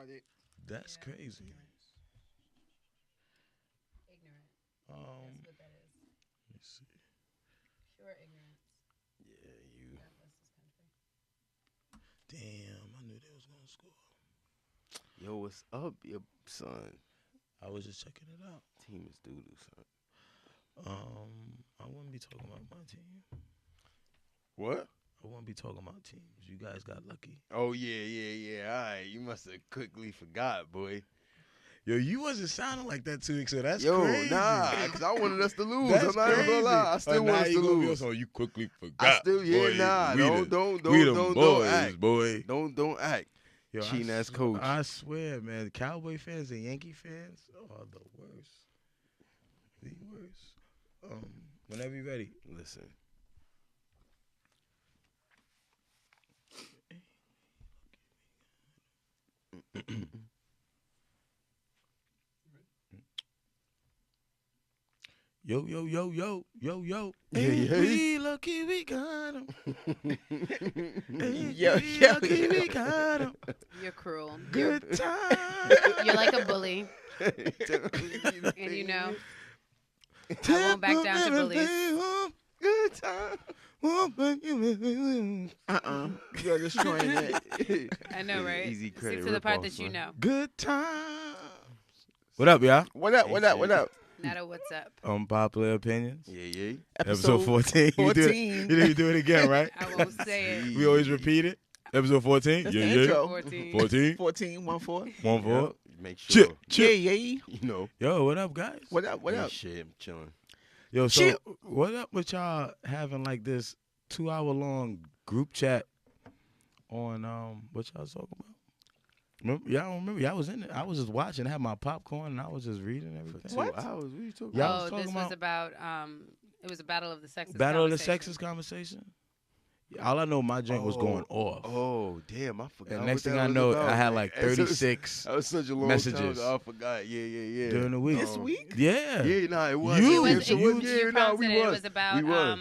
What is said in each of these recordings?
retarded. That's crazy. Ignorant. Um, That's what that is. let me see. Pure ignorance. Yeah, you. God bless this country. Damn, I knew they was gonna score. Yo, what's up, your son? I was just checking it out. Team is doo-doo, son. I wouldn't be talking about my team. What? I wouldn't be talking about teams. You guys got lucky. Oh, yeah. All right, you must have quickly forgot, boy. Yo, you wasn't sounding like that 2 weeks ago. That's Yo, crazy. nah, because I wanted us to lose. That's I'm not even gonna lie. I still want us to lose. You quickly forgot. I still, yeah, boy. nah. Don't boys, act. boy. Don't act. Yo, Cheating ass coach. I swear, man, Cowboy fans and Yankee fans are the worst. The worst. Whenever you're ready. Listen. Yo. Hey, we lucky we got him. Yo. Lucky we got him. You're cruel. Good time. You're like a bully. And you know, I won't back down to bullies. Good time. You're destroying it. I know, right? Easy credit Stick to the part ripoff, that you man. know. Good time. What up, y'all? What up? Nada, what's up? Unpopular Opinions. Yeah. Episode 14. 14. You didn't do it again, right? I won't say it. We always repeat it. Episode 14. That's the intro. 14. 14. 14, 1 4. 1 4. Make sure. Chip. Yeah. You know. Yo, what up, guys? What up? Ain't shit, I'm chilling. Yo, so Chip. what up with y'all having like this 2-hour-long group chat on what y'all talking about? Y'all don't remember? Y'all was in it. I was just watching, had my popcorn, and I was just reading everything. For 2 What? hours? What are you talking Y'all about? was talking This was about it was a battle of the sexes. Battle of the conversation. Sexes conversation? Yeah, all I know, my drink was going off. Oh, damn, I forgot. And next what thing that I was know, about. I had like That was- 36 That was such a long messages. time ago. I forgot. Yeah. during the week. This week? Yeah. Yeah, nah, it was. You- Yeah, was- so you- yeah, you nah, prompted we it. It was. was about We was.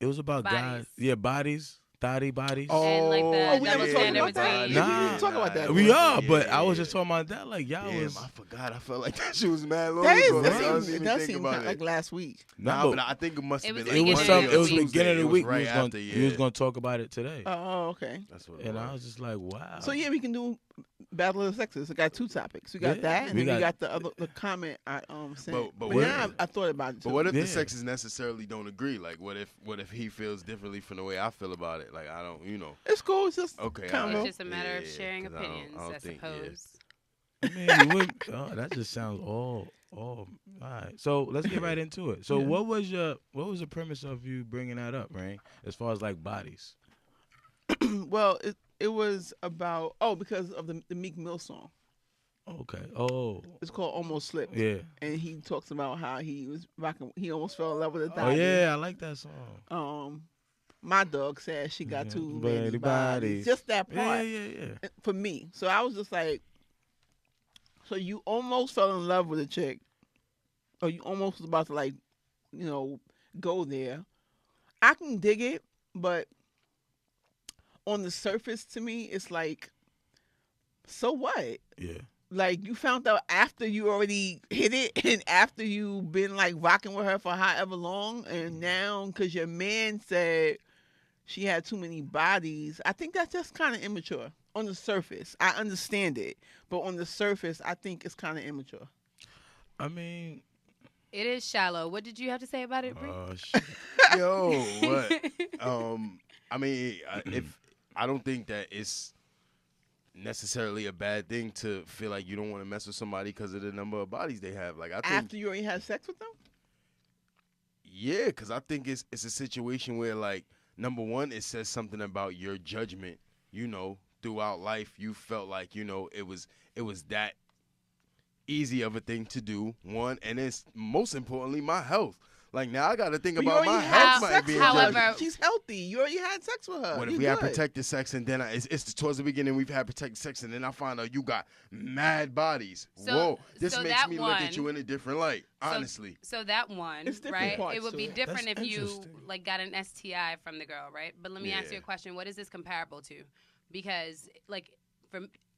It was about guys. Bodies. Yeah, bodies. Thotty bodies. And, like, the we never double talked standard about that. between- We didn't talk about that. We are, Yeah, but I was yeah. just talking about that. Like, y'all Damn, was. I forgot. I felt like that shit was mad long That ago. is, That's why I that didn't seems, even it does think seem about kind of it. like last week. Nah, No, but I think it must have It been. was it was beginning of the it was week. beginning of the week. Right we was after, going to talk about it today, Oh, okay. That's what it and I was. was just like, wow. So yeah, we can do Battle of the Sexes. We got 2 topics. We got Yeah, that, and we then we got- got the comment I sent. But But what- yeah, I thought about it too. But what if Yeah. the sexes necessarily don't agree? Like, what if he feels differently from the way I feel about it? Like, I don't, It's cool. It's just Okay, convo. It's just a matter of Yeah, sharing 'cause I don't- opinions, I don't I think- yeah. suppose. I mean, you wouldn't- that just sounds all right. So let's get right into it. So Yeah. what was the premise of you bringing that up, Raine? As far as like bodies. Well, it was about because of the Meek Mill song. Okay. Oh. It's called Almost Slipped. Yeah. And he talks about how he was rocking. He almost fell in love with a Oh doggy. yeah, I like that song. My dog says she got Yeah. 2 Body many bodies. bodies. Just that part Yeah. for me. So I was just like, so you almost fell in love with a chick, or you almost was about to like, go there. I can dig it, but on the surface, to me, it's like, so what? Yeah. Like, you found out after you already hit it and after you've been, like, rocking with her for however long, and now, because your man said she had too many bodies, I think that's just kind of immature on the surface. I understand it, but on the surface, I think it's kind of immature. I mean, It is shallow. What did you have to say about it, Bree? shit. Yo, what? I mean, if I don't think that it's necessarily a bad thing to feel like you don't want to mess with somebody because of the number of bodies they have. Like, I think, After you already had sex with them? yeah, because I think it's a situation where, like, number one, it says something about your judgment. Throughout life, you felt like it was that easy of a thing to do. One, and it's most importantly my health. Like, now I got to think But you about my already health had might sex be with in her. However- She's healthy. You already had sex with her. What You if we had good. protected sex and then it's towards the beginning we've had protected sex and then I find out you got mad bodies? So- Whoa, this so makes that me look at one- you in a different light. Honestly, So that one, It's different right? parts It would to be it. different That's if you interesting. like got an STI from the girl, right? But let me ask you Yeah. a question. What is this comparable to? Because like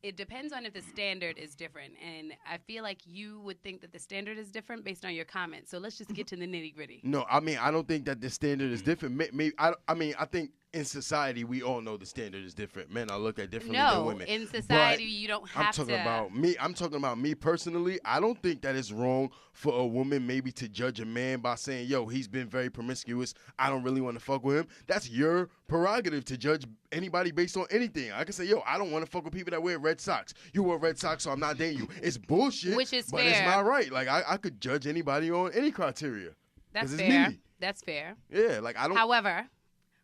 it depends on if the standard is different. And I feel like you would think that the standard is different based on your comments. So let's just get to the nitty gritty. No, I mean, I don't think that the standard is different. Maybe, I mean, I think in society, we all know the standard is different. Men are looked at differently than No, women. in society, But you don't have I'm talking to. about me. I'm talking about me personally. I don't think that it's wrong for a woman maybe to judge a man by saying, yo, he's been very promiscuous. I don't really want to fuck with him. That's your prerogative to judge anybody based on anything. I can say, yo, I don't want to fuck with people that wear red socks. You wear red socks, so I'm not dating you. It's bullshit. Which is but fair. it's not right. Like, I could judge anybody on any criteria. That's 'Cause it's fair. me. That's fair. Yeah, like, I don't. However,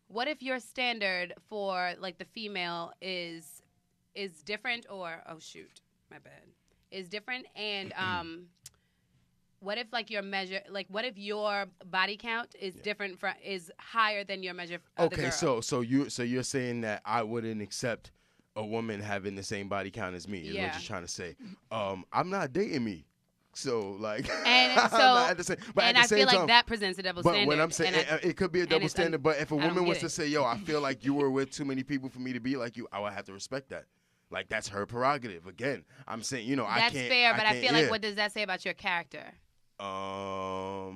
what if your standard for like the female is different, or my bad, is different, and what if like your measure, like what if your body count is different is higher than your measure of the Okay, girl? so you're saying that I wouldn't accept a woman having the same body count as me? Is what Yeah. you're trying to say? I'm not dating me. So like, And I'm so, not at the same, but and at I the same feel time, like that presents a double but standard. what I'm saying, it could be a double it's standard. But if a I don't woman was get to it. say, "Yo, I feel like you were with too many people for me to be like you," I would have to respect that. Like that's her prerogative. Again, I'm saying, you know, I That's can't. fair, but I feel yeah. like what does that say about your character? I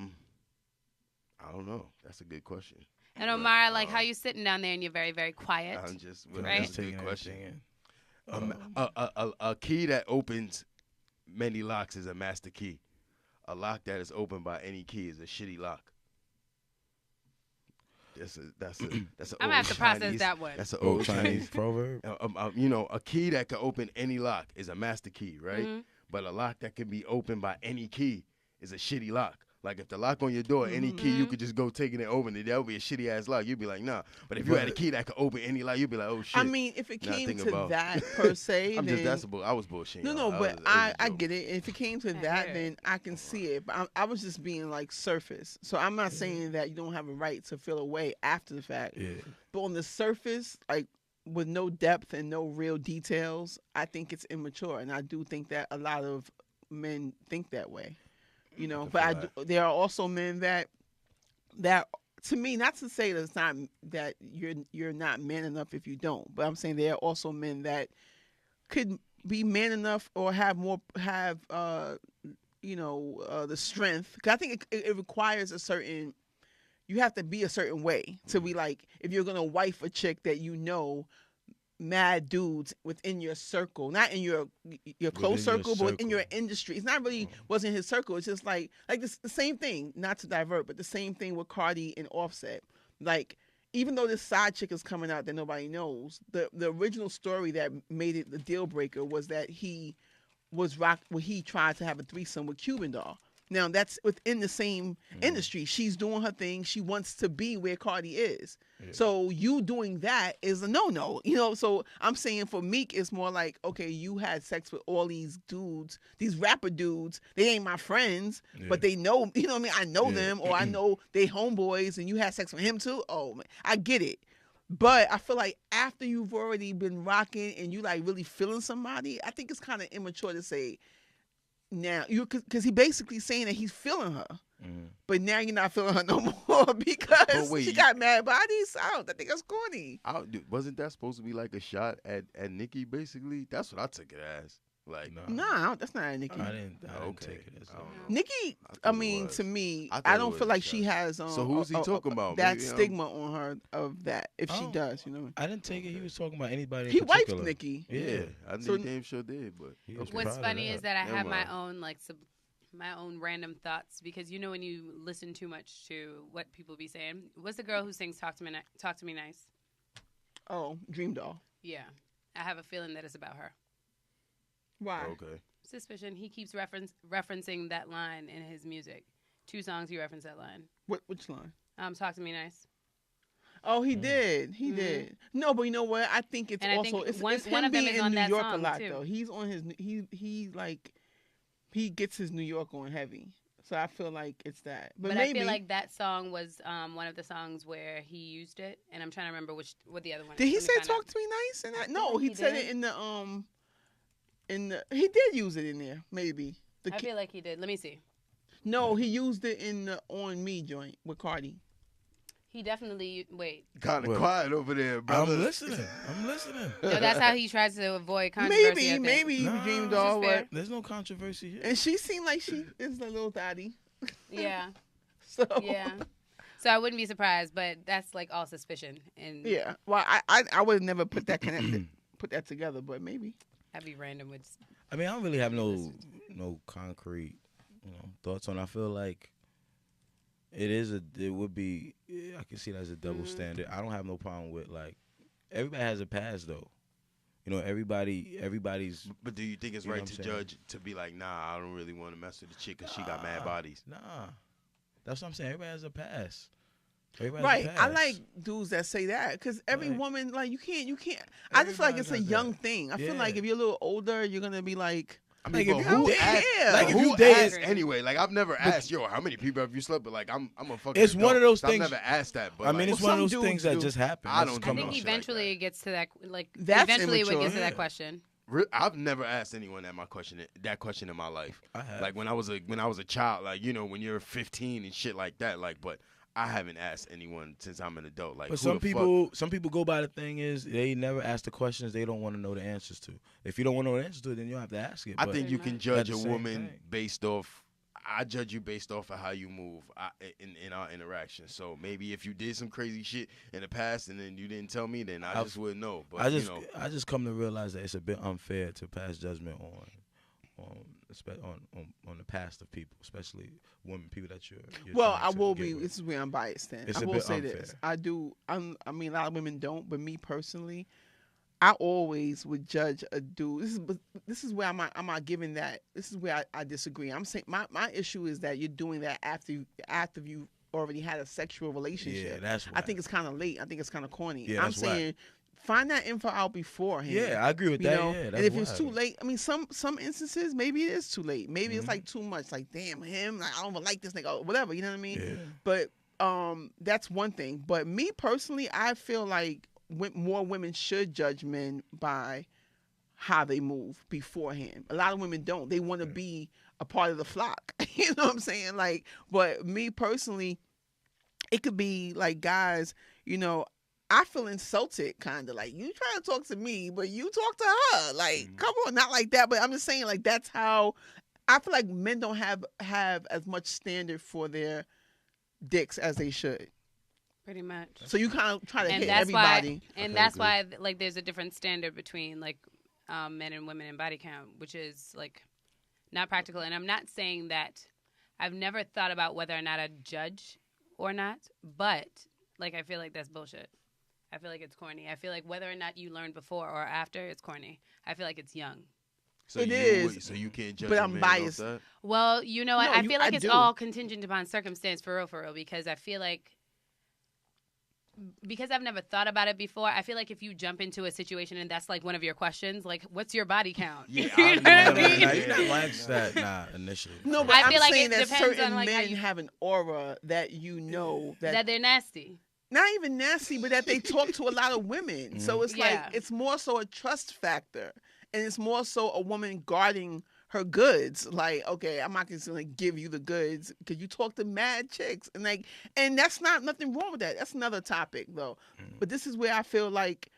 don't know. That's a good question. And Omar, like how you sitting down there and you're very, very quiet. I'm just Right? That's a good question. A key that opens many locks is a master key. A lock that is opened by any key is a shitty lock. That's an I'm old gonna have to process Chinese, that one. That's an Old old Chinese proverb. You know, a key that can open any lock is a master key, right? Mhm. But a lock that can be opened by any key is a shitty lock. Like if the lock on your door, any key, you could just go take it and open it. That would be a shitty ass lock. You'd be like, nah. But if you had a key that could open any lock, you'd be like, oh shit. I mean, if it Now came think to about- that per se, I'm then just I was bullshitting. no, y'all. no, but It was a I joke. get it. If it came to I that, hear it. then I can see it. But I was just being like surface. So I'm not saying that you don't have a right to feel away after the fact. Yeah. But on the surface, like with no depth and no real details, I think it's immature, and I do think that a lot of men think that way. You know, but there are also men that to me, not to say that it's not that you're not man enough if you don't, but I'm saying there are also men that could be man enough or have the strength. 'Cause I think it requires a certain. You have to be a certain way to be like, if you're gonna wife a chick that you know, mad dudes within your circle, not in your close Within your circle, but within your circle. industry. It's not really wasn't his circle. It's just like this, the same thing. Not to divert, but the same thing with Cardi and Offset. Like even though this side chick is coming out that nobody knows, the original story that made it the deal breaker was that he tried to have a threesome with Cuban Doll. Now that's within the same industry. She's doing her thing. She wants to be where Cardi is. Yeah. So you doing that is a no-no. You know, so I'm saying for Meek, it's more like, okay, you had sex with all these dudes, these rapper dudes. They ain't my friends, but they know, you know what I mean? I know them, or I know they homeboys, and you had sex with him too? Oh, man, I get it. But I feel like after you've already been rocking and you like really feeling somebody, I think it's kind of immature to say, now because he basically saying that he's feeling her, but now you're not feeling her no more because wait, she got mad bodies. I think that's corny. Wasn't that supposed to be like a shot at Nicki? Basically, that's what I took it as. Like, Nah, that's not Nicki. I didn't Okay. take it as I don't know. Nicki, thought I it mean, was. to me, I thought I it don't was feel a like she shot. has So who's he talking about? that Maybe, stigma on her of that if she Oh. does, you know. I didn't take it. He was talking about anybody. He in wiped particular. Nicki. Yeah. I think So- he damn sure did, but He was okay. What's proud of funny that. is that I Never have my mind. own my own random thoughts, because you know when you listen too much to what people be saying. What's the girl who sings "Talk to Me Nice"? Oh, Dream Doll. Yeah, I have a feeling that it's about her. Why? Okay. Suspicion. He keeps referencing that line in his music. 2 songs he referenced that line. Which line? "Talk to Me Nice." Oh, he did. He did. No, but you know what? I think it's And I also think it's one him of them being is in on New that York a song, lot too. though. He's on his he gets his New York on heavy. So I feel like it's that. But But maybe I feel like that song was one of the songs where he used it, and I'm trying to remember what the other one. did he is. say Let me find "Talk to Me Nice"? And that? feel No, like he he said did. it in the he did use it in there. Maybe I feel like he did. Let me see. no, he used it in the "On Me" joint with Cardi. He definitely Kind of What? quiet over there, brother. I'm listening. No, that's how he tries to avoid controversy. Maybe he Nah, dreamed Which is all fair. what. There's no controversy here. And she seemed like she is a little thotty. Yeah, So yeah. So I wouldn't be surprised, but that's like all suspicion, and yeah. Well, I would have never put that together, but maybe. that'd be random. With I mean, I don't really have no concrete, thoughts on. I feel like it would be. I can see that as a double standard. I don't have no problem with like everybody has a past though. Everybody's. But do you think it's right to judge to be like, nah, I don't really want to mess with the chick because she got mad bodies? Nah, that's what I'm saying. Everybody has a past. Right, I like dudes that say that because every woman, like you can't. I just feel like it's a young thing. I feel like if you're a little older, you're gonna be like, I mean, like, who if you asked anyway? Like I've never asked, yo, how many people have you slept with? Like I'm a fucking. It's one of those so things. I've never asked that, but I mean, it's one of those things that just happen. I don't. I think eventually it gets to that. Like That's eventually it would immature. get to that question. I've never asked anyone that question in my life. I have. Like when I was a child, like when you're 15 and shit like that. Like, but I haven't asked anyone since I'm an adult. Like, But some people go by the thing is they never ask the questions they don't want to know the answers to. If you don't want to know the answers to it, then you don't have to ask it. I think you can judge a That's the same woman thing. based off. I judge you based off of how you move in our interaction. So maybe if you did some crazy shit in the past and then you didn't tell me, then I just wouldn't know. But I just come to realize that it's a bit unfair to pass judgment on the past of people, especially women, people that you're well, trying I to will get be. with. This is where I'm biased. Then It's I a will bit say unfair. this. I do. I mean, a lot of women don't, but me personally, I always would judge a dude. This is where I'm not giving that. This is where I disagree. I'm saying my issue is that you're doing that after you already had a sexual relationship. Yeah, that's. I think it's kind of late. I think it's kind of corny. Yeah, I'm that's saying find that info out beforehand. Yeah, I agree with You that. know? Yeah, that's and if it's wild. too late, I mean, some instances maybe it is too late. Maybe it's like too much. Like, damn him, like, I don't even like this nigga, or whatever. You know what I mean? Yeah. But that's one thing. But me personally, I feel like more women should judge men by how they move beforehand. A lot of women don't. They want to be a part of the flock. You know what I'm saying? Like, but me personally, it could be like guys, I feel insulted, kind of like you trying to talk to me, but you talk to her. Like, come on, not like that. But I'm just saying, like, that's how I feel like men don't have as much standard for their dicks as they should. Pretty much. So you kind of try to And hit that's everybody. that's why like there's a different standard between like men and women in body count, which is like not practical. And I'm not saying that I've never thought about whether or not I'd judge or not, but like I feel like that's bullshit. I feel like it's corny. I feel like whether or not you learn before or after, it's corny. I feel like it's young. So It is, So you can't judge. but a I'm man biased. off that? Well, I feel like it's do. all contingent upon circumstance for real, because I feel like because I've never thought about it before, I feel like if you jump into a situation and that's like one of your questions, like, what's your body count? Yeah, You know what I mean? Nah, you're not like that. Nah, initially. No, but I I'm feel like saying it that depends certain on, like, how men you- have an aura that That they're nasty. not even nasty, but that they talk to a lot of women. So it's Yeah. like it's more so a trust factor, and it's more so a woman guarding her goods. Like, okay, I'm not just gonna give you the goods because you talk to mad chicks, and that's not nothing wrong with that. That's another topic though. But this is where I feel like,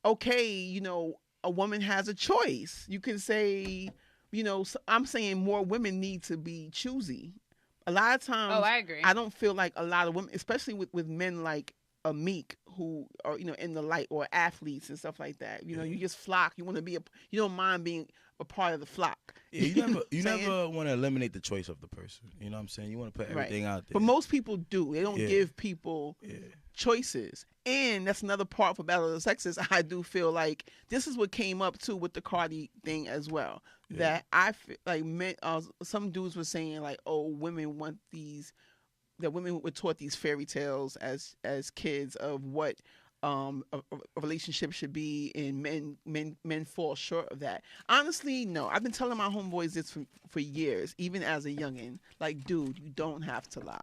okay, a woman has a choice. You can say, I'm saying more women need to be choosy. A lot of times, Oh, I agree. I don't feel like a lot of women, especially with men like a Meek who are in the light, or athletes and stuff like that. You just flock. You want to be you don't mind being a part of the flock. Yeah, you Saying? never want to eliminate the choice of the person. You know what I'm saying? You want to put everything out there. But most people do. They don't Yeah. give people choices. And that's another part for Battle of the Sexes. I do feel like this is what came up too with the Cardi thing as well. Yeah. That I feel like men, some dudes were saying like, oh, women want that women were taught these fairy tales as kids of what a relationship should be, and men fall short of that. Honestly, no. I've been telling my homeboys this for years, even as a youngin'. Like, dude, you don't have to lie.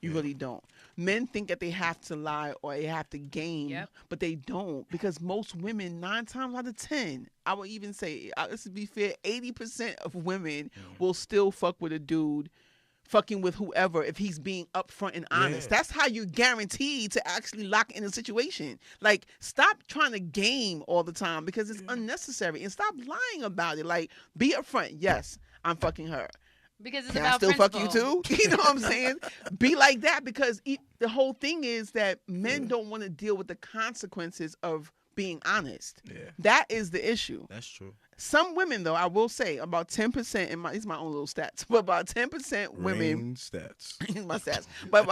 You really don't. Men think that they have to lie or they have to game, Yep. but they don't, because most women, 9 times out of 10, I would even say, let's be fair, 80% of women will still fuck with a dude fucking with whoever if he's being upfront and honest. That's how you're guaranteed to actually lock in a situation. Like, stop trying to game all the time because it's unnecessary, and stop lying about it. Like, be upfront. Yes, I'm fucking her. Because it's Can I about still fuck you principle. too? You know what I'm saying? Be like that, because the whole thing is that men don't want to deal with the consequences of being honest. Yeah. That is the issue. That's true. Some women, though, I will say, about 10%, and these are my own little stats, but about 10% women, Raine stats. my stats, but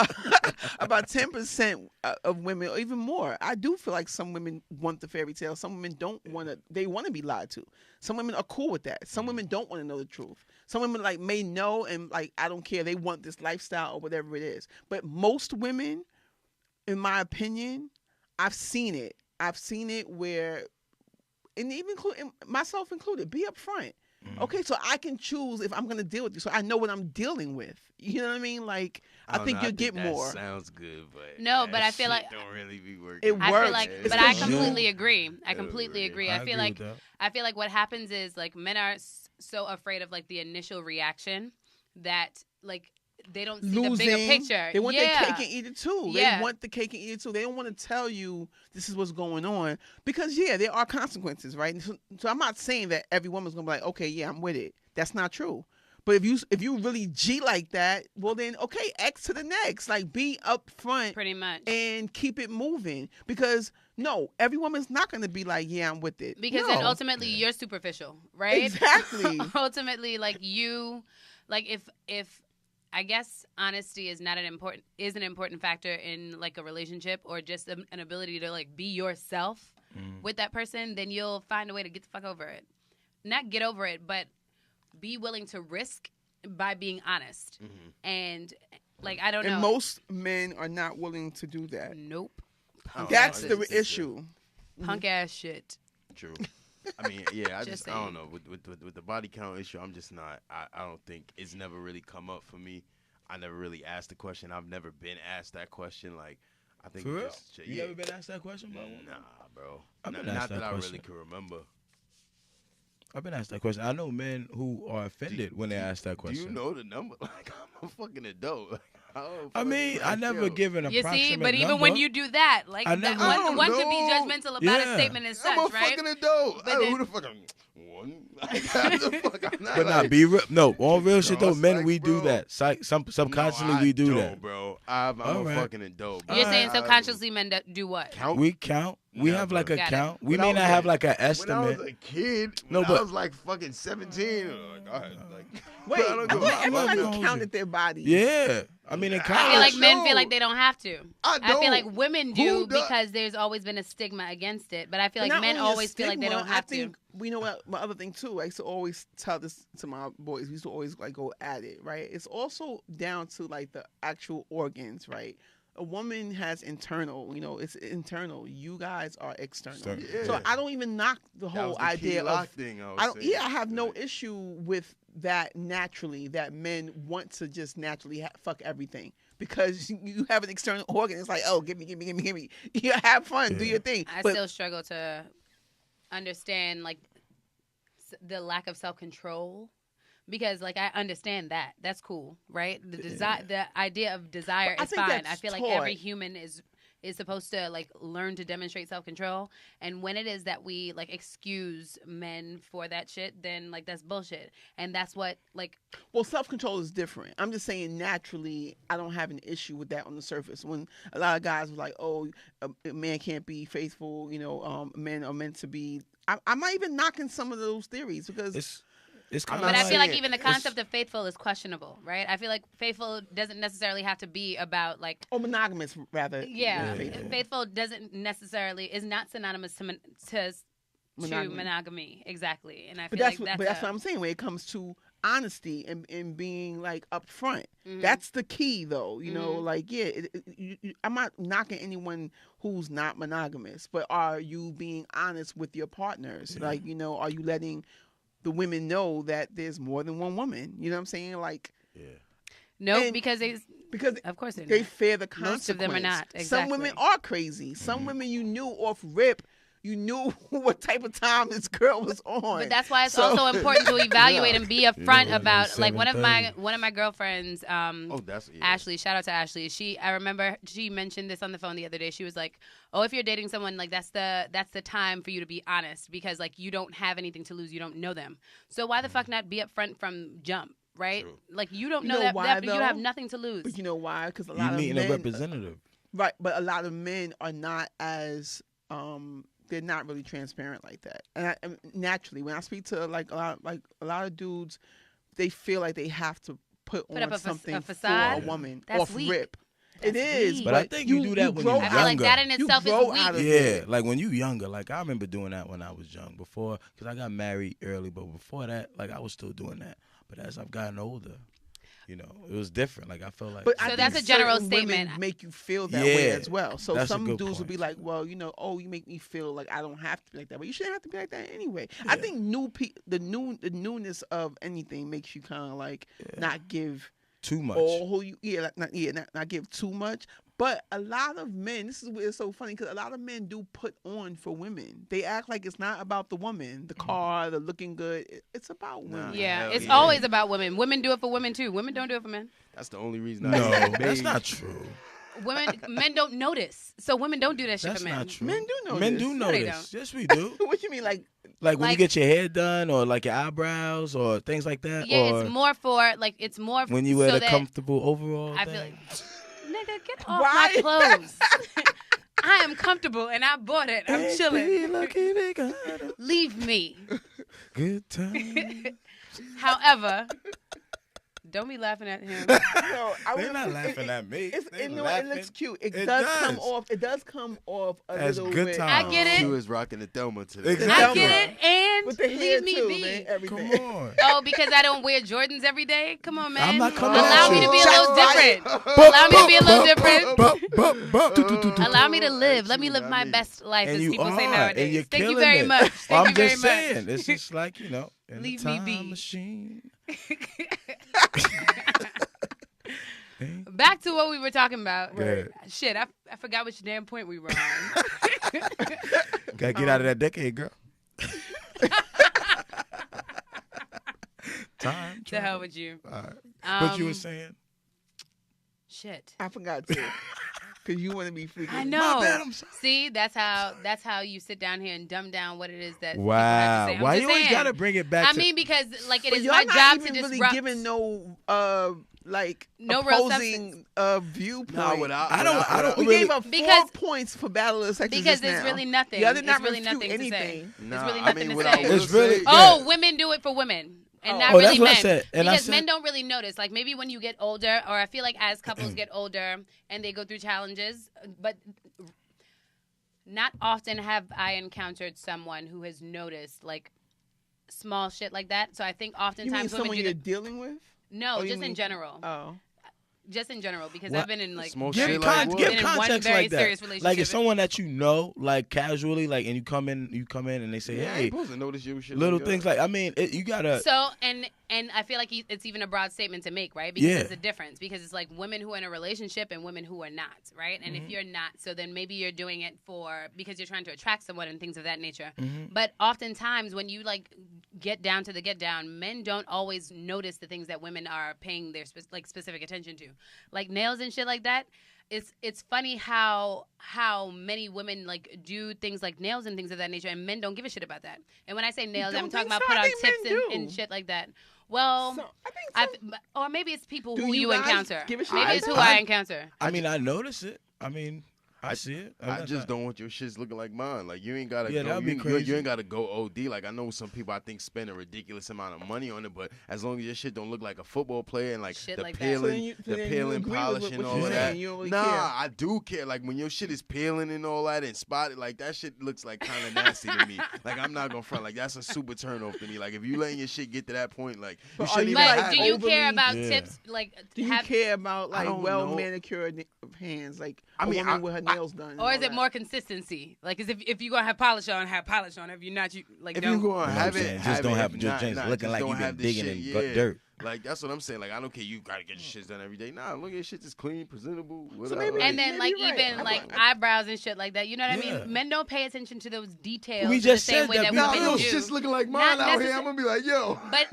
about 10% of women, or even more, I do feel like some women want the fairy tale. Some women don't want to, they want to be lied to. Some women are cool with that. Some women don't want to know the truth. Some women like may know and like, I don't care. They want this lifestyle or whatever it is. But most women, in my opinion, I've seen it. I've seen it where, and even myself included, be upfront. Okay, so I can choose if I'm going to deal with you, so I know what I'm dealing with. You know what I mean? Like, I think you'll get more. Sounds good, but no, but I feel like don't really be working. It works. I feel like, It's but I because completely agree. I completely really- agree. I I feel agree like with that. I feel like what happens is like men are so afraid of like the initial reaction that like they don't see the bigger picture. They want their cake and eat it too. Yeah. They want the cake and eat it too. They don't want to tell you this is what's going on because there are consequences, right? So I'm not saying that every woman's gonna be like, okay, yeah, I'm with it. That's not true. But if you really G like that, well then okay, X to the next. Like, be upfront pretty much. and keep it moving, because no, every woman's not gonna be like, yeah, I'm with it. Because No. then ultimately you're superficial, right? Exactly. Ultimately, like if I guess honesty is an important factor in like a relationship, or just an ability to like be yourself with that person, then you'll find a way to get the fuck over it. Not get over it, but be willing to risk by being honest. And like, I don't know. And most men are not willing to do that. Nope. That's I the just- issue. Punk ass shit. True. I mean, yeah, I Just I don't saying. know. With the body count issue, I'm just not. I don't think it's never really come up for me. I never really asked the question. I've never been asked that question. Like, I think For real? just, You ever been asked that question, bro? Nah, bro. I've been Not asked that that I question. really can remember. I've been asked that question. I know men who are offended when they ask that Do question. you know the number? Like, I'm a fucking adult. Like, I mean, I never given an You approximate see, but even number. when you do that, like I that never- one could be I don't judgmental about Yeah. a statement as such, I'm a right? fucking adult. But I then- who the fuck I'm one? Like, how the fuck I'm not? But like, not be real. No, all real shit though. it's Men, like, we do bro. that. Subconsciously, no, I we do don't, that. bro. I'm All a right. fucking adult. Bro. You're saying I- subconsciously men do what? count. We count. We have like a Got it. count. We When I may was not have a- like an When I estimate. was a kid, No, when but- I was like fucking 17. Like, all right, like, Wait, I I don't thought go- everybody I'm- counted their bodies. Yeah, I mean in I feel college. like men no. feel like they don't have to. I I feel like don't. women Who do does? because there's always been a stigma against it. But I feel But like not men only a always feel like they stigma, don't have I think, to. We know what my other thing too. I used to always tell this to my boys. We used to always like go at it, right? It's also down to like the actual organs, right? A woman has internal, it's internal. You guys are external. External. So Yeah. I don't even knock the That whole was the key idea lock of. thing I was I don't. saying. Yeah, I have no Like, issue with that naturally. That men want to just naturally fuck everything because you have an external organ. It's like, oh, give me. You have fun, do Yeah. your thing. I But still struggle to understand like the lack of self-control, because like I understand that's cool, right? The idea of desire But I is think fine. that's I feel like taught. every human is supposed to like learn to demonstrate self-control, and when it is that we like excuse men for that shit, then like that's bullshit. And that's what like Well, self-control is different. I'm just saying naturally, I don't have an issue with that on the surface. When a lot of guys were like, oh, a man can't be faithful, men are meant to be. I'm not even knocking some of those theories because It's kind but of I like, feel like saying even the it's- concept of faithful is questionable, right? I feel like faithful doesn't necessarily have to be about like or monogamous rather. yeah, than faithful. faithful doesn't necessarily is not synonymous to monogamy exactly, and I But feel that's like what, that's what I'm saying when it comes to honesty and being like upfront. Mhm. That's the key, though. Mhm. Like I'm not knocking anyone who's not monogamous, but are you being honest with your partners? Yeah. Like are you letting the women know that there's more than one woman? You know what I'm saying? Like yeah. no, and- because because of course they fear the Most consequence. of them are not, Some women exactly. are crazy. Some women you knew off rip. you knew what type of time this girl was on. But that's why it's also important to evaluate and be upfront about like one of my 7:30. girlfriends. That's Ashley. Shout out to Ashley. I remember she mentioned this on the phone the other day. She was like, "Oh, if you're dating someone, like that's the time for you to be honest because like you don't have anything to lose. You don't know them. So why the fuck not be upfront from jump, right? True. Like you don't You know know that, why, you though? have nothing to lose. But you know why? Because a You lot of meeting men, a representative. right? But a lot of men are not as they're not really transparent like that. And naturally, when I speak to like a lot of dudes, they feel like they have to put Put on up a something facade? for a woman That's off weak. rip. That's It is, weak. But I think you do that when grow you're I feel like younger. that in You itself is grow weak. out of Yeah, it. like when you younger, like I remember doing that when I was young. Before, because I got married early, but before that, like I was still doing that. But as I've gotten older, you know, it was different. Like I felt like. But So I that's think a general certain women statement. make you feel that way Yeah, as well. So that's a some good dudes will point, be like, too. well, you know, oh, you make me feel like I don't have to be like that, but you shouldn't have to be like that anyway. I think the newness of anything makes you kind of like not give too much. all who you not give too much. But a lot of men, this is where it's so funny because a lot of men do put on for women. They act like it's not about the woman, the car, the looking good. It's about women. Yeah, Hell it's yeah. always about women. Women do it for women too. Women don't do it for men. That's the only reason. No, I that's not true. Men don't notice. So women don't do that shit That's for men. not true. Men do know Men this. do No, know they this. don't. Yes, we do. What you mean, like? Like when you Like- get your hair done, or like your eyebrows, or things like that. Yeah, or it's more for like it's more when you wear so the that comfortable overall. I feel thing. like nigga, get off Why? my clothes. I am comfortable and I bought it. I'm Ain't chilling. we lucky they got a Leave me. good time. However, don't be laughing at him. No, They're wouldn't not put- laughing at me. They It laughing. looks cute. It, It does come does. off. It does come off a As little good bit. time. I get it. Q is rocking the Thelma today. Exactly. I get it, and With the hair leave me too, be. man. Everything. Come on. Oh, because I don't wear Jordans every day? Come on, man. I'm not coming Allow at me you. to be a Shots little fired. different. Allow me to be a little different. different. Allow me to live. Let me Shoot, live I my mean- best life, And as you people say are, nowadays. and you're Thank you killing very it. much. Thank I'm you very just much. saying, it's just like, you know, in Leave the me time be. machine. Back to what we were talking about. Go ahead. Shit, I forgot which damn point we were on. Gotta get out of that decade, girl. Time. To hell with you. All right. What you were Um, saying? Shit. I forgot to. Because you want to be freaking. I know. My bad, I'm sorry. See, that's how you sit down here and dumb down what it is that people Wow. have to say. I'm Why just you always saying. gotta bring it back I to... mean, because like it But is y'all my not job even to really disrupt. giving no like No real opposing viewpoint. Nah, without, I don't We really... gave up Because- 4 points for Battle of the Sexes because just it's now. really nothing. Y'all did not It's really refute nothing to say. anything. Nah, It's really I nothing mean, to what I say. will It's really- say- Oh, women do it for women. And not Oh, really that's what I men. said. And I Because said- men don't really notice. Like maybe when you get older, or I feel like as couples get older and they go through challenges, but not often have I encountered someone who has noticed like small shit like that. So I think You mean oftentimes women someone do you're the, dealing with? no, Oh, you just in mean- general. Oh. Just in general, because What? I've been in like Small very, shit like what? give been in one context very like that. serious relationship. Like if someone that you know, like casually, like, and you come in and they say, Yeah, I hey, ain't supposed to notice you shit little like things that. like, I mean, you gotta... So and I feel like it's even a broad statement to make, right? Because Yeah. it's a difference. Because it's like women who are in a relationship and women who are not, right? And Mm-hmm. if you're not, so then maybe you're doing it because you're trying to attract someone and things of that nature. Mhm. But oftentimes when you like get down to the get down, men don't always notice the things that women are paying their specific attention to, like nails and shit like that. It's funny how many women like do things like nails and things of that nature, and men don't give a shit about that. And when I say nails, don't I'm talking think about so? put I on think men tips do. and shit like that. Well, So, I think so. or maybe it's people Do who you you guys encounter. give a shit Maybe like it's who that? I encounter. I mean, I notice it. I mean, I see it. I just don't want your shits looking like mine. Like you ain't gotta Yeah, go. that'd be You crazy. ain't gotta go OD. Like I know some people I think spend a ridiculous amount of money on it, but as long as your shit don't look like a football player and like Shit the like that. So then peeling, you- so the then you peeling agree with polish what and you're all of saying. that. You don't really Nah, care. I do care. Like when your shit is peeling and all that and spotted, like that shit looks like kind of nasty to me. Like I'm not gonna front. Like that's a super turn off to me. Like if you letting your shit get to that point, like you But are shouldn't you, even But have do it. you overly- care about Yeah. tips? Like, Do you have, care about I like don't well know. manicured hands, like I a mean, woman I- with her nails done? and or is all it that? more consistency? Like, as if you're gonna have polish on, have polish on. If you're not, you like If don't. you gonna You know what have I'm it, saying? have just don't it. have If just not, looking just like don't you've been have this digging shit, in yeah. dirt. Like, that's what I'm saying. Like, I don't care. You gotta get your shit done every day. Nah, look at your shit just clean, presentable, whatever. maybe- And then, like, maybe you're even, right. like, eyebrows and shit like that. You know what I Yeah. mean? Men don't pay attention to those details We in just the same said way that that we Nah, women little do. shit's looking like mine Not out here. necessar- I'm gonna be like, yo. But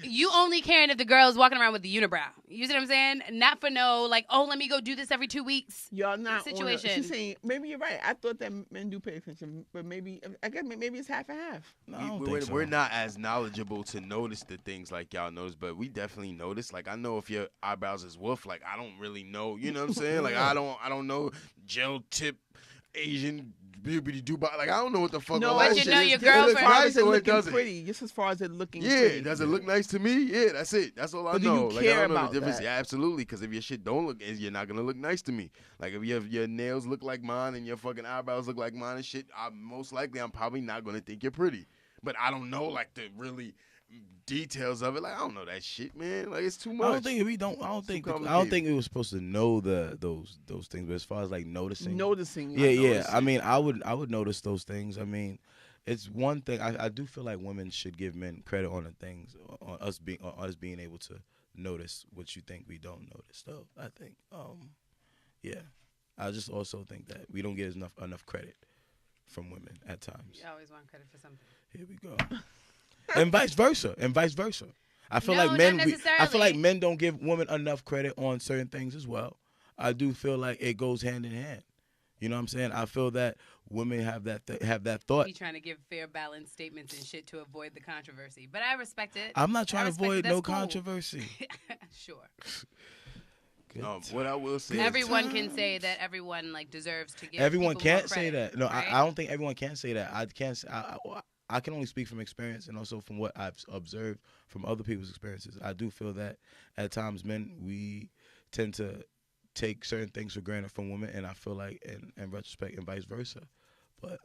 you only caring if the girl's walking around with the unibrow. You see what I'm saying? Not for no, like, oh, let me go do this every 2 weeks. Y'all not Situation. She's saying maybe you're right. I thought that men do pay attention, but maybe I guess maybe it's half and half. No, I don't we're, think so. we're not as knowledgeable to notice the things like y'all notice, but we definitely notice. Like, I know if your eyebrows is wolf, like, I don't really know. You know what I'm saying? Like, I don't know gel tip Asian beauty Dubai. Like, I don't know what the fuck. No, all but that you shit know is. your It looks girlfriend- As far nice as it or it looking doesn't. pretty, just as far as it looking Yeah, pretty. does it look nice to me? Yeah, that's it. That's all I But do you know. Like, I care don't know about the difference. that? Yeah, absolutely. Because if your shit don't look, you're not gonna look nice to me. Like, if your nails look like mine and your fucking eyebrows look like mine and shit, most likely I'm probably not gonna think you're pretty. But I don't know like the really details of it. Like, I don't know that shit, man. Like, it's too much. I don't think we don't. I don't think. I don't complicated. think we were supposed to know those things. But as far as like noticing, Noticing. yeah, like, yeah. noticing. I mean, I would notice those things. I mean, it's one thing. I do feel like women should give men credit on the things, on us being able to notice what you think we don't notice. Though I think, yeah, I just also think that we don't get enough credit from women at times. You always want credit for something. Here we go. And vice versa. I feel No, like men. not I feel like necessarily. men don't give women enough credit on certain things as well. I do feel like it goes hand in hand. You know what I'm saying? I feel that women have that thought. Be trying to give fair, balanced statements and shit to avoid the controversy, but I respect it. I'm not trying to respect it. avoid That's no cool. controversy. Sure. Good. What I will say is Everyone can say that everyone like deserves to give. Everyone people more can't say credit, that. No, right? I don't think everyone can say that. I can't. I can only speak from experience and also from what I've observed from other people's experiences. I do feel that at times men, we tend to take certain things for granted from women, and I feel like in retrospect and vice versa. But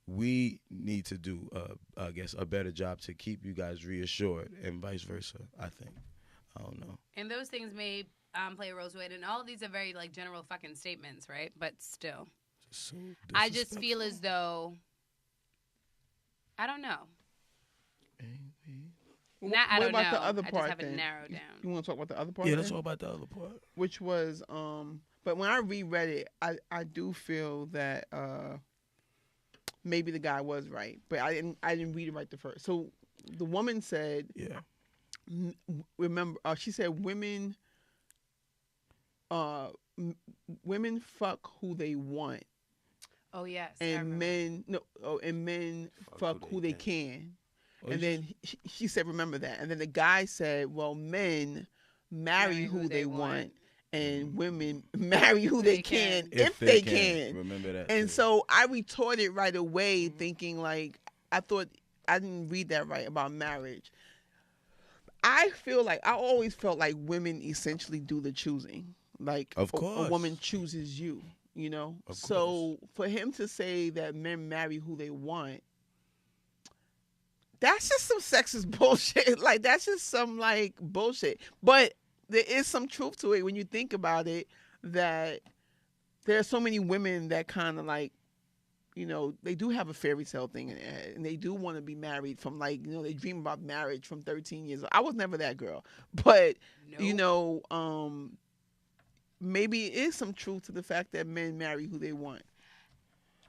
we need to do, I guess, a better job to keep you guys reassured and vice versa, I think. I don't know. And those things may play a role to it, and all of these are very like general fucking statements, right? But still, So I just feel as though I don't know. What I don't about know. the other I part just haven't then? narrowed down. You want to talk about the other part? Yeah, let's then? talk about the other part. Which was but when I reread it, I do feel that maybe the guy was right, but I didn't read it right the first. So the woman said, Yeah. remember, she said women women fuck who they want, Oh yes, I and remember. men fuck who they can. Oh, And then she said, remember that. And then the guy said, well, men marry who they want, and women marry who they can if they can. Remember that. And too. so I retorted right away, thinking like, I thought I didn't read that right about marriage. I always felt like women essentially do the choosing. Like Of a course. woman chooses you, you know? Of So for him to say that men marry who they want, that's just some sexist bullshit. Like, that's just some, like, bullshit. But there is some truth to it when you think about it, that there are so many women that kind of, like, you know, they do have a fairy tale thing in their head, and they do want to be married from, like, you know, they dream about marriage from 13 years old. I was never that girl. But, you know, maybe it is some truth to the fact that men marry who they want.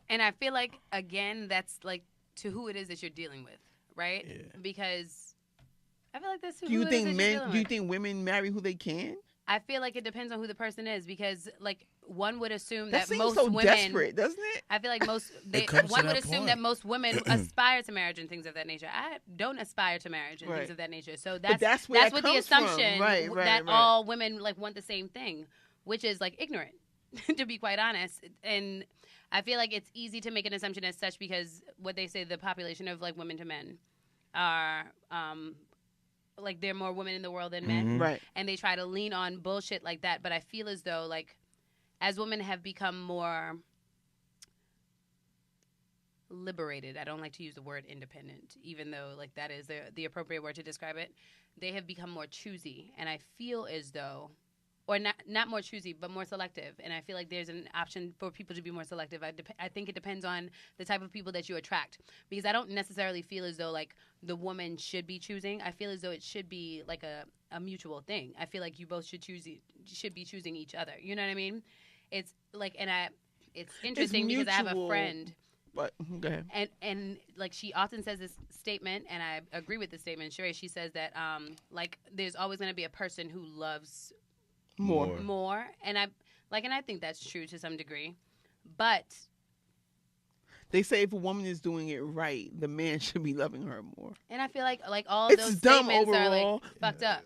And I feel like, again, that's like to who it is that you're dealing with, right? Yeah. Because I feel like that's who Do you it is think that you're men? dealing Do you with. think women marry who they can? I feel like it depends on who the person is, because like one would assume That that seems most so women. desperate, doesn't it? I feel like most comes to one would that assume point. that most women aspire to marriage and things of that nature. I don't aspire to marriage and Right. things of that nature. So But that's where that with the comes from. assumption Right, that right. all women like want the same thing, which is like ignorant, to be quite honest. And I feel like it's easy to make an assumption as such because what they say, the population of like women to men are like there are more women in the world than men. Mhm. Right. And they try to lean on bullshit like that. But I feel as though, like, as women have become more liberated, I don't like to use the word independent, even though, like, that is the appropriate word to describe it. They have become more choosy. And I feel as though or not more choosy, but more selective. And I feel like there's an option for people to be more selective. I think it depends on the type of people that you attract, because I don't necessarily feel as though like the woman should be choosing. I feel as though it should be like a mutual thing. I feel like you both should be choosing each other. You know what I mean? It's like, it's interesting because I have a friend. But go ahead. And like she often says this statement, and I agree with the statement. Sheree, she says that like there's always going to be a person who loves more, and I think that's true to some degree, but they say if a woman is doing it right, the man should be loving her more. And I feel like all it's those dumb statements overall. are like fucked up.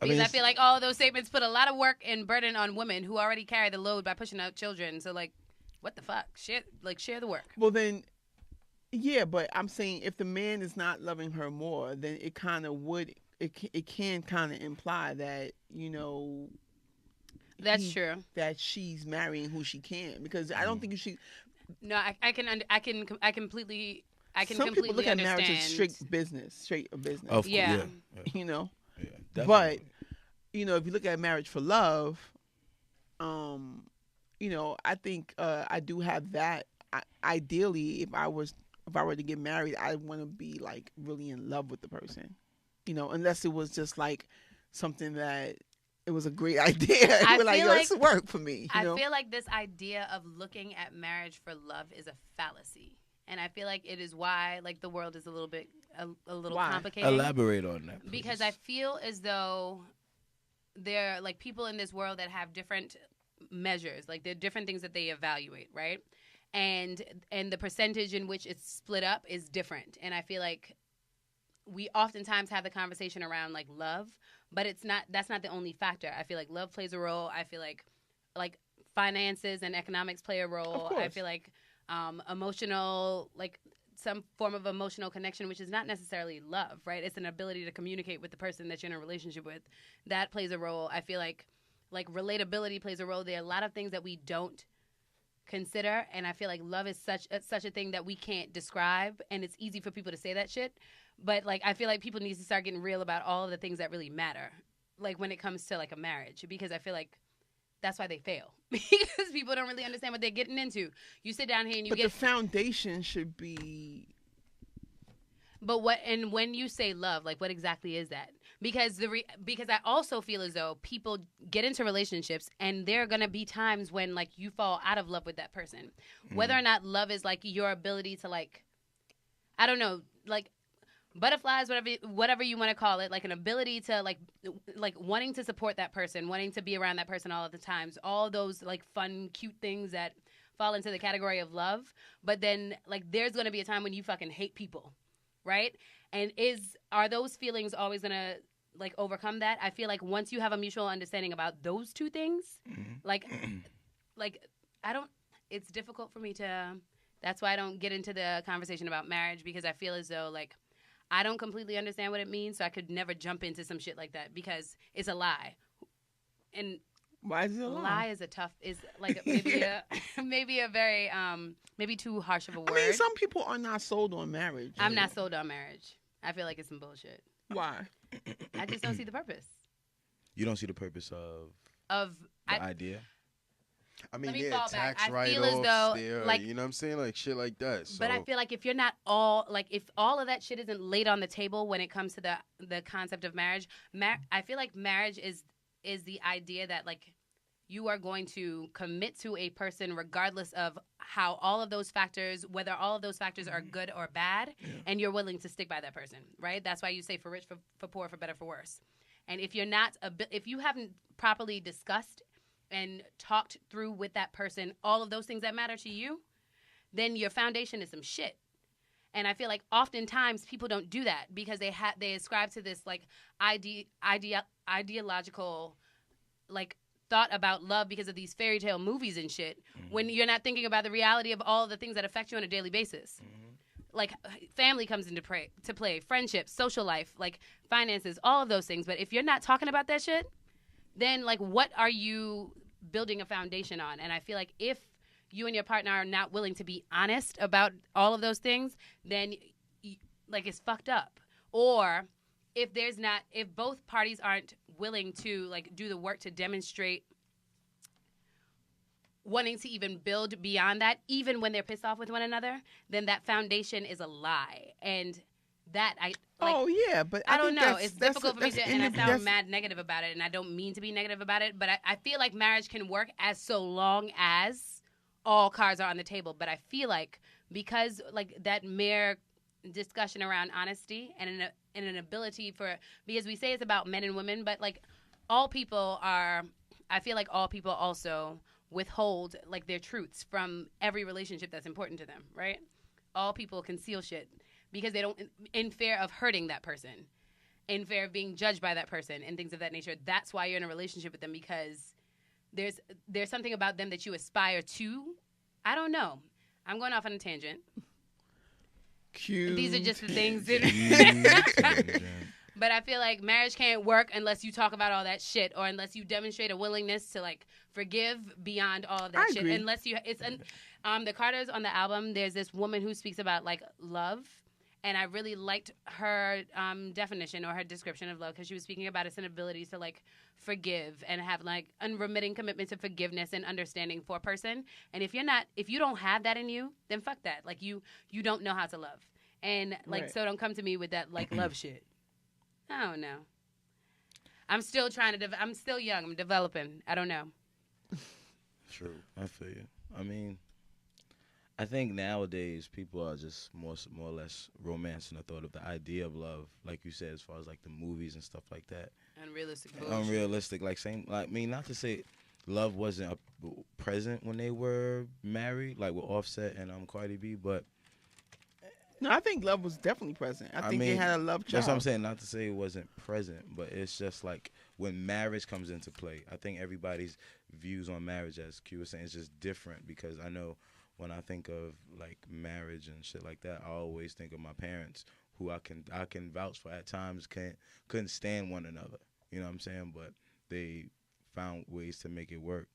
Because I feel like all of those statements put a lot of work and burden on women who already carry the load by pushing out children. So like, what the fuck? Share the work. Well then, yeah, but I'm saying if the man is not loving her more, then it kind of would. It can kind of imply that, you know, that's true, that she's marrying who she can, because I don't think she. No, I can completely Some people look at understand. marriage as straight a business. Yeah. You know, definitely. But you know, if you look at marriage for love, you know, I think I do have that. Ideally, if I were to get married, I want to be like really in love with the person. You know, unless it was just like something that it was a great idea. We're like, yo, this work for me. I feel like this idea of looking at marriage for love is a fallacy. And I feel like it is why like the world is a little bit a little complicated. Elaborate on that, please. Because I feel as though there are like people in this world that have different measures. Like there are different things that they evaluate, right? And the percentage in which it's split up is different. And I feel like we oftentimes have the conversation around like love, but that's not the only factor. I feel like love plays a role. I feel like finances and economics play a role. I feel like emotional, like some form of emotional connection, which is not necessarily love, right? It's an ability to communicate with the person that you're in a relationship with. That plays a role. I feel like relatability plays a role. There are a lot of things that we don't consider, and I feel like love is such a thing that we can't describe, and it's easy for people to say that shit. But like I feel like people need to start getting real about all of the things that really matter, like when it comes to like a marriage, because I feel like that's why they fail, because people don't really understand what they're getting into. You sit down here and the foundation should be. But when you say love, like what exactly is that? Because because I also feel as though people get into relationships and there are going to be times when like you fall out of love with that person. Whether or not love is like your ability to like, I don't know, like butterflies, whatever you want to call it, like an ability to like wanting to support that person, wanting to be around that person all of the times, all those like fun, cute things that fall into the category of love. But then like there's going to be a time when you fucking hate people. Right? And are those feelings always going to like overcome that? I feel like once you have a mutual understanding about those two things, like it's difficult for me to, that's why I don't get into the conversation about marriage, because I feel as though like I don't completely understand what it means. So I could never jump into some shit like that because it's a lie. And why is it a lie? Is like maybe a very maybe too harsh of a word. I mean, some people are not sold on marriage. I'm not sold on marriage. I feel like it's some bullshit. Why? I just don't see the purpose. You don't see the purpose of the idea? I mean, yeah, tax write-offs there, like, you know what I'm saying? Like shit like that. So. But I feel like if you're not all, like if all of that shit isn't laid on the table when it comes to the concept of marriage, I feel like marriage is the idea that like you are going to commit to a person regardless of how all of those factors, whether all of those factors are good or bad, and you're willing to stick by that person, right? That's why you say for rich, for poor, for better, for worse. And if you haven't properly discussed and talked through with that person all of those things that matter to you, then your foundation is some shit. And I feel like oftentimes people don't do that because they ascribe to this like ideological like thought about love because of these fairy tale movies and shit, when you're not thinking about the reality of all of the things that affect you on a daily basis. Like family comes into play, friendships, social life, like finances, all of those things. But if you're not talking about that shit, then like what are you building a foundation on? And I feel like if you and your partner are not willing to be honest about all of those things, then like it's fucked up. Or if both parties aren't willing to like do the work to demonstrate wanting to even build beyond that, even when they're pissed off with one another, then that foundation is a lie. And that oh yeah, but I don't think know. that's- It's that's- difficult for me that's to, and I indep- sound that's- mad negative about it, and I don't mean to be negative about it, but I feel like marriage can work as so long as all cards are on the table. But I feel like because like that mere discussion around honesty and an ability for, because we say it's about men and women, but like all people are, I feel like all people also withhold like their truths from every relationship that's important to them, right? All people conceal shit because they don't, in fear of hurting that person, in fear of being judged by that person and things of that nature. That's why you're in a relationship with them, because there's something about them that you aspire to. I don't know. I'm going off on a tangent. Cute. These are just the things that but I feel like marriage can't work unless you talk about all that shit, or unless you demonstrate a willingness to like forgive beyond all of that I shit. agree. Unless you, the Carters on the album, there's this woman who speaks about like love, and I really liked her definition or her description of love, because she was speaking about its inability to like forgive and have like unremitting commitment to forgiveness and understanding for a person. And if you don't have that in you, then fuck that. Like you don't know how to love, and like Right. so don't come to me with that like love shit. I don't know. I'm still trying to. I'm still young. I'm developing. I don't know. True. I feel you. I mean, I think nowadays people are just more or less romancing the thought of the idea of love, like you said, as far as like the movies and stuff like that. Unrealistic bullshit. Unrealistic, like same. Like, I mean, not to say love wasn't present when they were married, like with Offset and Cardi B, but No, I think love was definitely present. I think they mean, had a love child. that's what I'm saying. Not to say it wasn't present, but it's just like when marriage comes into play, I think everybody's views on marriage, as Q was saying, is just different. Because I know when I think of like marriage and shit like that, I always think of my parents, who I can vouch for at times couldn't stand one another. You know what I'm saying? But they found ways to make it work.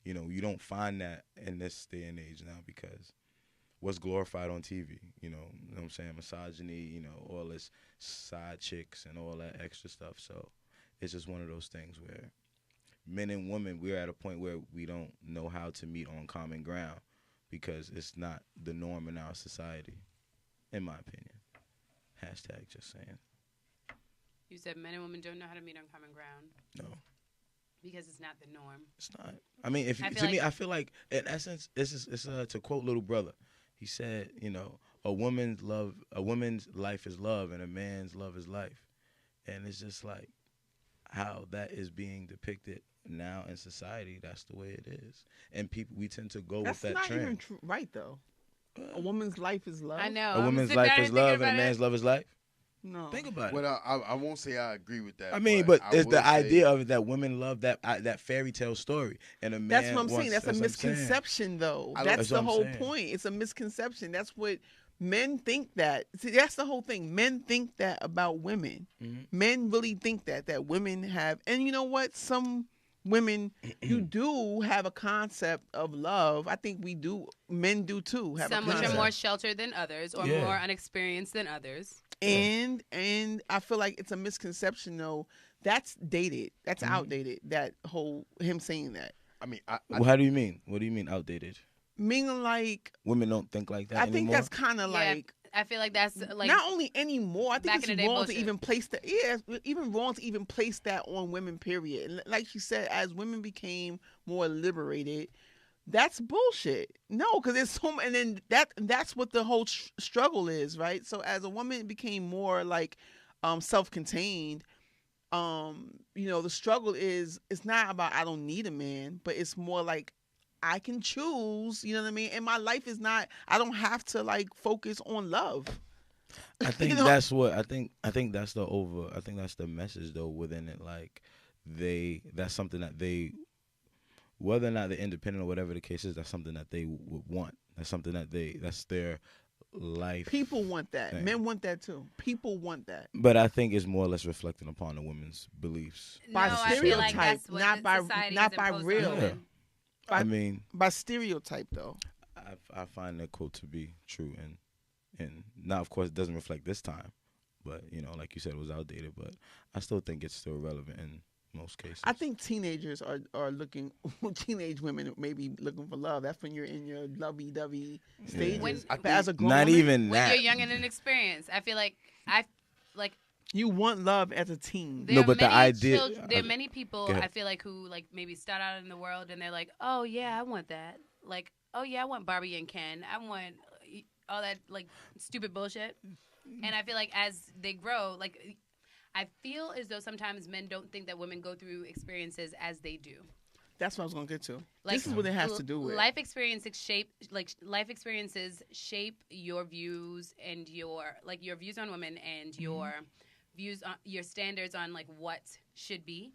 You know, you don't find that in this day and age now, because what's glorified on TV, you know what I'm saying? Misogyny, you know, all this side chicks and all that extra stuff. So it's just one of those things where men and women, we're at a point where we don't know how to meet on common ground, because it's not the norm in our society, in my opinion. Hashtag just saying. You said men and women don't know how to meet on common ground. No, Because it's not the norm. it's not. I mean, I feel like in essence, it's to quote Little Brother. He said, you know, a woman's life is love, and a man's love is life. And it's just like how that is being depicted now in society. That's the way it is. And we tend to go That's with that not trend. even right though. A woman's life is love. I know. A I'm woman's sitting life down is and thinking love, and a about man's it. love is life. No. Think about it. Well, I won't say I agree with that. I mean, but I it's will the say- idea of it that women love that fairy tale story, and a man. That's what I'm saying. wants- That's a what I'm saying. misconception, though. I- That's that's the what I'm whole saying. point. It's a misconception. That's what men think that. See, that's the whole thing. Men think that about women. Mhm. Men really think that women have. And you know what? Some women, you do have a concept of love. I think we do. Men do too. Have Some a which concept. are more sheltered than others, or Yeah. more unexperienced than others. And I feel like it's a misconception though. That's dated. That's outdated. That whole him saying that. I mean, Well, how do you mean? What do you mean outdated? Meaning like Women don't think like that I think anymore. that's kind of Yeah, like I feel like that's like not only anymore. I think back it's in the day wrong to bullshit. even place that. Yeah, it's even wrong to even place that on women. Period. And like she said, as women became more liberated, that's bullshit. No, because it's so. And then that's what the whole struggle is, right? So as a woman became more like self-contained, you know, the struggle is it's not about I don't need a man, but it's more like I can choose, you know what I mean? And my life is not, I don't have to like focus on love. I think You know? that's what I think that's the message though within it. Like that's something that they, whether or not they're independent or whatever the case is, that's something that they would want. That's something that's their life. People want that. thing. Men want that too. People want that. But I think it's more or less reflecting upon the women's beliefs. By no, I feel like stereotype, that's what not the by- society not has by imposed real. on women. By- I mean, By stereotype though. I find that quote to be true, and now of course it doesn't reflect this time, but like you said, it was outdated. But I still think it's still relevant in most cases. I think teenagers are looking, teenage women may be looking for love. That's when you're in your lovey-dovey stages. When- But as a grown not woman, even When that. you're young and inexperienced, I feel like you want love as a teen. there No, are but the many idea- there are many people Go ahead. I feel like who like maybe start out in the world and they're like, oh yeah, I want that. Like, oh yeah, I want Barbie and Ken. I want all that like stupid bullshit. And I feel like as they grow, like I feel as though sometimes men don't think that women go through experiences as they do. That's what I was going to get to. Like, This is what it has to do with. life experiences shape your views and your views on women and your views on your standards on like what should be.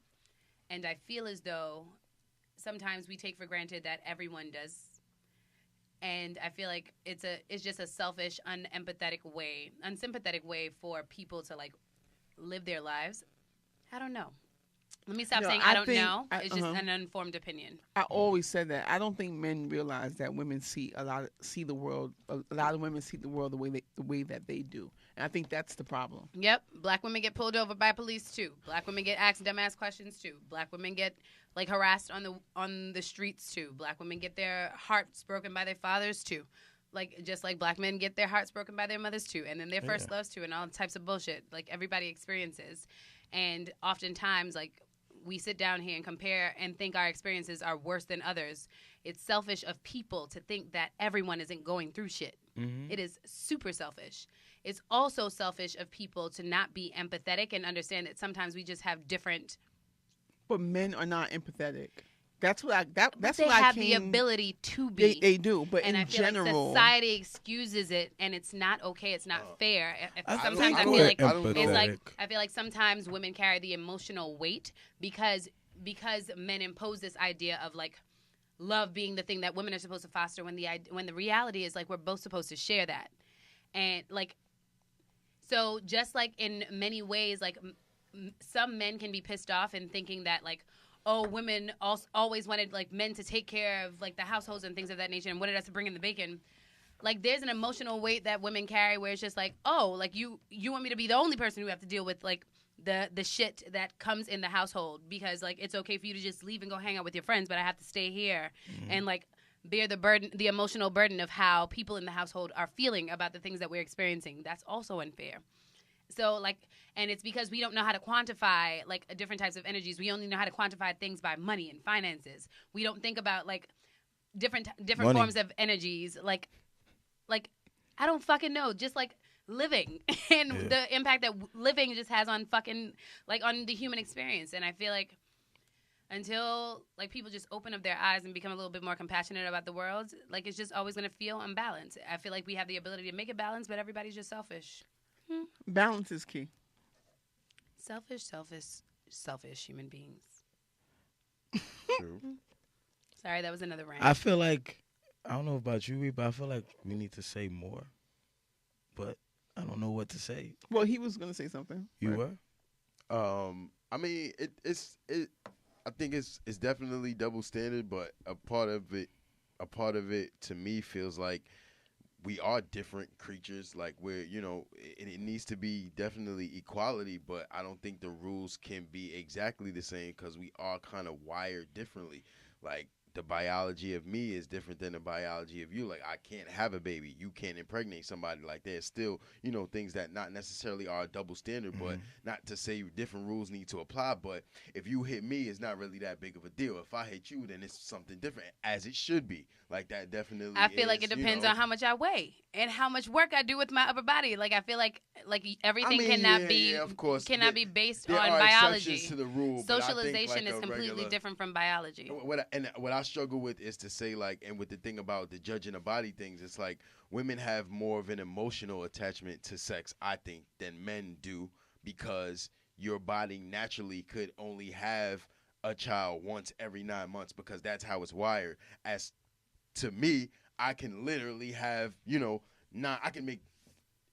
And I feel as though sometimes we take for granted that everyone does. And I feel like it's just a selfish, unsympathetic way for people to like live their lives. I don't know. Let me stop No, saying I I don't think- know. I- It's just an uninformed opinion. I always said that. I don't think men realize that women see the world. A lot of women see the world the way that they do, and I think that's the problem. Yep. Black women get pulled over by police too. Black women get asked dumbass questions too. Black women get like harassed on the streets too. Black women get their hearts broken by their fathers too. Like just like black men get their hearts broken by their mothers too, and then their first loves too, and all types of bullshit like everybody experiences. And oftentimes like we sit down here and compare and think our experiences are worse than others. It's selfish of people to think that everyone isn't going through shit. Mm-hmm. It is super selfish. It's also selfish of people to not be empathetic and understand that sometimes we just have different. But men are not empathetic. That's what I. But That's they what I have came. the ability to be. They do, but and in I feel general, like society excuses it, and it's not okay. It's not fair. Sometimes I think feel like I don't know. it's like empathetic. I feel like sometimes women carry the emotional weight because men impose this idea of like love being the thing that women are supposed to foster when the reality is like we're both supposed to share that. And like so just like in many ways like some men can be pissed off and thinking that like oh women always wanted like men to take care of like the households and things of that nature and wanted us to bring in the bacon. Like there's an emotional weight that women carry where it's just like oh like you want me to be the only person who have to deal with like the shit that comes in the household because like it's okay for you to just leave and go hang out with your friends but I have to stay here and like bear the emotional burden of how people in the household are feeling about the things that we're experiencing. That's also unfair. So like and it's because we don't know how to quantify like different types of energies. We only know how to quantify things by money and finances. We don't think about like different Money. forms of energies like I don't fucking know. Just like living and the impact that living just has on fucking like on the human experience. And I feel like until like people just open up their eyes and become a little bit more compassionate about the world, like it's just always going to feel unbalanced. I feel like we have the ability to make it balanced, but everybody's just selfish. balance is key. Selfish human beings. True. Sorry, that was another rant. I feel like I don't know about you, Reed, but I feel like we need to say more. But I don't know what to say. Well, he was going to say something. You Right. were? I mean, I think it's definitely double standard, but a part of it to me feels like we are different creatures. Like we're, it needs to be definitely equality, but I don't think the rules can be exactly the same because we are kind of wired differently. Like the biology of me is different than the biology of you. Like I can't have a baby. You can't impregnate somebody. Like there's still, things that not necessarily are a double standard, but not to say different rules need to apply. But if you hit me, it's not really that big of a deal. If I hit you, then it's something different, as it should be. Like that definitely I feel like it depends on how much I weigh and how much work I do with my upper body. Like I feel like everything cannot be of course. cannot be based There on are biology. exceptions to the rule. But I think, Socialization like, is a completely regular- different from biology. What I struggle with is to say, like, and with the thing about the judging the body things, it's like women have more of an emotional attachment to sex, I think, than men do, because your body naturally could only have a child once every 9 months because that's how it's wired. As to me, I can literally have, I can make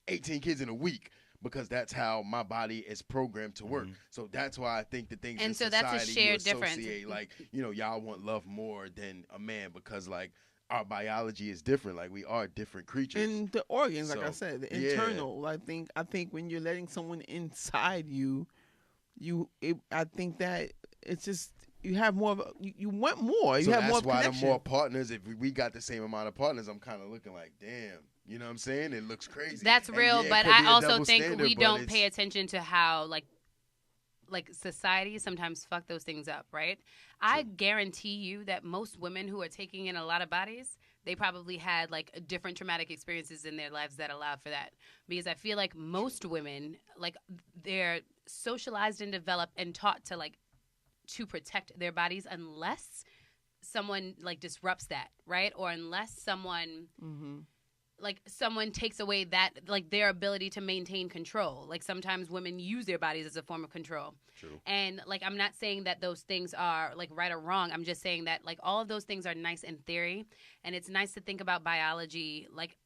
18 kids in a week, because that's how my body is programmed to work. So that's why I think the things And in so society that's a shared you difference. associate, like, y'all want love more than a man because, like, our biology is different. Like we are different creatures. And the organs, like I So, said, the yeah. internal. I think when you're letting someone inside you, I think that it's just you have more of you want more. You So have that's more why connection. the more partners, if we got the same amount of partners, I'm kind of looking like, damn. You know what I'm saying? It looks crazy. That's And real, yeah, it but could be I a also double think standard, we but don't it's- pay attention to how like society sometimes fuck those things up, right? I guarantee you that most women who are taking in a lot of bodies, they probably had like different traumatic experiences in their lives that allowed for that. Because I feel like most women, like they're socialized and developed and taught to like to protect their bodies unless someone like disrupts that, right? Or unless someone like someone takes away that like their ability to maintain control. Like sometimes women use their bodies as a form of control. True. And like I'm not saying that those things are like right or wrong. I'm just saying that like all of those things are nice in theory, and it's nice to think about biology like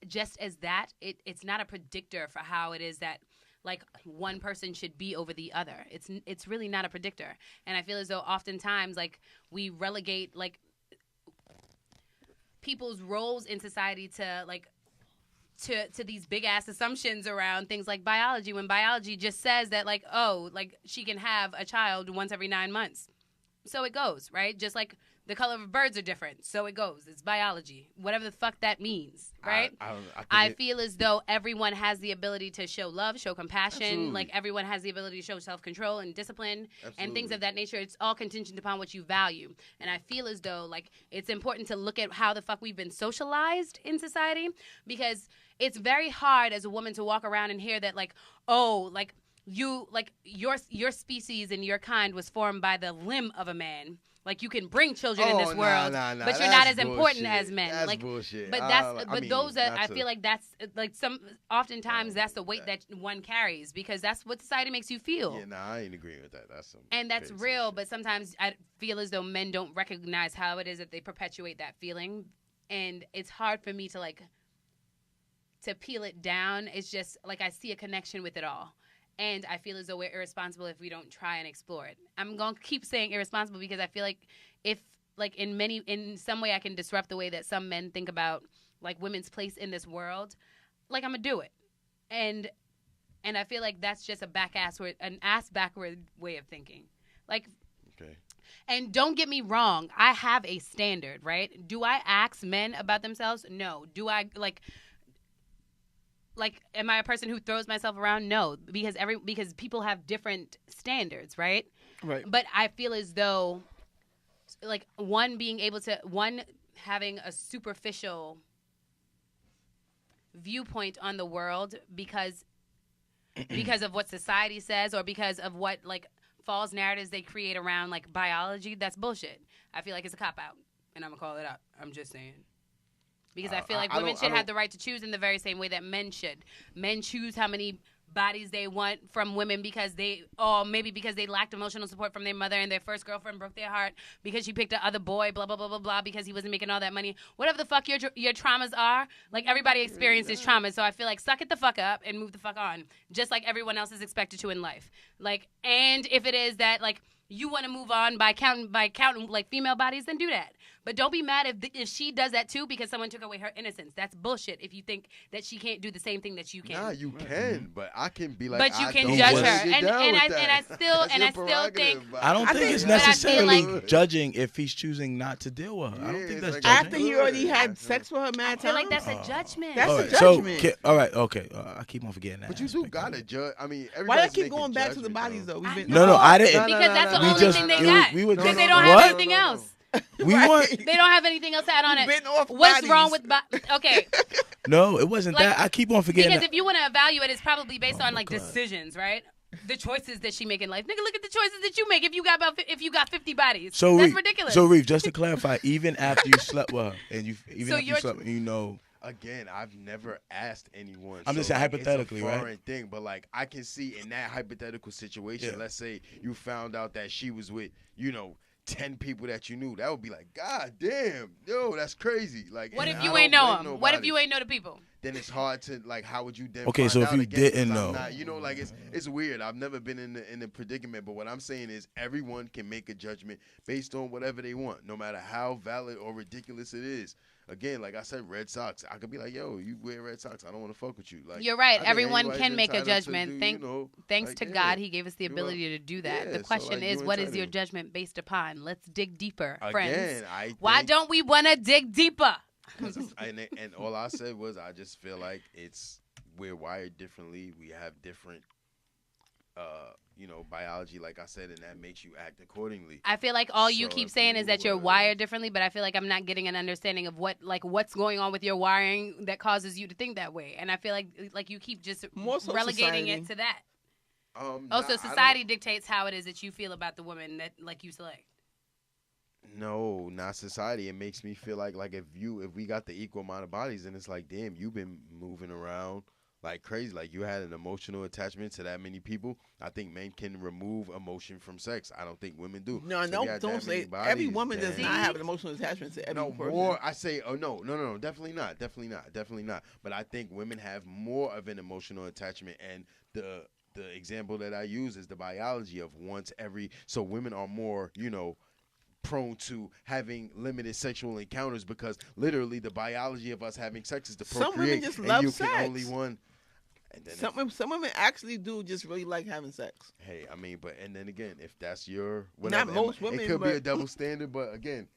just as that. It's not a predictor for how it is that like one person should be over the other. It's really not a predictor. And I feel as though oftentimes like we relegate like people's roles in society to like to these big ass assumptions around things like biology, when biology just says that like, oh, like she can have a child once every 9 months. So it goes, right? Just like the color of birds are different. So it goes. It's biology. Whatever the fuck that means, right? I feel as though everyone has the ability to show love, show compassion. Absolutely. Like everyone has the ability to show self-control and discipline and things Absolutely. of that nature. It's all contingent upon what you value. And I feel as though like it's important to look at how the fuck we've been socialized in society, because it's very hard as a woman to walk around and hear that like, oh, like you like your species and your kind was formed by the limb of a man. Like you can bring children in this world, but you're not as important as men. That's like, bullshit. but those are. I feel like that's like oftentimes that's the weight that one carries, because that's what society makes you feel. Yeah, I ain't agreeing with that. That's That's crazy real, shit. but sometimes I feel as though men don't recognize how it is that they perpetuate that feeling, and it's hard for me to like to peel it down. It's just like I see a connection with it all. And I feel as though we're irresponsible if we don't try and explore it. I'm going to keep saying irresponsible because I feel like if, like, in some way I can disrupt the way that some men think about, like, women's place in this world, like, I'm going to do it. And I feel like that's just an ass-backward way of thinking. Like, Okay. and don't get me wrong, I have a standard, right? Do I ask men about themselves? No. Do I, like, am I a person who throws myself around? No, because people have different standards, right? Right. But I feel as though, like, one having a superficial viewpoint on the world because of what society says, or because of what like false narratives they create around like biology, that's bullshit. I feel like it's a cop out, and I'm gonna call it out. I'm just saying. Because I feel like women should have the right to choose in the very same way that men should. Men choose how many bodies they want from women because maybe because they lacked emotional support from their mother and their first girlfriend broke their heart because she picked the other boy, blah, blah, blah, blah, blah, because he wasn't making all that money. Whatever the fuck your traumas are, like everybody experiences trauma. So I feel like suck it the fuck up and move the fuck on, just like everyone else is expected to in life. Like, and if it is that, like, you want to move on by counting like female bodies, then do that. But don't be mad if she does that too because someone took away her innocence. That's bullshit. If you think that she can't do the same thing that you can. Nah, you can, but I can be like, but you can don't judge wanna her, get down with that. I still That's your think prerogative, but- I don't think it's but I feel necessarily like- judging if he's choosing not to deal with her. I don't Yeah, think it's that's like judging. After you already had sex with her I mad feel times? like that's a judgment. That's All a right, judgment. So, all right, okay. I keep on forgetting that. But you do aspect of gotta it. judge. I mean, Why everybody's they keep making going back to the judgment, bodies, though. though? We've been No, I didn't. Because that's the We only just- thing they we- got. we were Because just- they don't What? have anything else. We Right. want. They don't have anything else to add on You've it. been off What's bodies. wrong with okay? No, it wasn't Like, that. I keep on forgetting. Because that. if you want to evaluate, it's probably based on my like God. decisions, right? The choices that she make in life. Nigga, look at the choices that you make. If you got 50 bodies, So that's Reef, ridiculous. So Reef, just to clarify, even after you slept with her, and you So after you slept, you know. Again, I've never asked anyone. I'm just so, saying like, hypothetically, it's a right? foreign thing, but like I can see in that hypothetical situation, Yeah. let's say you found out that she was with, 10 people that you knew. That would be like, God damn, yo, that's crazy. Like, What and if I you don't ain't know blame them? What if nobody. you ain't know the people? then it's hard to like. How would you then? Okay, find so if out you again? didn't 'Cause I'm know. not, you know, like it's weird. I've never been in the predicament, but what I'm saying is everyone can make a judgment based on whatever they want, no matter how valid or ridiculous it is. Again, like I said, Red Sox. I could be like, yo, you wear Red Sox. I don't want to fuck with you. Like You're right. I think Everyone anybody's can make a entitled to judgment. do, you know, Thanks like, to yeah. God, He gave us the You are- ability to do that. Yeah, The so, question like, is, you what is your entitled. judgment based upon? Let's dig deeper, Again, friends. I Why think- don't we want to dig deeper? and all I said was I just feel like we're wired differently. We have different, biology, like I said, and that makes you act accordingly. I feel like all you So keep if saying you, is that you're wired differently, but I feel like I'm not getting an understanding of what's going on with your wiring that causes you to think that way. And I feel like you keep just More so relegating society. it to that. Nah, So I society dictates how it is that you feel about the woman that like you select. No, not society. It makes me feel like if we got the equal amount of bodies, then it's like, damn, you've been moving around like crazy. Like you had an emotional attachment to that many people. I think men can remove emotion from sex. I don't think women do. No, So if you had don't that many say every bodies, woman does then- not have an emotional attachment to every No, person. more. I say, oh no, definitely not. But I think women have more of an emotional attachment, and the example that I use is the biology of once every. So women are more, prone to having limited sexual encounters because literally the biology of us having sex is to Some women procreate, just and love you sex. can only one. And then Some women actually do just really like having sex. hey, I mean, but and then again, if that's your whatever, most women, it could be but- a double standard. But again,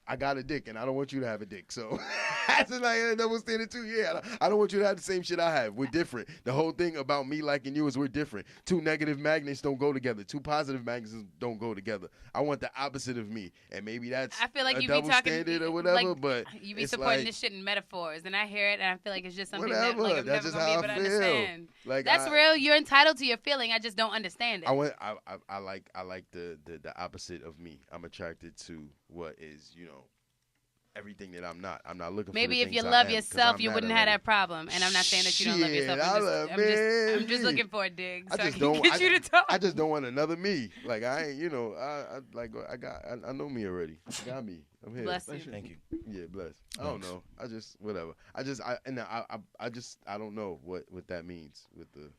I got a dick, and I don't want you to have a dick. So that's like a double standard too. Yeah, I don't want you to have the same shit I have. We're different. The whole thing about me liking you is we're different. Two negative magnets don't go together. Two positive magnets don't go together. I want the opposite of me, and maybe that's I feel like a you be double talking standard or whatever. like, but you be it's supporting like, this shit in metaphors, and I hear it, and I feel like it's just something whatever. that like I'm That's never just gonna be how able to I feel. understand. Like That's real. You're entitled to your feeling. I just don't understand it. I like the opposite of me. I'm attracted to what is, everything that I'm not. I'm not looking Maybe for the if you things I love am, 'cause yourself, I'm you not wouldn't have already. that problem. And I'm not saying that you don't love Shit, yourself. I love- man, I'm just me. looking for a dig so I I just can don't. get you to talk. I just don't want another me. Like I ain't, I know me already. I got me. I'm here. Bless you. Thank you. Yeah, bless. I don't know. I just whatever. I don't know what that means with the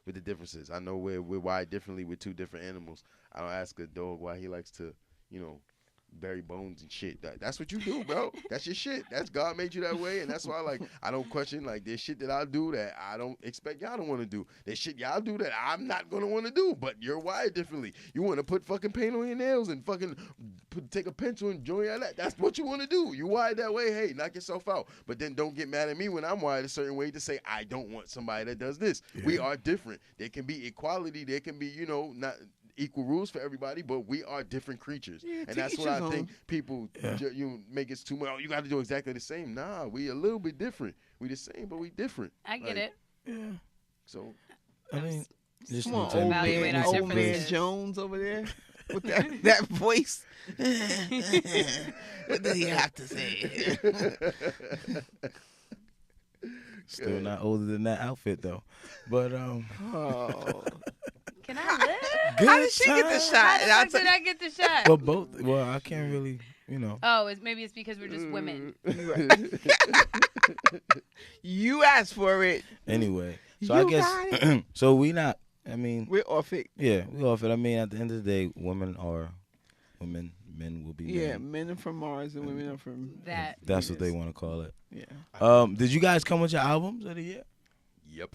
with the differences. I know we're wired differently with two different animals. I don't ask a dog why he likes to bury bones and shit. That's what you do, bro. That's your shit. That's God made you that way, and that's why I don't question there's shit that I do that I don't expect y'all to want to do. There's shit y'all do that I'm not gonna want to do. But you're wired differently. You want to put fucking paint on your nails and fucking take a pencil and join your that. That's what you want to do. You wired that way. Hey, knock yourself out. But then don't get mad at me when I'm wired a certain way to say I don't want somebody that does this. Yeah. We are different. There can be equality. There can be not equal rules for everybody, but we are different creatures. Yeah, And to that's each what his I think own. people you make it too much. Oh, you got to do exactly the same. Nah, we a little bit different. We the same, but we different. I get Like, it. Yeah. So I mean, just Come on, need to old evaluate man, our old man differences. Jones over there with that voice. What does he have to say? still not older than that outfit though. But Oh. Can I live? good How did she get the time. shot? How the And I'll fuck did I get the shot? Well, both. Well, I can't really. Oh, maybe it's because we're just women. You asked for it. Anyway, so You I guess. got So we not. I mean, We're off it. yeah, we off it. I mean, at the end of the day, women are women. Men will be Yeah, men. men are from Mars and women are from. That That's what they Venus. want to call it. Yeah. Did you guys come with your albums of the year? Yep.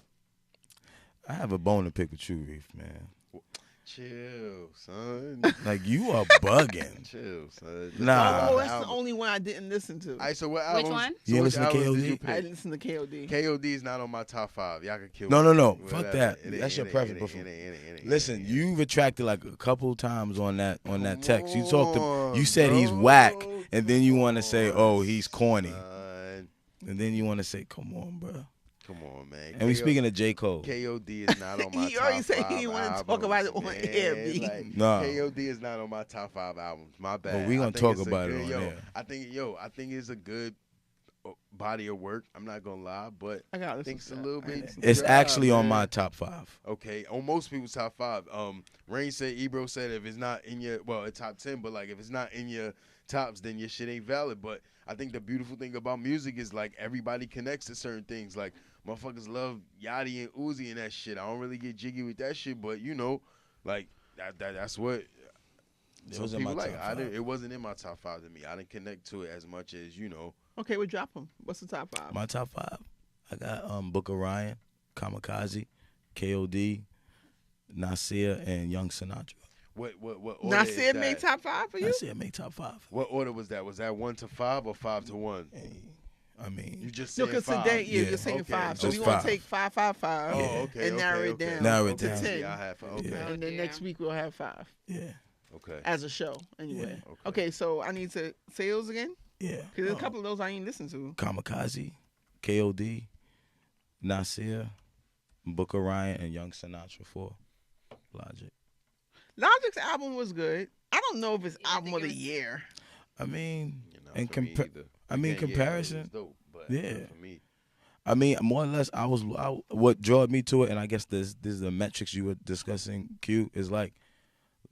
I have a bone to pick with you, Reef, man. Chill, son. Like you are bugging. Chill, son. Just Nah. Oh, the that's the album. only one I didn't listen to. All right, so what Which albums? one? You which listen to albums did KOD? you I pick? didn't listen to KOD. KOD is not on my top 5. Y'all can kill No, me. no, no. Whatever. Fuck that. It ain't- That's your it ain't- preference. it Before. ain't- it ain't- Listen, it ain't. you retracted like a couple times on that text. You Come talked to. on, You said he's bro. whack, and then you want to Come say, on, oh, he's corny, son. and then you want to say, come on, bro. Come on, man. And we speaking of J. Cole. KOD is not on my He top already said he 5 didn't wanna albums, talk about it on man. air, B. Like, Nah. KOD is not on my top 5 albums. My bad. But we I gonna think talk it's a about it good- on yo, air. I think it's a good body of work. I'm not gonna lie, but I got I think it's a little bit. It's dry, actually on man. my top 5. Okay, on most people's top 5. Raine said, Ebro said, if it's not in your, well, it's top 10, but like if it's not in your tops, then your shit ain't valid. But I think the beautiful thing about music is like everybody connects to certain things. Like motherfuckers love Yachty and Uzi and that shit. I don't really get jiggy with that shit, but you know, like that's what some was in my people like. top five. It wasn't in my top 5 to me. I didn't connect to it as much as you know. Okay, we'll drop them. What's the top 5? My top 5. I got Book of Ryan, Kamikaze, KOD, Nasir, and Young Sinatra. What order Nasir is made that? top 5 for you? Nasir made top 5. What order was that? Was that 1 to 5 or 5 to 1? I mean, You just No, said because 5. today, Yeah. you're saying Okay. 5. So Just we want 5. to take 5, 5, 5. Oh, Yeah. okay. And narrow it down. Narrow it to down. 10. Yeah, I have. Okay. Yeah. And then dear. next week we'll have 5 yeah, Okay. as a show anyway. Yeah. Okay, so I need to say those again? yeah. Because there's a couple of those I ain't listened to. Kamikaze, KOD, Nasir, Book of Ryan, and Young Sinatra 4. Logic. Logic's album was good. I don't know if it's Yeah, I album think of it the was- year. I mean, You know, in for me either. Again, comparison, it was dope, but Yeah. for me, I mean, more or less, what drew me to it, and I guess this is the metrics you were discussing. Q is like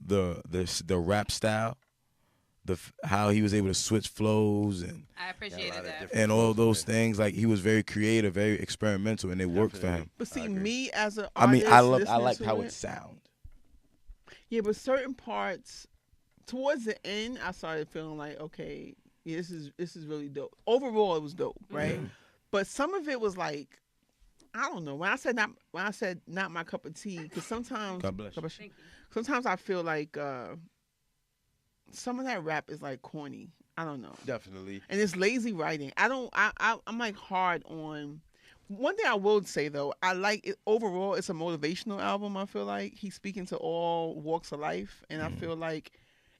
the rap style, how he was able to switch flows and I appreciated of that. different- all those Yeah. things. Like he was very creative, very experimental, and it worked for him. But see, I agree. me as an I mean, artist, I listening liked to how it sound. Yeah, but certain parts towards the end, I started feeling like, okay, yeah, this is really dope. Overall, it was dope, right? Mm-hmm. But some of it was like, I don't know. When I said not my cup of tea, because sometimes God bless you. Thank you. sometimes I feel like some of that rap is like corny. I don't know. definitely. And it's lazy writing. I'm like hard on. One thing I will say though, I like it overall. It's a motivational album. I feel like he's speaking to all walks of life, and I feel like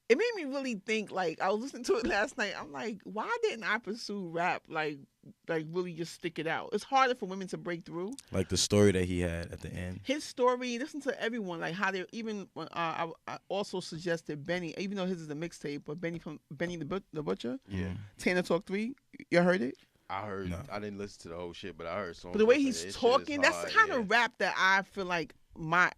it made me really think. Like I was listening to it last night. I'm like, why didn't I pursue rap? Like really just stick it out. It's harder for women to break through. Like the story that he had at the end. His story. Listen to everyone. Like how they even. I also suggested Benny, even though his is a mixtape, but Benny from Benny the Butcher. Yeah, Tanner Talk 3. You heard it? I heard. No. I didn't listen to the whole shit, but I heard songs. But the way that he's say this shit is talking, that's the hard, kind yeah. of rap that I feel like not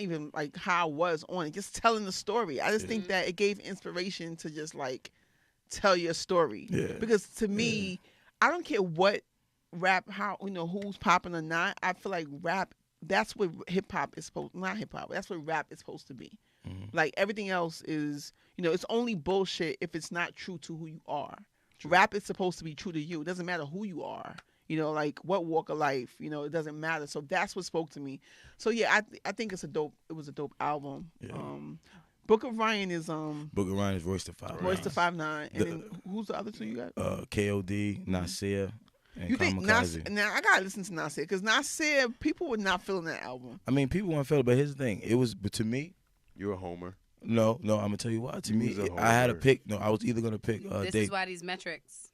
even like how I was on it, just telling the story. I just think that it gave inspiration to just like tell your story. Yeah. Because to me, I don't care what rap, how, who's popping or not. I feel like rap, that's what hip hop is not hip hop, that's what rap is supposed to be. Like everything else is, it's only bullshit if it's not true to who you are. Rap is supposed to be true to you. It doesn't matter who you are. Like what walk of life, it doesn't matter. So that's what spoke to me. So yeah, I think it was a dope album. Yeah. Book of Ryan is Book of Ryan is Royce the 5. Royce the 5'9", and then who's the other two you got? KOD, Nasir, and You think Kamikaze. Nasir? Now I gotta listen to Nasir because Nasir, people were not feeling that album. I mean, people want to feel it, but here's the thing. But to me, You're a homer. no, I'm gonna tell you why. To You me, was a I had to homer. pick. No, I was either gonna pick. This is why these metrics.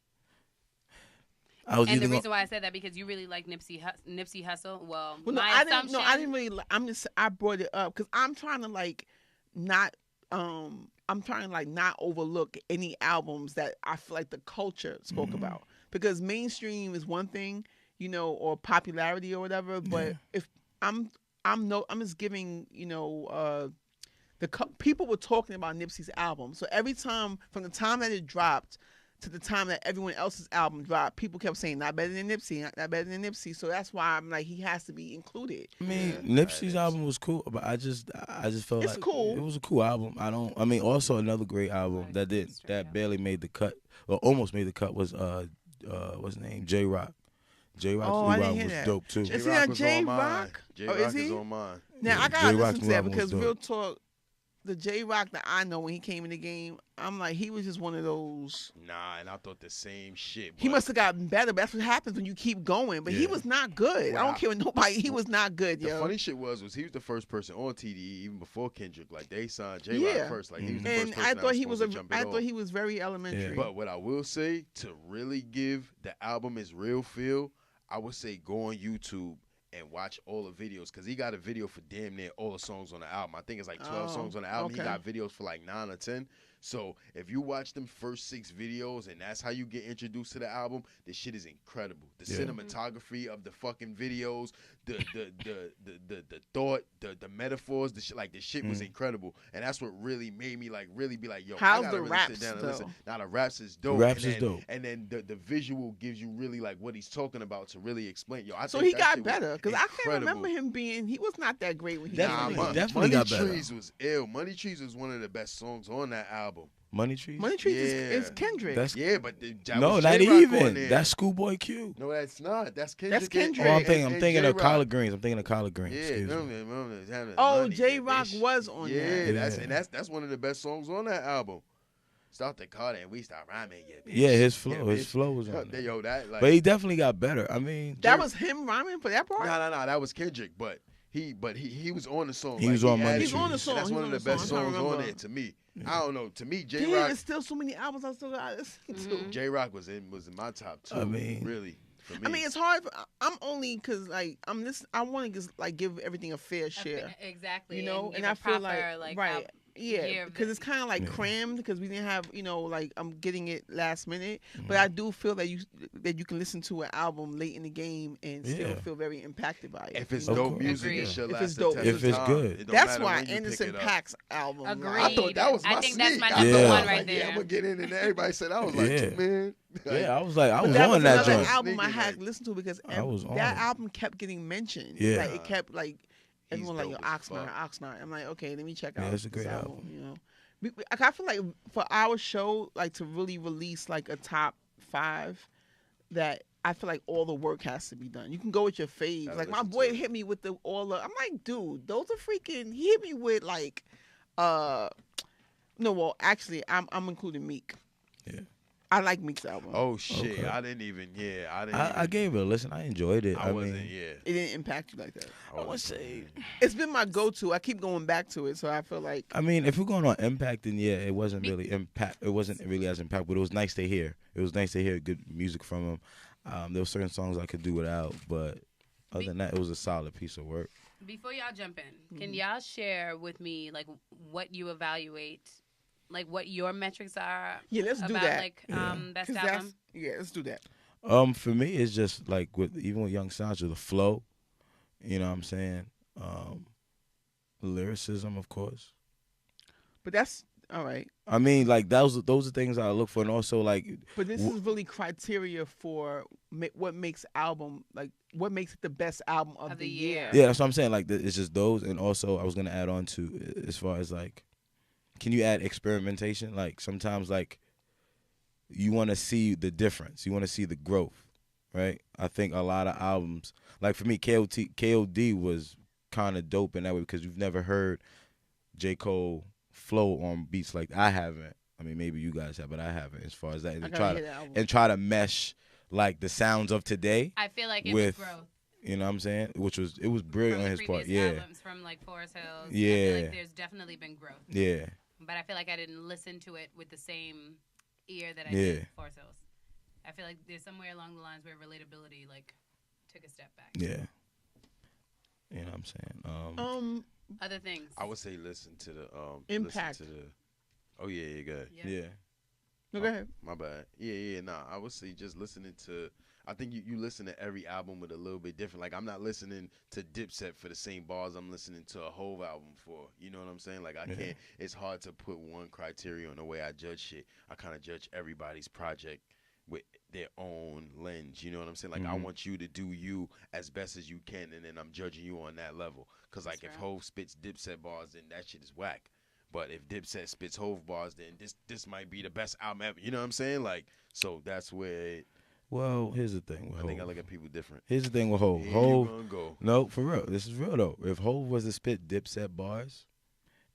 I was And either the gonna. reason why I said that because you really like Nipsey Hussle. Well, Well, no, my I assumption. didn't. No, I didn't really. I brought it up because I'm trying to like not. I'm trying to like not overlook any albums that I feel like the culture spoke about, because mainstream is one thing, or popularity or whatever. But if I'm just giving, people were talking about Nipsey's album. So every time from the time that it dropped to the time that everyone else's album dropped, people kept saying not better than Nipsey, not better than Nipsey. So that's why I'm like, he has to be included. I mean, Yeah, Nipsey's right. album was cool, but I just felt It's like cool. it was a cool album. Also another great album that barely made the cut or almost made the cut was what's his name, J Rock. J Rock's Oh, I new didn't album hear was that. dope too. Is he J-Rock on was J on mine. Rock? J-Rock is he? on mine. Now Yeah, I gotta J-Rock's listen to new that album was because dope. real talk, the J Rock that I know when he came in the game, I'm like, he was just one of those. Nah, and I thought the same shit. He but must have gotten better. But that's what happens when you keep going. But he Yeah. was not good. Well, I don't care what nobody. He was not good, The yo. funny shit was he was the first person on TDE even before Kendrick. Like they signed J Rock Yeah. first. Like he was the And first person I that thought he was supposed to jump it I thought off. he was very elementary. But what I will say, to really give the album its real feel, I would say go on YouTube and watch all the videos, because he got a video for damn near all the songs on the album. I think it's like 12 Oh, songs on the album. okay. He got videos for like 9 or 10. So if you watch them first 6 videos and that's how you get introduced to the album, this shit is incredible. The cinematography of the fucking videos, the thought, the metaphors, the shit, like the shit was incredible, and that's what really made me like really be like, yo, how's I gotta the really raps sit down and though? listen. Now the raps is dope. Raps is dope. And then the visual gives you really like what he's talking about to really explain. Yo, I So think he that got shit was better because I can't incredible. remember him being. He was not that great when he Definitely. got Definitely Money got better. Trees was ill. Money Trees was one of the best songs on that album. Money Trees? Money Trees Yeah. is Kendrick. That's Yeah, but that no, was not J-Rock on even. there. That's Schoolboy Q. No, that's not. That's Kendrick. That's Kendrick. Oh, I'm And- thinking of J-Rock. collard greens. I'm thinking of collard greens. Yeah, Excuse me. Oh, J-Rock was on yeah, that. that's one of the best songs on that album. Start the car and we start rhyming. Yeah, bitch. Yeah, his flow. Yeah, His bitch. flow was on there. Yo, that like. But he definitely got better. I mean, That was him rhyming for that part. No, that was Kendrick, but he was on the song. He like, was on Money added- Trees. He's on the song. That's He's one on of the the best song. I'm songs trying to on remember. there to me. I don't know. To me, Damn, J-Rock. there's still so many albums I still got to listen to. J-Rock was in my top 2. I mean- really, for me. I mean, it's hard. I'm only because like I'm this. I want to just like give everything a fair share. Exactly. You know, give and a I feel proper, like out- yeah, year of because it. it's kind of like Yeah. crammed because we didn't have like I'm getting it last minute, Mm-hmm. but I do feel that you can listen to an album late in the game and still Yeah. feel very impacted by it. if it's Of dope course. music, Agreed. it should If last it's the dope. test If of it's time. good. It don't That's matter why when you pick Anderson it up. .Paak's album. Agreed. I thought that was I my think that's sneak. my I number thought, one I was right like, there. Yeah, I'm gonna get in, and everybody said I was like, Yeah. man. yeah, I was like, I But was that was on that another joint. album I Sneaky had like- listened to because I was on that it. album kept getting mentioned. Yeah. Like it kept like He's everyone like yo dope as Oxnard, fuck. Oxnard. I'm like, okay, let me check Yeah, out it's a this great album. album. You know, I feel like for our show, like to really release like a top 5, that I feel like all the work has to be done. You can go with your faves. Gotta Like my listen boy to it. hit me with all the. I'm like, dude, those are freaking. He hit me with like, no, well, actually, I'm including Meek. Yeah. I like Meek's album. Oh shit! Okay. I didn't even. Yeah, I didn't. I gave it a listen. I enjoyed it. I I wasn't. mean, Yeah. It didn't impact you like that. I would say. It's been my go-to. I keep going back to it, so I feel like I mean, if we're going on impact, then yeah, it wasn't really impact. It wasn't really as impact, but it was nice to hear. It was nice to hear good music from him. There were certain songs I could do without, but other than that, it was a solid piece of work. Before y'all jump in, can y'all share with me like what you evaluate, like what your metrics are? Yeah, let's about, do that. Like Yeah. best 'cause album. let's do that. For me, it's just like even with Young Sancho, the flow. You know what I'm saying? Lyricism, of course. But that's all right. I mean, like those are things I look for, and also like But this is really criteria for what makes what makes it the best album of the year. yeah, that's what I'm saying. Like it's just those, and also I was gonna add on to as far as like, can you add experimentation? Like sometimes like you want to see the difference, you want to see the growth, right? I think a lot of albums, like for me, KOD was kind of dope in that way because you've never heard J. Cole flow on beats like I haven't. I mean, maybe you guys have, but I haven't. As far as that, I and gotta try hear to that album. and try to mesh like the sounds of today. I feel like it with was growth. You know what I'm saying? It was brilliant From on the his part. previous Yeah, albums from like Forest Hills. I Yeah. feel like there's definitely been growth, yeah, but I feel like I didn't listen to it with the same ear that I Yeah. did Forest Hills. I feel like there's somewhere along the lines where relatability like took a step back. yeah. You know what I'm saying? Other things. I would say listen to the Impact. Listen to the. Oh yeah, good. Yeah. No, go ahead. My bad. Yeah. Nah, I would say just listening to. I think you listen to every album with a little bit different. Like I'm not listening to Dipset for the same bars I'm listening to a Hove album for. You know what I'm saying? Like I Yeah. can't. It's hard to put one criteria on the way I judge shit. I kind of judge everybody's project with their own lens. You know what I'm saying? Like I Mhm. want you to do you as best as you can, and then I'm judging you on that level. Cause like That's if right. Hove spits Dipset bars, then that shit is whack. But if Dipset spits Hove bars, then this might be the best album ever. You know what I'm saying? Like, so that's where Well, here's the thing with I think I Hov. look at people different. Here's the thing with Hov. Here Hov. you gonna go. No, for real. This is real though. If Hov was to spit Dipset bars,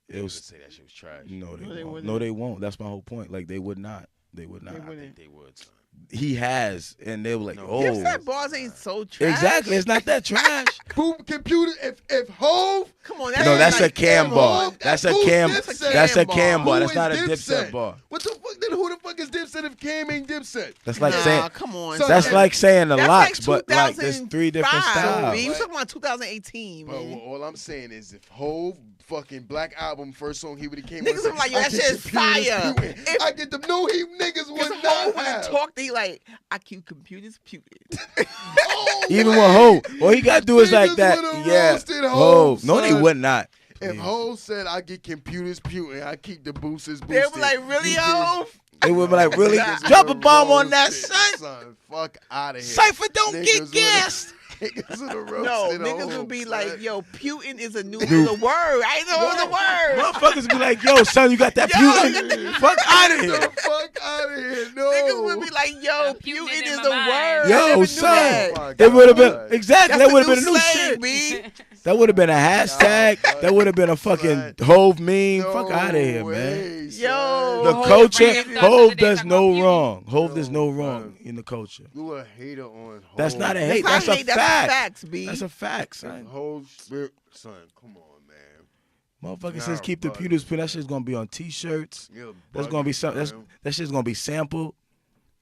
They it would was say that shit was trash. no, No, they they won't. wouldn't. No, they won't. That's my whole point. Like they would not. They would not. They I wouldn't. think they would, son. He has, and they were like, No. oh, Dipset bars ain't so trash. exactly. It's not that trash. Boom, computer. If Hove, Come on, No, that's like a cam Cam bar. Hov. That's a Who's cam. Dipset? That's a cam bar. Who That's is not a Dipset? Dipset bar. what the fuck? Them Then who the fuck is Dipset if Cam ain't Dipset? That's like Nah, saying come on. So that's son. like saying the That's locks, like but like there's 3 different 2005, styles. B. You talking about 2018, But man. all I'm saying is if Hove fucking Black Album first song he would have came Niggas on, was like, yo, that shit is fire. If- I get them. No, he niggas Because would Hov not would have have. talked, they like, I keep computers puted. Oh, Even wait. with Hov, all he gotta do is like Niggas that. would've Yeah, roasted Hov. Hov, No, they son. would not. If Please. Hov said I get computers puting, I keep the boosters boosted. They were like, really, Hov? They would be like, really? Niggas Drop a would've bomb on that, roasted, son. Fuck out of here. Cypher don't Niggas get would've- gassed. Niggas would've No, roasted niggas Hov, would be son. like, yo, putin is a new word. I didn't know it was a word. Motherfuckers be like, yo, son, you got that Yo, putin? Fuck out of Get here. the fuck out of here. No. Niggas would be like, yo, A putin putin in is my a mind. word. I Yo, never knew son. that. Oh my They would have been God. exactly. That's That would have the been a new slang, shit. B. That would have been a hashtag. Nah, That would have been a fucking son. Hove meme. No Fuck out of here, man. way, Yo, son. The Hov culture, branded- Hove They does talking no about putin. wrong. Hove does no Yo, wrong man. in the culture. You a hater on Hov. That's not a That's hate. not That's a hate, that's fact. facts, B. That's a fact, son. Hov spirit, son. Come on, man. Motherfucker Nah, says keep the bud. pewters put. That shit's gonna be on T-shirts. You're That's gonna be bugging, some. man. That shit's gonna be sampled.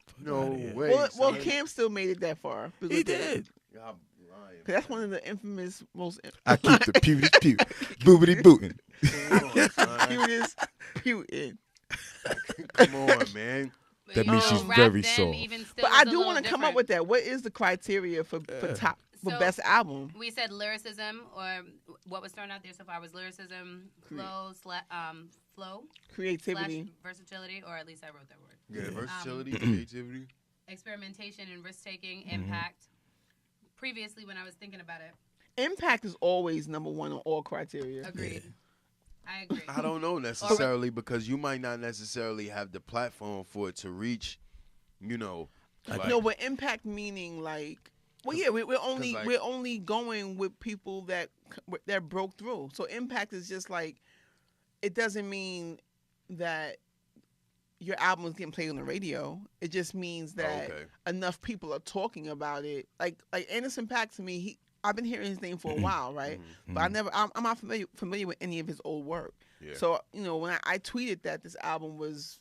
Fuck No outta here. way. Well, son. Cam still made it that far. He did. Y'all lying, 'Cause that's one of the infamous, most I keep the pewters pewt. Boobity bootin'. Come on, son. cutest putin. Come on, man. That You means know, she's rap very then soft. even still But is I a do little want to come up different. with that. What is the criteria for top for So- best album? We said lyricism, or what was thrown out there so far was lyricism, flow, flow Creativity. / versatility, or at least I wrote that word. Yeah, versatility, creativity. Experimentation and risk taking, impact. Previously, when I was thinking about it, Impact is always number one on all criteria. agreed. I agree. I don't know necessarily because you might not necessarily have the platform for it to reach, you know. Like, No, but impact meaning like, well, yeah, we're only like- we're only going with people that broke through. So impact is just like, it doesn't mean that your album is getting played on the radio. It just means that okay. enough people are talking about it. Like Anderson .Paak, to me, I've been hearing his name for a while, right? But I'm not familiar with any of his old work. Yeah. So when I tweeted that this album was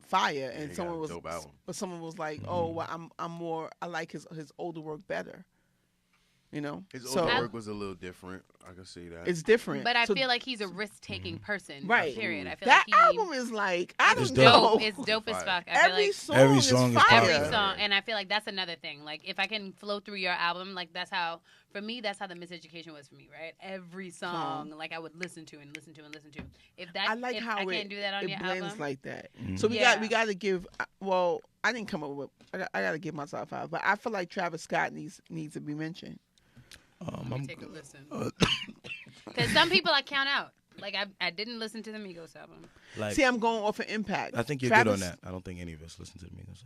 fire, and he someone got a was, dope album. but someone was like, oh, well, I like his older work better. His So older work was a little different. I can see that. it's different. But I So feel like he's a risk-taking person. Right. Period. I feel that like he, album is like, I It's don't dope. know. dope. It's dope as fuck. I feel Every like song, Every is song is fire. every fire. song, and I feel like that's another thing. Like if I can flow through your album, like that's how for me that's how the Miseducation was for me, right? Every song, like I would listen to and listen to and listen to. If that, I like if how I can't do that on it your blends album, like that. Mhm. So Yeah. we got to give. Well, I didn't come up with. I got to give my top 5, but I feel like Travis Scott needs to be mentioned. let me take a listen. Because some people I count out. Like I didn't listen to the Migos album. Like, See, I'm going off of impact. I think you're Travis, good on that. I don't think any of us listen to the Migos.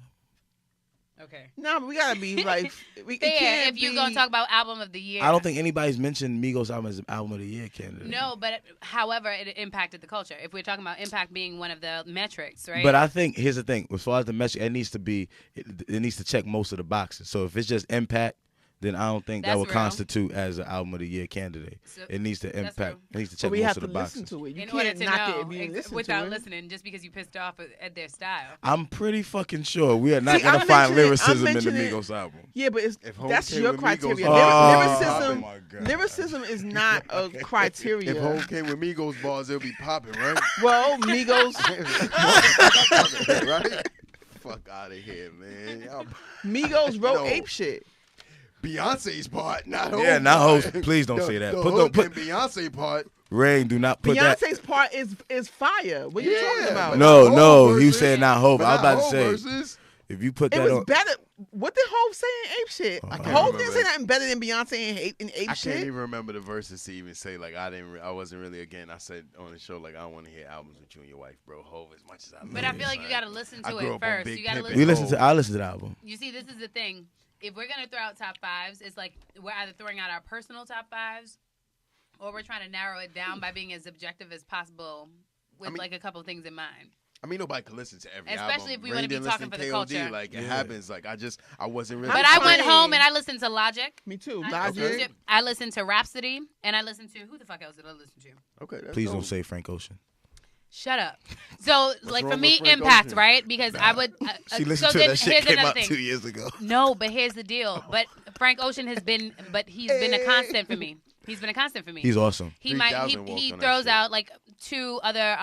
Okay. No, but we gotta be like, it Fair. can't If you're be- gonna talk about album of the year, I don't think anybody's mentioned Migos album as album of the year candidate. No, but however, it impacted the culture. If we're talking about impact being one of the metrics, right? But I think here's the thing: as far as the message, it needs to be, it needs to check most of the boxes. So if it's just impact, then I don't think that That's would real. constitute as an album of the year candidate. So- it needs to that's impact. real. It needs to But check we most have of to the listen boxes. to it. You in order can't to knock know it if you didn't listen without to it. listening, just because you pissed off at their style. I'm pretty fucking sure we are not See, gonna I'm find mentioning- lyricism I'm in the mentioning- Migos album. Yeah, but If Hov that's came your with Migos, criteria. Oh, Lyricism, my God. lyricism is not a criteria. If Hov came with Migos bars, it'll be popping, right? Well, Migos, Right? Fuck out of here, man. Y'all- Migos wrote No. ape shit. Beyonce's part, not Hov. Yeah, not Hov's. part. Please don't The- say that. The Put Hook the- and Beyonce part. Raine, do not put that. Beyonce's part is fire. What are you Yeah, talking about? but No, not no, Hov you versus- said not Hov. but I was not about to Hov say versus- if you put It that was on. better. What did Hov say in ape shit? I can't Hov remember didn't say it. nothing better than Beyonce in ape I shit. can't even remember the verses to even say like I wasn't really again. I said on the show like I don't want to hear albums with you and your wife, bro. Hov as much as I love But I you, feel like you son. gotta listen I to grew it up on first. Big You gotta Pimpin'. We listen. listen to. I listen to the album. You see, this is the thing. If we're gonna throw out top fives, it's like we're either throwing out our personal top fives, or we're trying to narrow it down by being as objective as possible with like a couple things in mind. I mean, nobody can listen to every Especially album. if we wanna Raine be didn't talking listen for the KOD, culture. Like it Yeah. happens. Like I wasn't really. But I went trying. home and I listened to Logic. Me too. I listened, Logic. to, I listened to Rhapsody, and I listened to who the fuck else did I listen to? Okay, that's Please dope. don't say Frank Ocean. Shut up. So, like, for wrong me, with Frank impact, Ocean? right? Because I would. She listened so to then that shit here's came another out thing. 2 years ago. No, but here's the deal. But Frank Ocean has been, he's been a constant for me. He's been a constant for me. He's awesome. He might 3,000 walked he on that throws shit. out like two other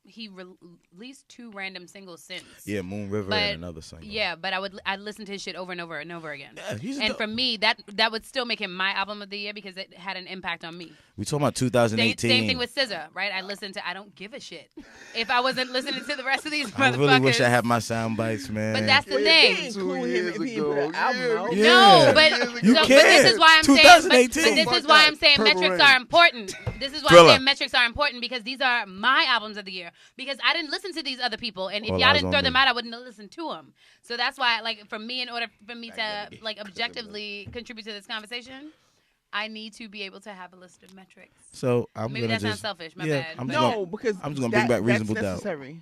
he released 2 random singles since. Yeah, Moon River But, and another single. Yeah, but I'd listen to his shit over and over and over again. Yeah, he's a And dope- for me, that would still make him my album of the year because it had an impact on me. we talking about 2018. Same thing with SZA, right? I don't give a shit if I wasn't listening to the rest of these I motherfuckers. really wish I had my sound bites, man. But that's the Well, you thing. can't 2 include him years if he ago. put an album Yeah, out. yeah. No, but You but can. this is why I'm 2018. saying. But this is Fuck why that. I'm saying Purple metrics Rain. are important. This is why Thriller. I'm saying metrics are important because these are my albums of the year. Because I didn't listen to these other people, and if All y'all eyes didn't on throw me. them out, I wouldn't have listened to them. So that's why, like, for me, in order for me to gotta be- like objectively contribute to this conversation, I need to be able to have a list of metrics. So I'm Maybe gonna that sounds just selfish. My yeah, bad. I'm but- just No, because I'm just gonna bring back Reasonable that's Doubt. necessary.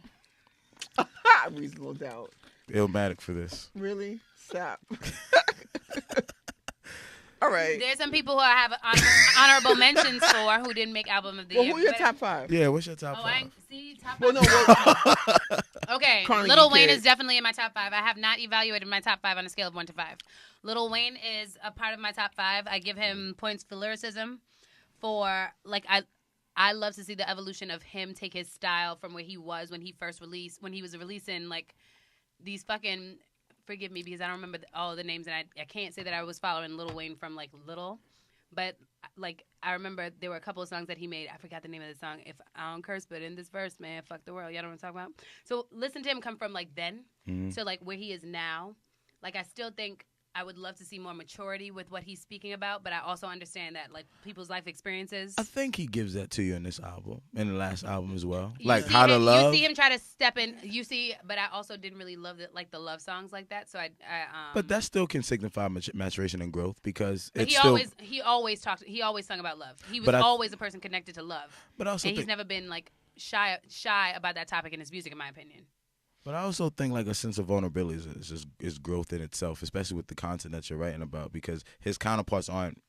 Reasonable Doubt. Illmatic for this. Really? Stop. All right. There's some people who I have honorable mentions for who didn't make album of the Well, year. who are your but- top 5? Yeah, what's your top Oh, I 5? see top Well, no. five. Well, Okay, Carnegie Lil Wayne Kid. is definitely in my top 5. I have not evaluated my top 5 on a scale of 1 to 5. Lil Wayne is a part of my top 5. I give him points for lyricism. For like, I love to see the evolution of him take his style from where he was when he first released, when he was releasing like these fucking. Forgive me because I don't remember all of the names, and I can't say that I was following Lil Wayne from like little, but like I remember there were a couple of songs that he made. I forgot the name of the song. If I don't curse, but in this verse, man, fuck the world. Y'all know what I'm talking about. So listen to him come from like then to like where he is now. Like I still think I would love to see more maturity with what he's speaking about, but I also understand that like people's life experiences. I think he gives that to you in this album, in the last album as well. You Like see How to him- Love. You see him try to step in. You see, but I also didn't really love the love songs like that. So I But that still can signify maturation and growth because But it's he still. always sung about love. He was But I- always a person connected to love, But I also and he's think, never been like shy about that topic in his music, in my opinion. but I also think like a sense of vulnerability is growth in itself, especially with the content that you're writing about. Because his counterparts aren't.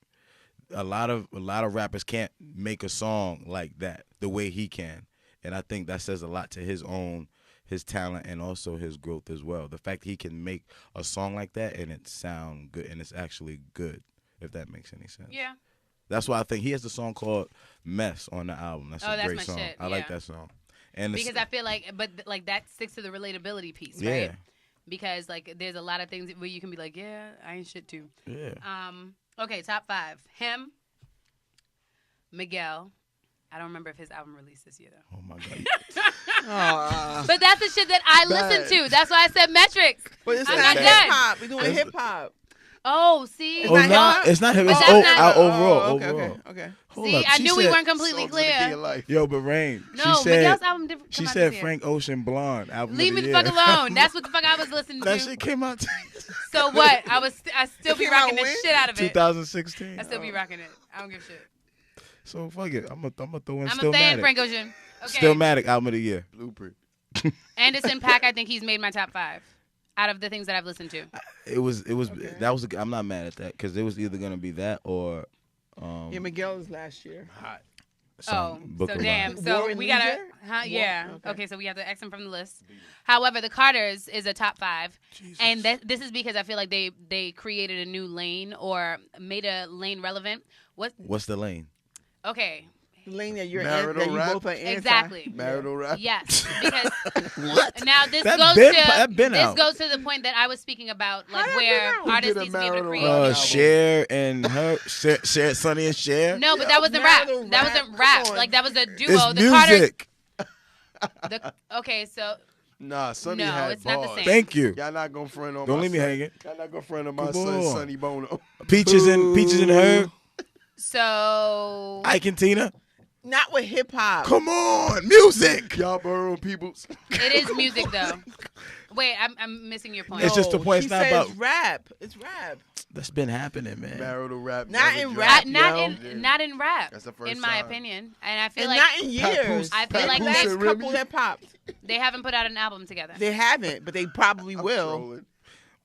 A lot of rappers can't make a song like that the way he can, and I think that says a lot to his talent and also his growth as well. The fact that he can make a song like that and it sound good and it's actually good, if that makes any sense. Yeah. That's why I think he has the song called "Mess" on the album. That's Oh, a that's great my song. shit, I like yeah. that song. And Because I feel like, but like that sticks to the relatability piece, yeah, right? Because like there's a lot of things where you can be like, yeah, I ain't shit too. yeah. Okay, top 5. Him, Miguel. I don't remember if his album released this year though. Oh my god. But that's the shit that I listen to. That's why I said metrics. But it's I'm not not hip done. hop. We're doing It's- hip hop. Oh, see. Oh, not hip it's not him. But It's that's not- overall. okay, overall. okay. Hold See, up. I She knew we said- weren't completely Songs of the key clear. of life. Yo, but Raine. No, she said. Miguel's album different. She said Frank Ocean Blonde album. Leave of me the the fuck year. alone. That's what the fuck I was listening That to. shit came out So what? I still be It came out rocking the when? shit out of it. 2016. I still be rocking it. I don't give a shit. So fuck it. I'm gonna throw in I'm a fan, Stillmatic. Frank Ocean. Okay. Stillmatic album of the year. Blueprint. Anderson .Paak, I think he's made my top 5 out of the things that I've listened to. It was. Okay. That was. I'm not mad at that because it was either gonna be that or. Yeah, Miguel was last year. Hot. some Book so of damn. Rhymes. So Warren we gotta, Leisure? huh? Yeah. Okay. Okay, so we have to X him from the list. However, the Carters is a top 5, and this is because I feel like they created a new lane or made a lane relevant. What's the lane? Okay, The lane that you're Marital that you rap? both are anti. exactly. Marital rap. Yes, because What? now this That goes been- to that been this out. goes to the point that I was speaking about, like that where been out? artists Who need did to a be able to marital create. rap? album. Cher and her, Cher, Sonny and Cher. No, but Yeah, that wasn't rap. marital That rap. wasn't rap. Come on. Like that was a duo. It's The Carters. music. Okay, so Nah, Sonny No, had it's not the bars. same. Thank you. Y'all not gonna front on Don't my leave me son. hanging. Y'all not gonna front on my Come son, on. Sonny Bono. Peaches and her. so Ike and Tina. Not with hip hop. Come on, music. Y'all borrow peoples. it is music though. Wait, I'm missing your point. It's just the point, She it's not said about- it's rap. It's rap. That's been happening, man. Marital rap. Not never in dropped. rap, Not yo. in not in rap. That's the first in my time. opinion, and I feel And like not in years. I feel Like like the they- last Remy? couple that popped. they haven't put out an album together. They haven't, but they probably will. Trolling.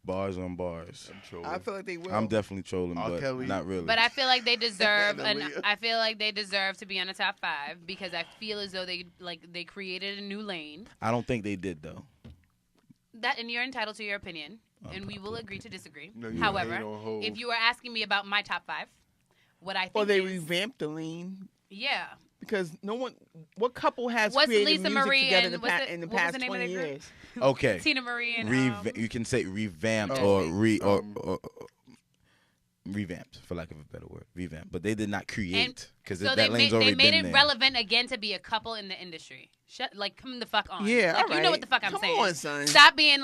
Bars on bars. I'm trolling. I feel like they will. I'm definitely trolling, R. but Kelly. not really. But I feel like they deserve. Aaliyah. I feel like they deserve to be on the top 5 because I feel as though they created a new lane. I don't think they did though. That, and you're entitled to your opinion, and we will agree to disagree. No, you However, hate on Hov. if you are asking me about my top 5, what I think Or they is, revamped the lane yeah. because no one. What couple has What's created Lisa music Marie together and in what's the, in the what was past the name of 20 that group? years? Okay. Tina Marie and You can say revamped or revamped, for lack of a better word, revamped. But they did not create because so that they lane's made already been there. relevant again to be a couple in the industry. Come the fuck on. Yeah, like, all you know right. what the fuck I'm Come saying. on, son. Stop being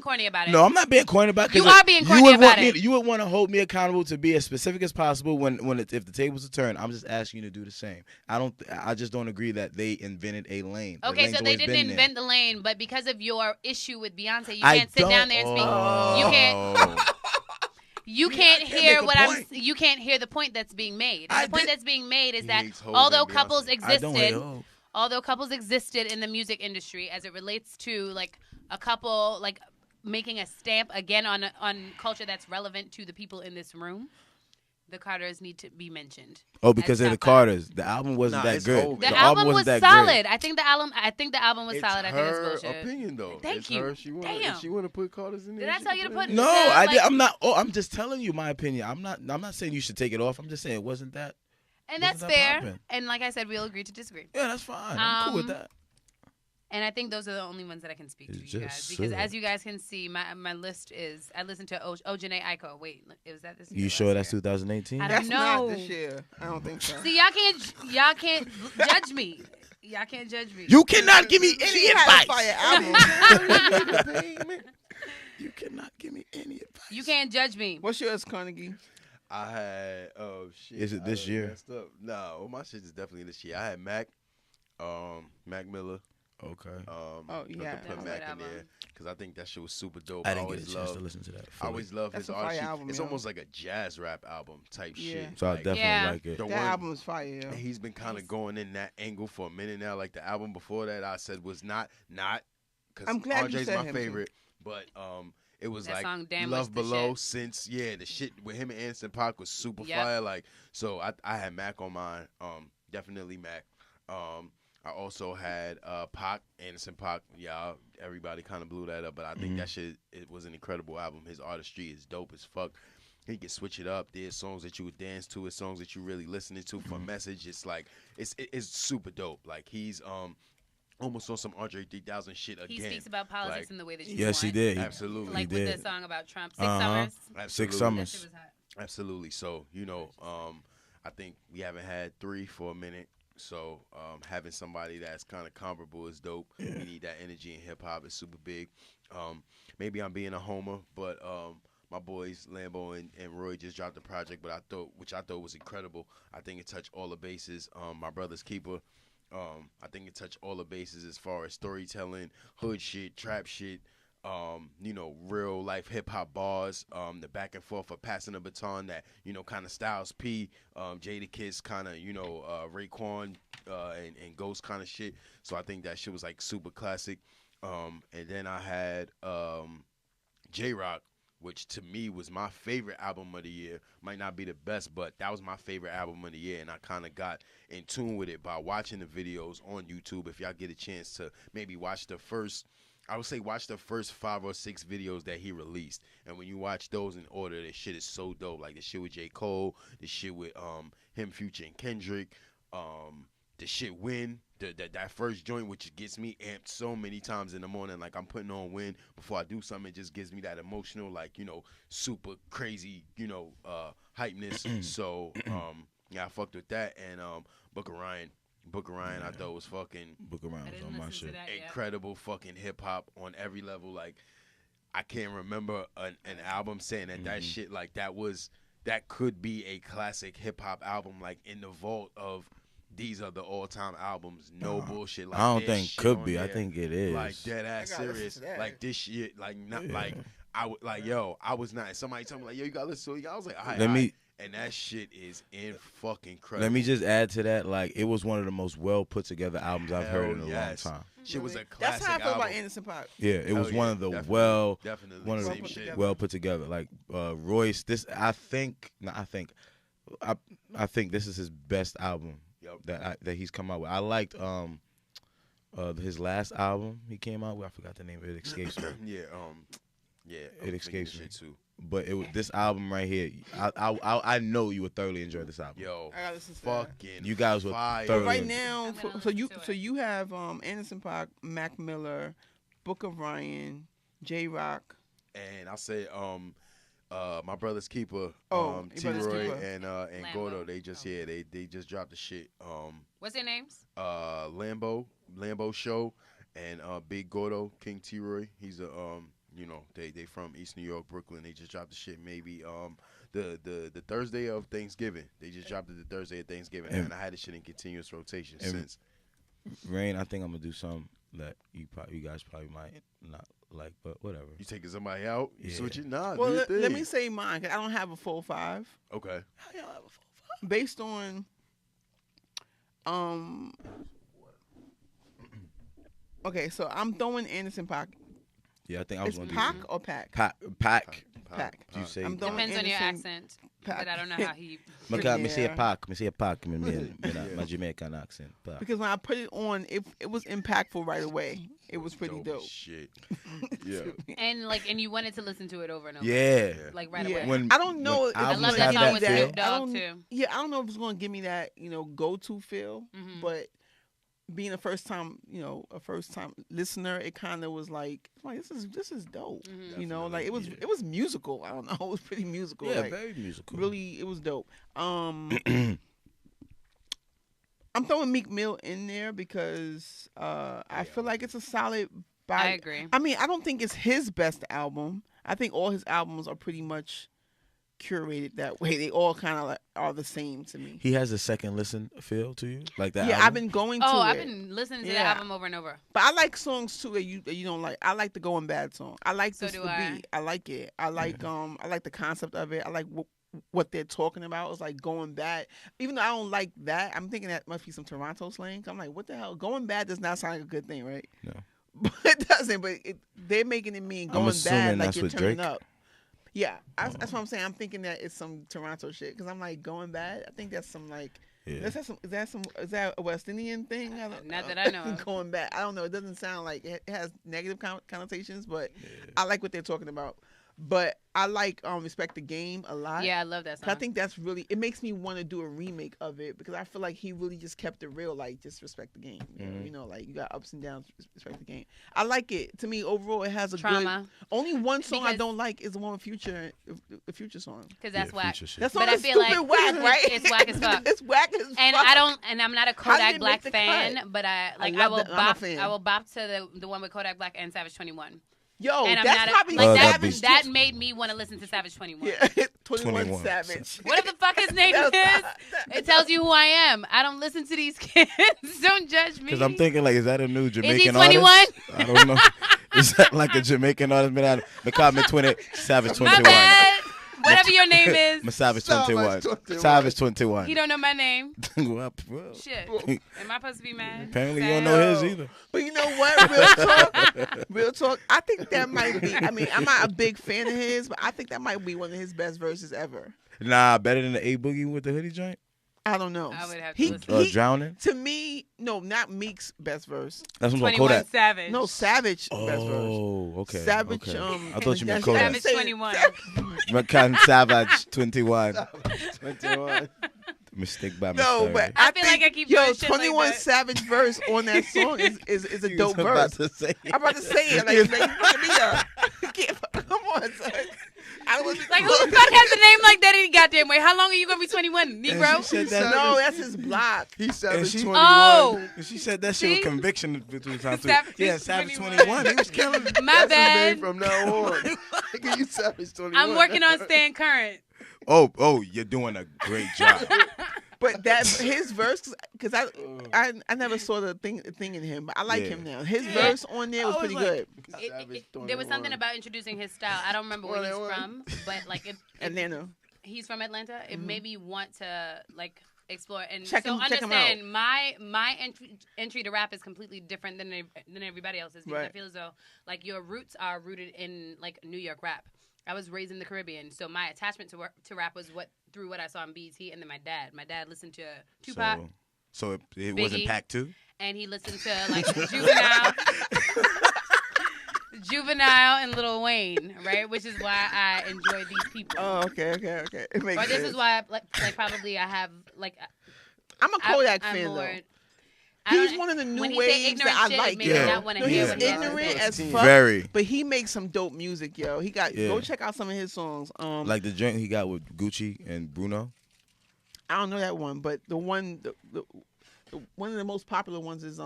corny about it. No, I'm not being corny about it. You are being corny about it. You would want to hold me accountable to be as specific as possible if the tables are turned. I'm just asking you to do the same. I just don't agree that they invented a lane. The Okay, lane's so they always didn't been invent the lane, but because of your issue with Beyonce, you there. can't sit down there and speak. You can't. You can't can't hear make what a I'm. point. You can't hear the point that's being made. And I the point did- that's being made is He that hates Hov although and couples Beyonce. I don't hate existed, Hov. although couples existed in the music industry as it relates to like a couple like making a stamp again on culture that's relevant to the people in this room, the Carters need to be mentioned. Oh, because they're That's the top 5. Carters. The album wasn't Nah, that it's good. Hov. The The album was wasn't that solid. great. I think the album was It's solid. I think it's her bullshit. opinion, though. Thank It's you. Her. She wanna, Damn. If she want to put Carters in there. Did I she tell can you to put put- it in No, there. Yeah, I like- did. I'm not. Oh, I'm just telling you my opinion. I'm not saying you should take it off. I'm just saying it wasn't that. And Wasn't that's that fair. poppin'? And like I said, we'll agree to disagree. Yeah, that's fine. I'm cool with that. And I think those are the only ones that I can speak to It's you guys. just Because sick. as you guys can see, my list is, I listened to Janae Aiko. Wait, was that this year? You or sure last that's year? 2018? I don't That's know. not this year. I don't think so. See, y'all can't judge me. Y'all can't judge me. You cannot give me any She had a advice. fire album. You cannot give me any advice. You can't judge me. What's yours, Carnegie? I had shit. Is it this I year? messed up. No, my shit is definitely this year. I had Mac Miller. Okay. Yeah. Put That's a Mac good in album. there because I think that shit was super dope. I didn't get always a chance to love. listen to that. I fully. always love That's his a fire art. album, It's yo. almost like a jazz rap album type Yeah. shit. So I Like, definitely Yeah. like it. the That one- album is fire, yo. and he's been kind of going in that angle for a minute now. Like the album before that, I said was not because I'm glad you Andre's said my him, too. favorite, but it was That like song, Damn Love Was the Below. Shit. Since the shit with him and Anderson .Paak was super Yep. fire. Like so, I had Mac on mine. Definitely Mac. I also had Pac, Anderson .Paak. Yeah, everybody kind of blew that up, but I think that shit it was an incredible album. His artistry is dope as fuck. He can switch it up. There's songs that you would dance to. There's songs that you really listening to for message. It's like it's super dope. Like he's almost on some Andre 3000 shit again. He speaks about politics Like, in the way that you Yes, he want. did. Absolutely. Like He with did. the song about Trump, 6 Uh-huh. Summers. Absolutely. 6 That Summers. shit was hot. Absolutely. So, I think we haven't had 3 for a minute. So, having somebody that's kind of comparable is dope. We need that energy in hip hop. It's super big. Maybe I'm being a homer, but my boys Lambo and Roy just dropped a project, which I thought was incredible. I think it touched all the bases. My brother's keeper. I think it touched all the bases as far as storytelling, hood shit, trap shit. Real life hip hop bars, the back and forth of passing the baton that, kind of Styles P, Jadakiss kind of, Raekwon, and Ghost kind of shit. So I think that shit was like super classic. And then I had J-Rock, which to me was my favorite album of the year. Might not be the best, but that was my favorite album of the year. And I kind of got in tune with it by watching the videos on YouTube. If y'all get a chance to maybe watch the first 5 or 6 videos that he released. And when you watch those in order, this shit is so dope. Like the shit with J. Cole, the shit with him, Future, and Kendrick, the shit Win, that first joint, which gets me amped so many times in the morning. Like I'm putting on Win before I do something. It just gives me that emotional, like, super crazy, hypeness. So, yeah, I fucked with that. And Book of Ryan, I thought was fucking Book around I was didn't on my listen to shit. that yet. incredible fucking hip hop on every level. Like I can't remember an album saying that shit like that could be a classic hip hop album, like in the vault of these are the all time albums. No bullshit. Like I don't there's think shit could on be. I there, think it is. like dead ass I gotta listen serious. to that. Like this shit. Like not Yeah. like I was not. Somebody told me like, yo, you gotta listen to it. I was like, all right, Let all me- right. and that shit is in fucking incredible. Let me just add to that. Like, it was one of the most well put together albums I've heard in a long time. Shit was a classic That's how I feel about album. Anderson .Paak. Yeah, it was one of the definitely one of same the shit. well put together. Like Royce, I think this is his best album that he's come out with. I liked his last album he came out with. I forgot the name of it. It escapes me. It escapes me too. But this album right here, I know you would thoroughly enjoy this album. Yo, I gotta listen to that. fucking You guys would fire. thoroughly Right enjoy. now, I'm gonna so listen to it. you have Anderson .Paak, Mac Miller, Book of Ryan, J Rock. And I say my brother's keeper, Oh, your brother's T-Roy keeper. and Lambo. Gordo, they just Oh. they just dropped the shit. What's their names? Lambo Show and Big Gordo, King T-Roy. He's a they from East New York, Brooklyn. They just dropped the shit maybe the Thursday of Thanksgiving. They just dropped it the Thursday of Thanksgiving, and I had this shit in continuous rotation since. Raine, I think I'm gonna do something that you guys probably might not like, but whatever. You taking somebody out? You Yeah. switching? Nah, Well, do your let thing. me say mine, 'cause I don't have a full 5. Okay. Based on okay, so I'm throwing Anderson .Paak. Yeah, I think I was It's gonna do Pac something. or Pack? Pack. Pack. You say I'm throwing Depends on your Anderson accent. Paak. But I don't know how he. Me say Yeah. Pack. Me say Pack. My Jamaican accent. Pac. Because when I put it on, it was impactful right away. It was pretty dope. as Shit. Yeah. And you wanted to listen to it over and over. Yeah. Like right Yeah. away. When- I don't know. when if I albums love it's that have gonna song give with me feel. Snoop I Dogg don't- too. Yeah, I don't know if it's gonna give me that go-to feel, Mhm. but being a first time listener, it kind of was like this is dope. Mhm. You know, like it was musical. I don't know, it was pretty musical. Yeah, like, very musical. really, it was dope. I'm throwing Meek Mill in there because I feel like it's a solid. I agree. I mean, I don't think it's his best album. I think all his albums are pretty much curated that way. They all kind of are the same to me. He has a second listen feel to you, like that. Yeah, album? I've been going to I've it. been listening to Yeah. that album over and over. But I like songs too that you don't like. I like the Going Bad song. I like So the do I. beat. I like it. I like I like the concept of it. I like what they're talking about. It's like going bad. Even though I don't like that, I'm thinking that must be some Toronto slang. I'm like, what the hell? Going bad does not sound like a good thing, right? No. But it doesn't. But they're making it mean I'm going assuming bad like that's you're with turning Drake. up. Yeah, that's what I'm saying. I'm thinking that it's some Toronto shit because I'm like going bad. I think that's some like. Yeah. Is that a West Indian thing? I don't Not know. that I know of. Going back, I don't know. It doesn't sound like it has negative connotations, but I like what they're talking about. But I like Respect the Game a lot. Yeah, I love that 'Cause song. I think that's really, it makes me want to do a remake of it because I feel like he really just kept it real, like just respect the game. You know, like you got ups and downs, respect the game. I like it. To me, overall, it has a Trauma. good. Only one song I Because- don't like is the one with Future, the Future song. Because that's Yeah, whack. Future shit. That song But I is feel stupid like whack, right? it's whack as fuck. It's whack as And fuck. I'm not a How did Kodak it Black make the fan, cut? but I love will that. I'm a bop. fan. I will bop to the one with Kodak Black and Savage 21. Yo, And I'm that's not probably like that'd that. be- That made me want to listen to Savage 21. Yeah, 21 21. Savage. Whatever the fuck his name is, it tells you who I am. I don't listen to these kids. Don't judge me. Because I'm thinking, like, is that a new is he Jamaican 21? artist? I don't know. Is that like a Jamaican artist? Me 20, Savage My 21. bad. Whatever your name is. Me Savage Savage 21. 21. Savage 21. He don't know my name. Well, Shit. Am I supposed to be mad? apparently you Sad? don't know his either. But you know what? Real talk. Real talk. I think that might be. I mean, I'm not a big fan of his, but I think that might be one of his best verses ever. Nah, better than the A Boogie with the hoodie joint? I don't know. I would have to listen. Drowning? To me, no, not Meek's best verse. That's what I'm 21 Kodak. Savage. No, Savage best verse. Oh, okay. Savage. okay. I I thought you meant that's- Kodak. Savage 21. McCann Savage 21. 21. Mistake by No, mistake. but I feel think, like I keep yo, doing shit like 21 that. Savage verse on that song is a He dope was verse. about to say I'm about to say it. Like, you fucking me up. You can't- Come on, son. I was Like, who the fuck has a name like that any goddamn way? How long are you going to be 21, And Negro? she said that, No, that's his block. He Savage she- 21. Oh, and she said that shit with See? conviction between times too. Savage Yeah, Savage 21. 21. He was killing it. my That's his name bad. from now on. Nigga, you Savage 21. I'm working on staying current. Oh, you're doing a great job. But that his verse, because I never saw the thing in him, but I like Yeah. him now. His Yeah. verse on there was I was pretty like- good. There was something about introducing his style. I don't remember where he's 21. from, but like it, Atlanta. He's from Atlanta. It made me want to like explore and Check him understand my entry to rap is completely different than everybody else's, because I feel as though like your roots are rooted in like New York rap. I was raised in the Caribbean, so my attachment to rap was through what I saw on BET, and then my dad listened to Tupac. So it Biggie, wasn't Pac 2? And he listened to like Juvenile and Lil Wayne, right? Which is why I enjoy these people. Oh, okay. It makes sense. This is why, like probably I have like. I'm a Kodak I'm fan more, though. He's one of the new waves that I like. Shit, He's ignorant as fuck. Very. But he makes some dope music, yo. He got go check out some of his songs. Like the joint he got with Gucci and Bruno. I don't know that one, but the one one of the most popular ones is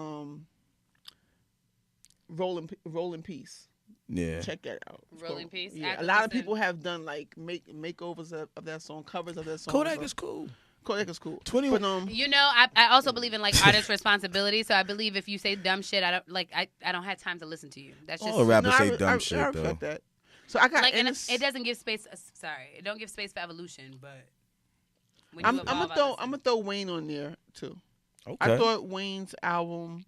Rolling Peace. Yeah. Check that out. Rolling Peace. Yeah. A lot of people have done like makeovers of that song, covers of that song. Kodak is cool. Kodak is cool. 21. But, you know, I also believe in like artist responsibility. So I believe if you say dumb shit, I don't have time to listen to you. That's just all rappers say dumb shit I though. respect that. So I got like, and it doesn't give space. It don't give space for evolution. But when I'm gonna throw Wayne on there too. Okay. I thought Wayne's album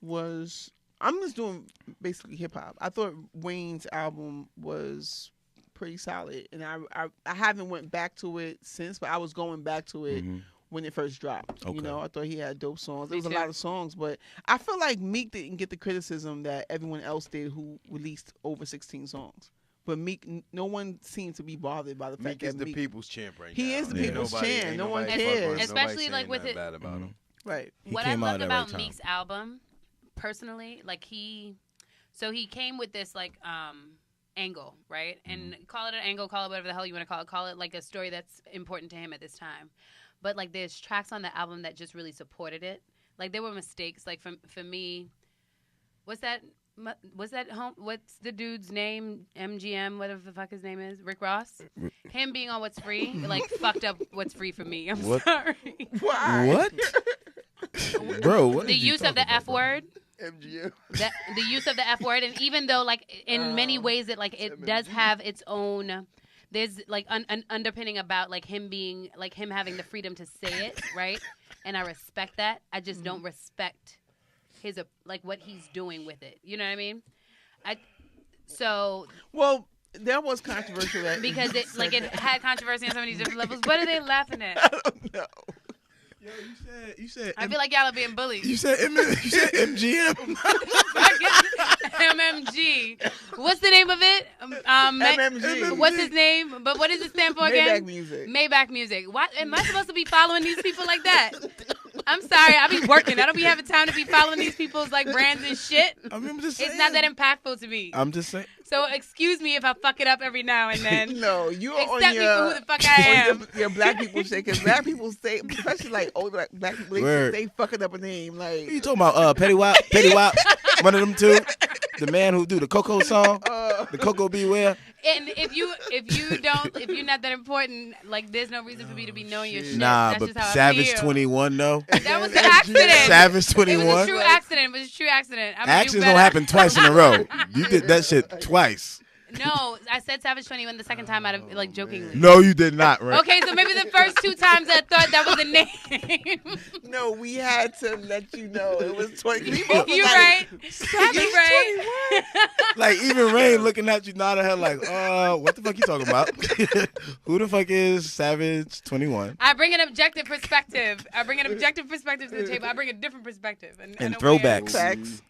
was. I'm just doing basically hip hop. I thought Wayne's album was pretty solid, and I haven't went back to it since, but I was going back to it when it first dropped. Okay. You know, I thought he had dope songs. There Me was a too. lot of songs, but I feel like Meek didn't get the criticism that everyone else did who released over 16 songs. But Meek, no one seemed to be bothered by the fact Meek that is the people's champ right now. He is the Yeah. people's Nobody- champ. ain't No one nobody cares. fuck with him. Especially, Nobody like, saying with nothing it- bad about him. Right. He What I came out love at the about right time. Meek's album, personally, like he came with this like angle, right? And call it an angle, call it whatever the hell you want to call it like a story that's important to him at this time. But like there's tracks on the album that just really supported it. Like there were mistakes. Like for me, what's the dude's name? MGM, whatever the fuck his name is, Rick Ross. Him being on What's Free, like fucked up What's Free for me. I'm What? sorry. Why? What? Bro, what The did you use of talk the about, F bro? word. MGM. The use of the F word, and even though like in many ways it does have its own, there's like an underpinning about like him being like him having the freedom to say it, right? And I respect that. I just don't respect his like what he's doing with it. You know what I mean? Well, that was controversial. Because it like it had controversy on so many different levels. What are they laughing at? I don't know. Yo, you said I feel like y'all are being bullied. you said MGM. MMG. What's the name of it? MMG. What's his name? But what does it stand for again? Maybach Music. Maybach Music. Why am I supposed to be following these people like that? I'm sorry. I be working. I don't be having time to be following these people's like brands and shit. I'm just saying. It's not that impactful to me. I'm just saying. So excuse me if I fuck it up every now and then. No, you are Accept on me your, for who the fuck I am. on your black people shit, because black people say, especially like older black people, they fucking up a name. Like, What are you talking about? Petty Wop? One of them two? The man who do the Coco song? The Coco Beware? And if you're not that important, like there's no reason for me to be knowing your shit. Nah, That's but just how I Savage feel. 21 though. That was an accident. Savage It was 21. a true accident. It was a true accident. I'm Accidents don't happen twice in a row. You did that shit twice. No, I said Savage 21 the second time out of like jokingly. No, you did not, right? Okay, so maybe the first two times I thought that was a name. no, we had to let you know it was 20. You're right. You're right. Like even Raine looking at you nodding her head like, what the fuck you talking about? Who the fuck is Savage 21? I bring an objective perspective. I bring an objective perspective to the table. I bring a different perspective. And a throwbacks. Facts.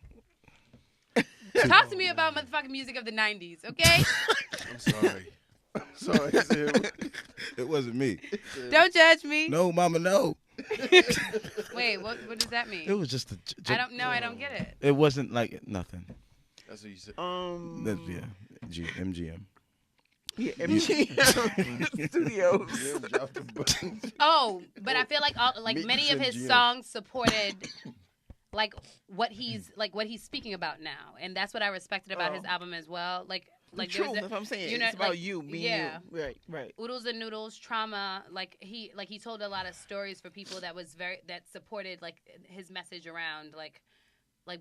Talk to me about motherfucking music of the 90s, okay? I'm sorry. It wasn't me. Don't judge me. No, mama, no. Wait, what does that mean? It was just a I don't know. I don't get it. It wasn't like nothing. That's what you said. MGM. Yeah, MGM Studios. Oh, but I feel like Meek many of his MGM. songs supported like what he's speaking about now, and that's what I respected about his album as well. Like The there was truth, if I'm saying you know, it's about like, you being yeah. you. Right. Oodles and Noodles, Trauma, like he told a lot of stories for people that supported like his message around like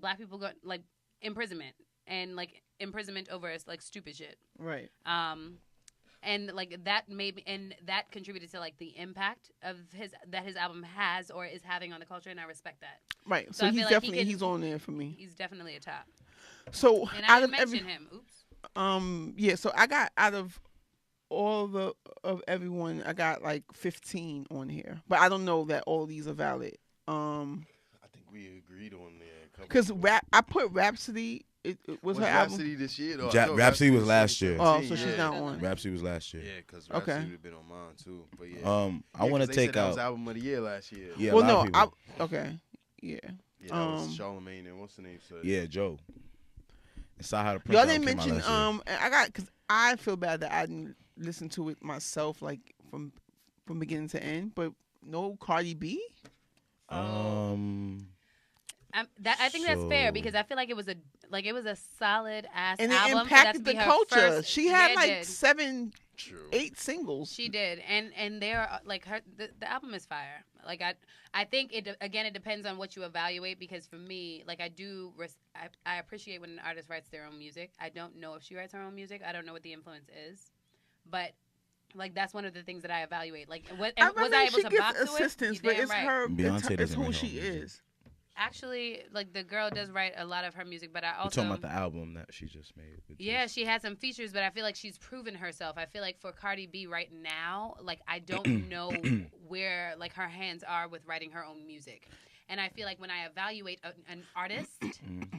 black people go like imprisonment and like imprisonment over like stupid shit. Right. and like that that contributed to like the impact of his album has or is having on the culture, and I respect that. Right. So So I he's feel like definitely he's on there for me. He's definitely a top. So And out I of didn't mention him. Oops. yeah. So I got out of all of everyone, I got like 15 on here, but I don't know that all these are valid. I think we agreed on there. Because I put Rhapsody. It was her Rhapsody album. this year? Though? Rhapsody was last year. Oh, so she's not on. Rhapsody was last year. Yeah, because Rhapsody Okay. would have been on mine too. But yeah. I want to they take said that was out. album of the year last year. Yeah, Well, a lot of no. people. Okay. Yeah. Yeah, that was Charlemagne and what's the name? So Yeah, Joe. And saw how the Prince Y'all album didn't came out mention. last year. Because I feel bad that I didn't listen to it myself, like from beginning to end. But no Cardi B. I think that's fair So- because I feel like it was a solid ass And album. it for that to impacted be the her culture. first- She had Yeah, it like did. 7, True. 8 singles. She did, and they're like the album is fire. Like I think it depends on what you evaluate because for me, like I appreciate when an artist writes their own music. I don't know if she writes her own music. I don't know what the influence is, but like that's one of the things that I evaluate. Like was I able she to gets bop to assistance, it? but Damn it's right. her. Beyonce It's doesn't who write she her own music. is. Actually, like the girl does write a lot of her music, but I We're also talking about the album that she just made. yeah, she has some features, but I feel like she's proven herself. I feel like for Cardi B right now, like I don't know where like her hands are with writing her own music. And I feel like when I evaluate an artist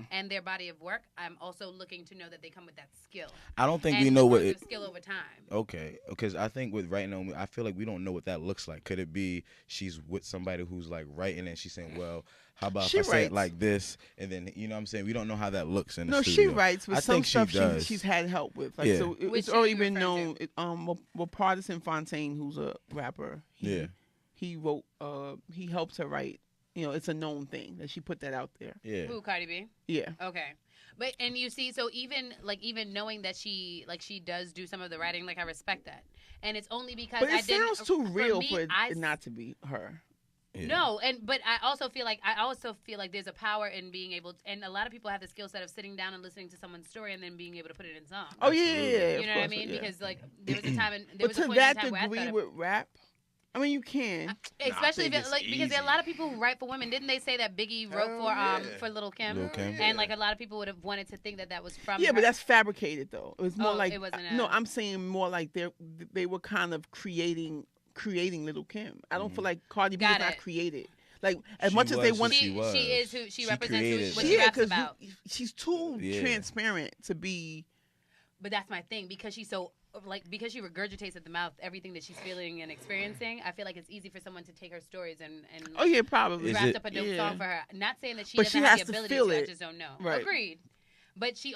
and their body of work, I'm also looking to know that they come with that skill. I don't think and we know what progressive it. skill over time. Okay, because I think with right now, I feel like we don't know what that looks like. Could it be she's with somebody who's like writing and she's saying, well, how about She if I say it writes. like this? And then, you know what I'm saying? We don't know how that looks in the No, studio. she writes, but I some think she stuff does. she's had help with. Like, Yeah. so Which it's are already you been referring known. Well, Partisan Fontaine, who's a rapper, he wrote. He helps her write. You know, it's a known thing that she put that out there. Yeah. Who, Cardi B? Yeah. Okay. But and you see, so even knowing that she does do some of the writing, like I respect that. And it's only because But I it didn't sounds too real me, for it I not to be her. Yeah. No, but I also feel like there's a power in being able to, and a lot of people have the skill set of sitting down and listening to someone's story and then being able to put it in song. Oh yeah. You know what I mean? Because like there was a time and But there was a to point in that time where I degree thought with rap, I mean, you can. especially think if it's because there are a easy. lot of people who write for women. Didn't they say that Biggie wrote Hell for Little Kim? Lil' Kim. And like a lot of people would have wanted to think that was from Yeah, her. but that's fabricated though. It was more Oh, like it wasn't no. a- I'm saying more like they were kind of creating Little Kim. I don't feel like Cardi B Got is not it. created. Like as She much as they was want. who she was. is who she represents created what that. she Yeah, raps because about. she's too Yeah. transparent to be. But that's my thing because she's so because she regurgitates at the mouth everything that she's feeling and experiencing. I feel like it's easy for someone to take her stories and Oh yeah, probably. Is draft it- up a dope Yeah. song for her. Not saying that she But doesn't she have has the to ability feel to. I it. just don't know. Right. Agreed. But she's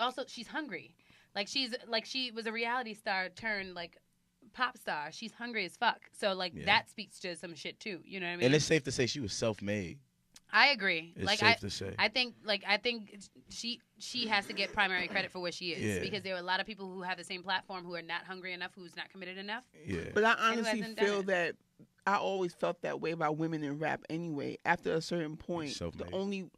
hungry. Like she was a reality star turned like pop star. She's hungry as fuck. So like Yeah. that speaks to some shit too. You know what I mean? And it's safe to say she was self-made. I agree. It's like safe to say. I think she has to get primary credit for where she is Yeah. because there are a lot of people who have the same platform who are not hungry enough, who's not committed enough. Yeah. But I who honestly hasn't done feel it. that I always felt that way about women in rap anyway. After a certain point, Self-made. the only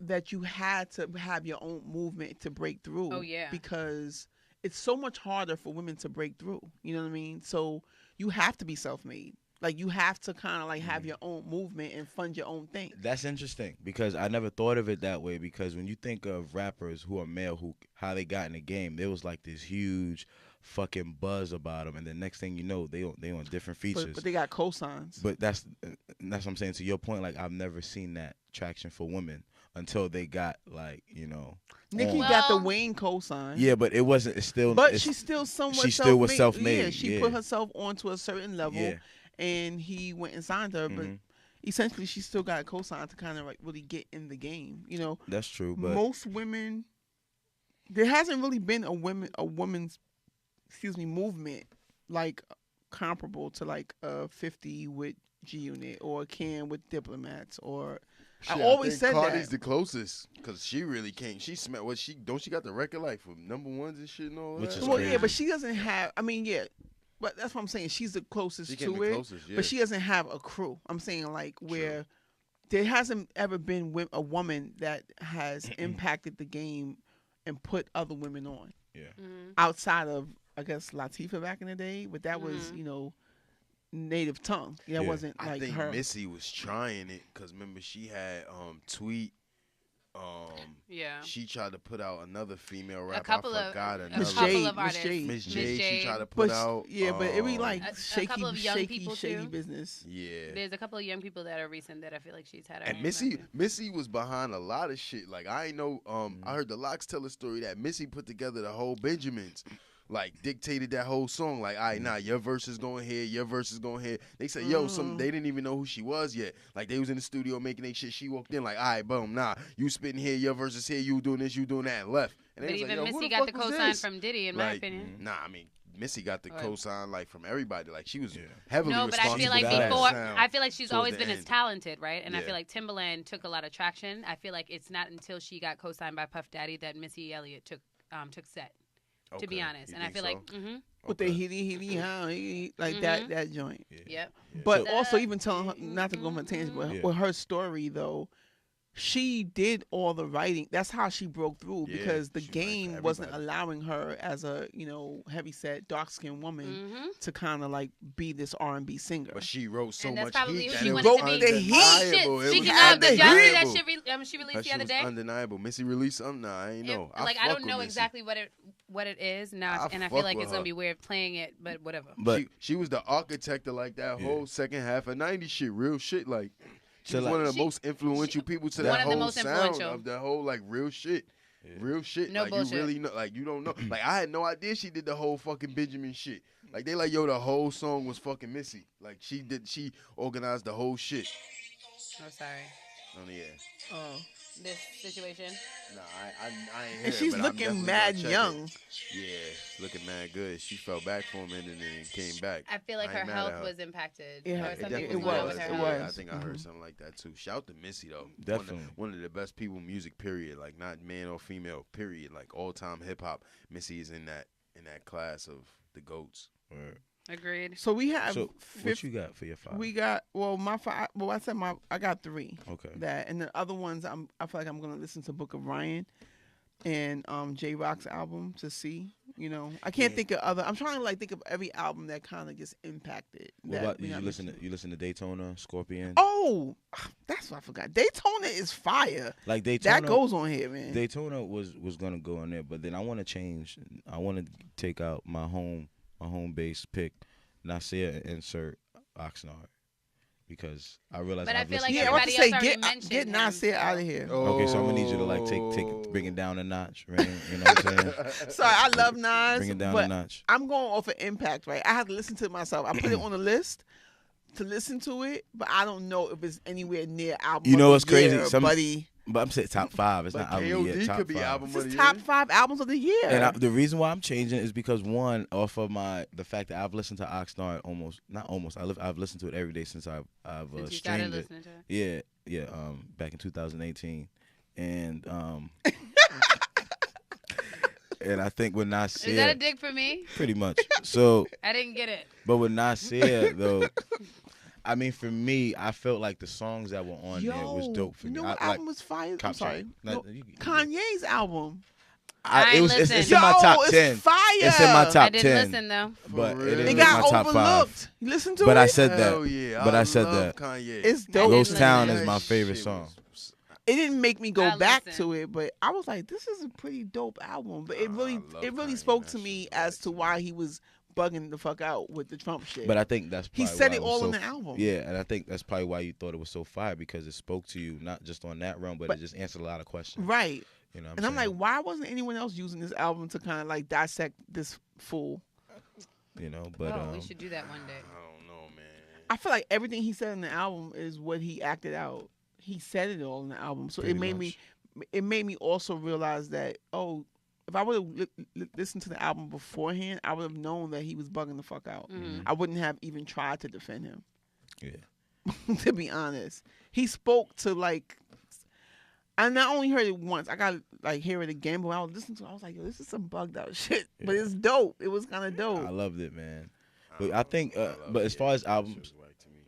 that you had to have your own movement to break through. Oh, yeah. Because it's so much harder for women to break through. You know what I mean? So you have to be self-made. Like you have to kind of like have your own movement and fund your own thing. That's interesting because I never thought of it that way because when you think of rappers who are male, how they got in the game, there was like this huge fucking buzz about them, and the next thing you know, they on different features. But they got cosigns. But that's what I'm saying. To your point, like I've never seen that traction for women until they got like Nicki on. got the Well- Wayne cosign. Yeah, but it wasn't. It's still. But it's, she's still somewhat she still was self-made. self-made, Yeah, she yeah. put herself onto a certain level, Yeah. and he went and signed her. But Mhm. essentially, she still got a cosign to kind of like really get in the game. You know, That's true, but most women, there hasn't really been a woman's, movement like comparable to like 50 with G Unit or Cam with Diplomats or. I always think said Cardi's that. the closest because she really can't. She smelled what she got the record like for number ones and shit and all Which that. is Well, crazy. yeah, but she doesn't have. I mean, yeah, but that's what I'm saying. She's the closest She can to be it, closest, yeah. but she doesn't have a crew. I'm saying like where there hasn't ever been a woman that has impacted the game and put other women on yeah. Mm-hmm. outside of I guess Latifah back in the day, but that was Mhm. native tongue. That Yeah. wasn't I like think her. Missy was trying it because remember she had Tweet. Yeah. She tried to put out another female A rapper. couple I of forgot a another. Miss couple Jade, of Miss artists. Jade. Miss Miss Jade. She tried to But put out. but it be like a couple of young people, shaky too. business. Yeah. There's a couple of young people that are recent that I feel like she's had her And hands on. Missy was behind a lot of shit. Like I ain't know. I heard the Locks tell a story that Missy put together the whole Benjamins, like dictated that whole song. Like, all right, nah, your verse is going here, your verse is going here. They said, yo, they didn't even know who she was yet. Like they was in the studio making their shit. She walked in like, all right, boom, nah, you spitting here, your verse is here, you doing this, you doing that, and left. And But they was even like, yo, who Missy the got the fuck was cosign this? from Diddy, in my opinion. Nah, I mean. Missy got the Right. cosign like from everybody. Like she was heavily No, but I responsible feel like for that before, sound I feel like she's towards always the been as end. talented, right? And I Yeah. feel like Timbaland took a lot of traction. I feel like it's not until she got co-signed by Puff Daddy that Missy Elliott took set. To be Okay. honest, You and I think feel so? like, With the hitty how like that joint. yep. But So- also even telling her not to go on a tangent, but with her story though, she did all the writing. That's how she broke through Yeah, because the she write for game wasn't everybody. allowing her as a heavyset dark skinned woman Mm-hmm. to kind of like be this R&B singer. But she wrote so And that's much probably heat who that she it wanted was to be. The heat. undeniable. It Speaking was of, did y'all see that undeniable. shit she released That the shit other was day? undeniable. Missy released something? Nah, I ain't know. I fuck don't with know Missy. exactly what it is now, and I fuck feel like with it's gonna her. be weird playing it, but whatever. But She was the architect of like that whole second half of '90s shit, real shit. Like she So, was like- one of the She- most influential people to one that of the whole most sound influential. of that whole like real shit. Real shit. No like bullshit. you really know like you don't know. Like I had no idea she did the whole fucking Benjamin shit. Like they like, yo, the whole song was fucking Missy. Like she organized the whole shit. Oh, sorry. On the air. Oh. This situation. Nah, I ain't hear And it, she's but I'm looking definitely mad gonna check young. it. Yeah, looking mad good. She fell back for a minute and then came back. I feel like I ain't her mad at health her. was impacted. Yeah, or it something definitely was going on was. with her It health. I was. think I heard something like that too. Shout out to Missy though. Definitely. One of the best people music, period. Like not man or female, period. Like all time hip hop. Missy is in that class of the GOATs. Word. Agreed. So we have So what you got for your 5? we got my 5. Well, I said I got 3. Okay. That and the other ones I feel like I'm gonna listen to Book of Ryan and J Rock's album to see. I can't think of other. I'm trying to like think of every album that kind of just impacted. What about you listen to Daytona, Scorpion? Oh, that's what I forgot. Daytona is fire. Like Daytona. That goes on here, man. Daytona was gonna go in there, but then I want to change. I want to take out my home base pick, Nasir, and insert Oxnard because I realize. But I I've feel listened like Yeah, I to was everybody to say else already mentioned get him, Nasir so- out of here. Okay, so I'm gonna need you to like bring it down a notch, right? You know what I'm saying? Sorry, I love Nas, Bring it down but a notch. I'm going off of impact, right? I have to listen to it myself. I put it on the list to listen to it, but I don't know if it's anywhere near album. You know of what's the crazy? year, Some- buddy. But I'm saying top 5. It's But not album of the year. KOD Top could be 5. album of This the is year. top 5 albums of the year. And the reason why I'm changing is because one, off of the fact that I've listened to Oxnard I've listened to it every day since I've Since you started streamed it. listening to it. Yeah, back in 2018, and and I think with Nasir, Is that a dig for me? pretty much. So, I didn't get it. but with Nasir though, I mean, for me, I felt like the songs that were on there was dope for you me. know what I, album was fire? I'm Cop sorry. Shop. No, You- Kanye's album. I it's listened. in my top Yo, 10. It's fire. It's in my I top didn't 10. listen though. But For it real? is It in got my top 5. overlooked. You listen to But it? I said Hell that. yeah. But I said love that. Kanye. It's I dope. didn't Ghost Town listen. is my That favorite shit song. was- It didn't make me go I back listen. to it, but I was like, this is a pretty dope album. But it Nah, really I love it really Kanye. spoke That to shit me was as to right. why he was bugging the fuck out with the Trump shit. But I think that's he probably said why it was all so in the album. Yeah, and I think that's probably why you thought it was so fire because it spoke to you not just on that realm, but it just answered a lot of questions. Right. You know what And I'm like, saying? why wasn't anyone else using this album to kind of like dissect this fool? You know, but Oh, we should do that one day. I don't know, man. I feel like everything he said in the album is what he acted out. He said it all in the album, so Pretty it made much. me also realize that if I would have listened to the album beforehand, I would have known that he was bugging the fuck out. Mhm. I wouldn't have even tried to defend him. yeah. To be honest, he spoke to like. I not only heard it once, I got like hear it again. But when I was listening to it, I was like, "Yo, this is some bugged out shit." But Yeah. it's dope. It was kind of dope. I loved it, man. I But don't I know. think, love but it. as far as That shit albums, was whack to me.